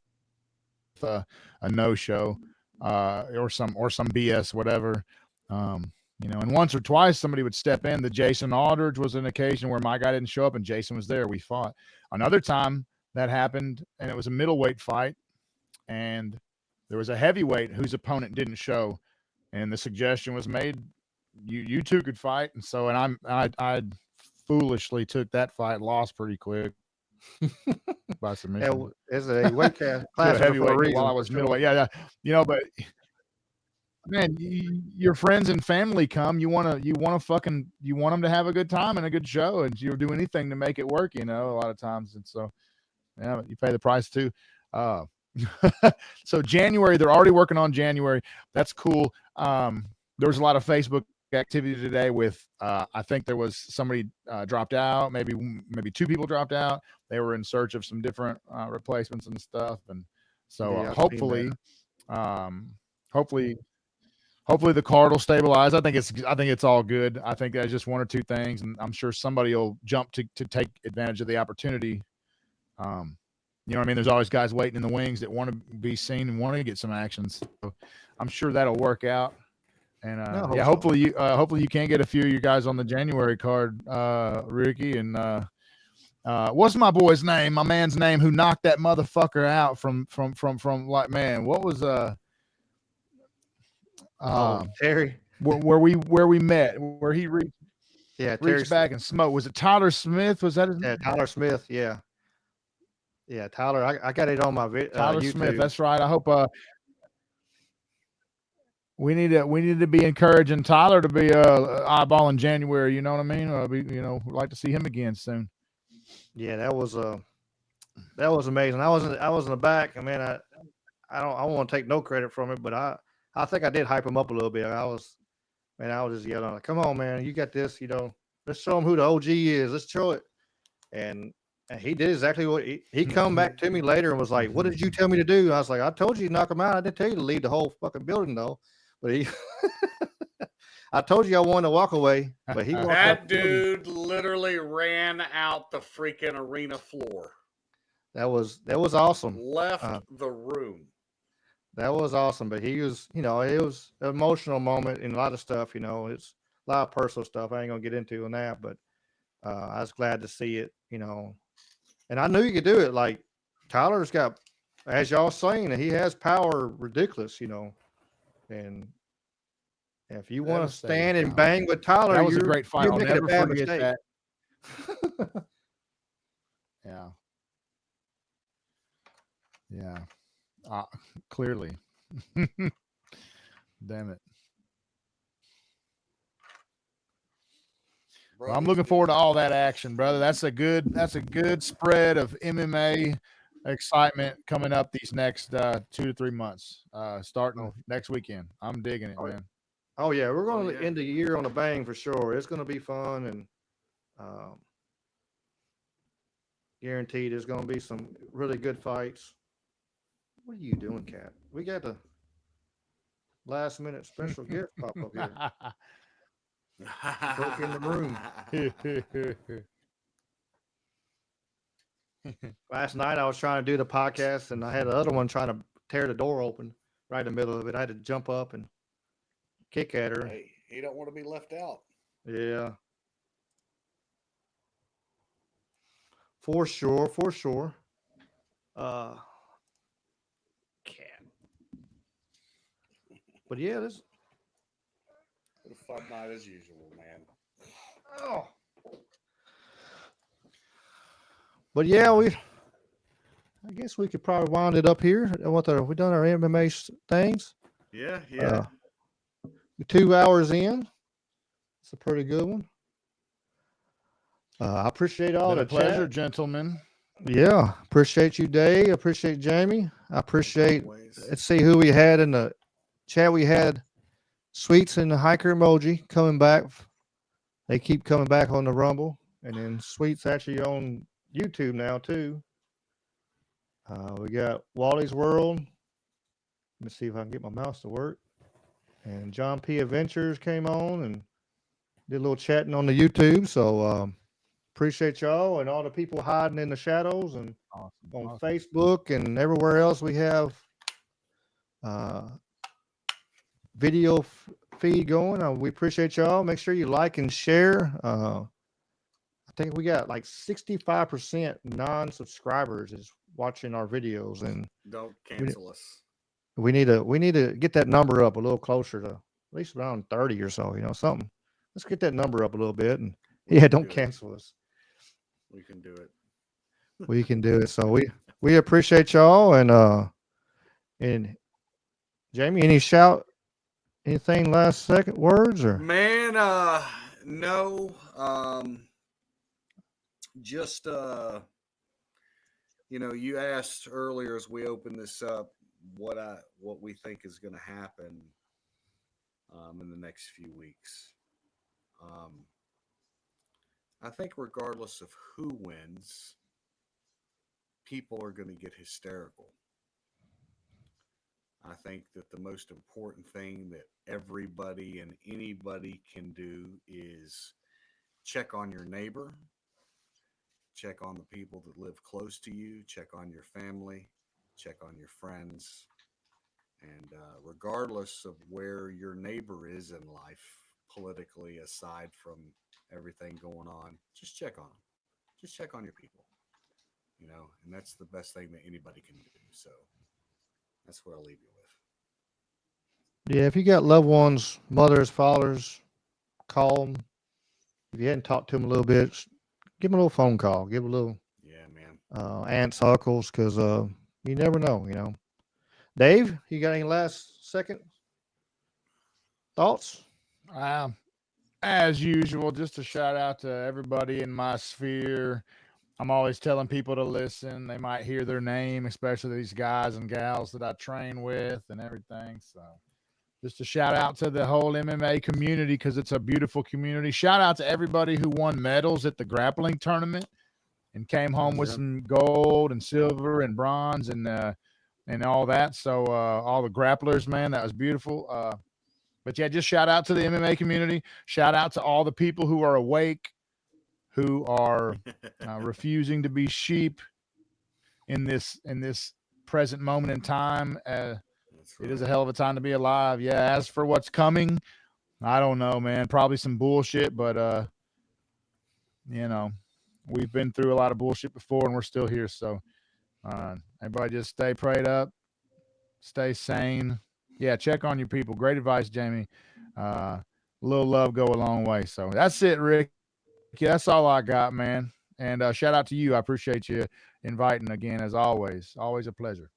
a no-show, or some BS, whatever. You know, and once or twice somebody would step in. The Jason Aldridge was an occasion where my guy didn't show up and Jason was there. We fought. Another time that happened, and it was a middleweight fight, and there was a heavyweight whose opponent didn't show, and the suggestion was made, you two could fight. And so, and I foolishly took that fight, lost pretty quick by submission. As a weight class heavyweight while I was middleweight. Yeah. You know, but man, your friends and family come, you want them to have a good time and a good show, and you'll do anything to make it work, you know, a lot of times. And so, yeah, you pay the price too. So January, they're already working on January. That's cool. There was a lot of Facebook activity today with, I think there was somebody dropped out, maybe 2 people dropped out. They were in search of some different replacements and stuff. And so hopefully the card will stabilize. I think it's all good. I think that's just 1 or 2 things, and I'm sure somebody will jump to take advantage of the opportunity. You know what I mean? There's always guys waiting in the wings that want to be seen and want to get some action. So I'm sure that'll work out. And hopefully you can get a few of you guys on the January card, Ricky. And what's my boy's name? My man's name who knocked that motherfucker out from like, man, what was Terry. where we met, where he reached Terry back and smoked. Was it Tyler Smith? Was that his name? Tyler Smith. Yeah. Yeah, Tyler. I got it on my Tyler YouTube. Smith. That's right. I hope we need to be encouraging Tyler to be eyeball in January. You know what I mean? We'd like to see him again soon. Yeah, that was amazing. I was in the back. I mean, I don't want to take no credit from it, but I think I did hype him up a little bit. I was just yelling, "Come on, man, you got this! Let's show him who the OG is. Let's show it." And he did exactly what he come back to me later and was like, "What did you tell me to do?" I was like, "I told you to knock him out. I didn't tell you to leave the whole fucking building though." But I told you I wanted to walk away, but he walked that dude literally ran out the freaking arena floor. That was awesome. Left the room. That was awesome. But he was, it was an emotional moment and a lot of stuff. It's a lot of personal stuff I ain't gonna get into on that. But I was glad to see it. And I knew you could do it. Like Tyler's got, as y'all saying, he has power, ridiculous. And if you want to stand and bang with Tyler, that was a great fight. I'll never forget that. Yeah. Yeah. Clearly. Damn it. Well, I'm looking forward to all that action, brother. That's a good spread of MMA excitement coming up these next 2 to 3 months, starting next weekend. I'm digging it, man. Oh yeah, we're going to end the year on a bang for sure. It's going to be fun and guaranteed there's going to be some really good fights. What are you doing, Cat? We got the last minute special gift pop up here. Broke in the room. Last night I was trying to do the podcast and I had the other one trying to tear the door open right in the middle of it. I had to jump up and kick at her. Hey, you don't want to be left out. Yeah. For sure. Cat. But yeah, this What a fun night as usual, man. Oh. But yeah, I guess we could probably wind it up here. We done our MMA things. Yeah. 2 hours in. It's a pretty good one. I appreciate all the pleasure, chat. gentlemen. Yeah, appreciate you, Dave. Appreciate Jamie. I appreciate. Let's see who we had in the chat. We had Sweets and the hiker emoji coming back. They keep coming back on the Rumble, and then Sweets actually on YouTube now too. We got Wally's World. Let me see if I can get my mouse to work. And John P. Adventures came on and did a little chatting on the YouTube. So appreciate y'all and all the people hiding in the shadows and on Facebook and everywhere else. We have video feed going. We appreciate y'all. Make sure you like and share. I think we got like 65% non-subscribers is watching our videos, and don't cancel us. We need to get that number up a little closer to at least around 30 or so. Something. Let's get that number up a little bit, and don't cancel us. We can do it. We can do it. So we appreciate y'all, and Jamie, anything last second words or man? No. Just you asked earlier as we opened this up what we think is going to happen in the next few weeks. I think regardless of who wins, people are going to get hysterical. I think that the most important thing that everybody and anybody can do is check on your neighbor, check on the people that live close to you, check on your family, check on your friends. And regardless of where your neighbor is in life, politically, aside from everything going on, just check on them. Just check on your people, and that's the best thing that anybody can do. So that's what I'll leave you with. Yeah, if you got loved ones, mothers, fathers, call them. If you hadn't talked to them a little bit, give them a little phone call. Give a little Yeah, man. aunts, uncles, because you never know. Dave, you got any last second thoughts? As usual, just a shout out to everybody in my sphere. I'm always telling people to listen. They might hear their name, especially these guys and gals that I train with and everything. So just a shout out to the whole MMA community because it's a beautiful community. Shout out to everybody who won medals at the grappling tournament and came home with some gold and silver and bronze and all that. So all the grapplers, man, that was beautiful. But yeah, just shout out to the MMA community. Shout out to all the people who are awake, who are refusing to be sheep in this present moment in time. It is a hell of a time to be alive. Yeah. As for what's coming, I don't know, man. Probably some bullshit, but we've been through a lot of bullshit before, and we're still here. So everybody, just stay prayed up, stay sane. Yeah, check on your people. Great advice, Jamie. A little love go a long way. So that's it, Rick. That's all I got, man. And shout out to you. I appreciate you inviting again, as always. Always a pleasure.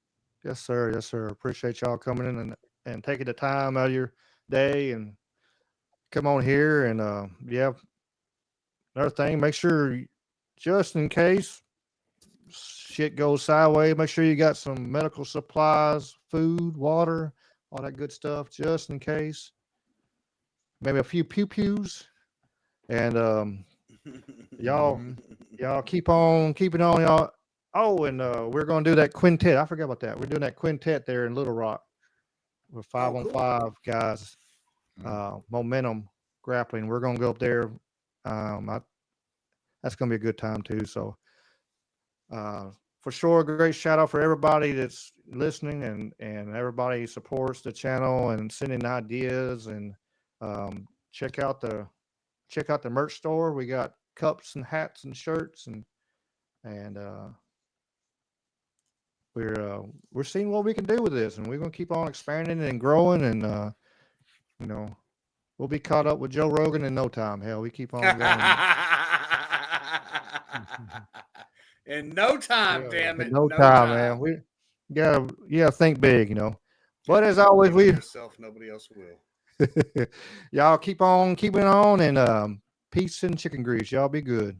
Yes, sir. Yes, sir. Appreciate y'all coming in and taking the time out of your day and come on here. And yeah, another thing, make sure, just in case shit goes sideways, make sure you got some medical supplies, food, water, all that good stuff, just in case. Maybe a few pew pews. And y'all keep on keeping on, y'all. Oh, and we're gonna do that quintet. I forgot about that. We're doing that quintet there in Little Rock with 5-on-5 guys. Momentum grappling. We're gonna go up there. That's gonna be a good time too. So for sure, a great shout out for everybody that's listening and everybody supports the channel and sending ideas and check out the merch store. We got cups and hats and shirts and we're seeing what we can do with this, and we're gonna keep on expanding and growing, and we'll be caught up with Joe Rogan in no time. Hell, we keep on going. In no time, damn In it. no No time, time. man. We gotta think big. But as always, Believe in we yourself, nobody else will. y'all keep on keeping on, and peace and chicken grease. Y'all be good.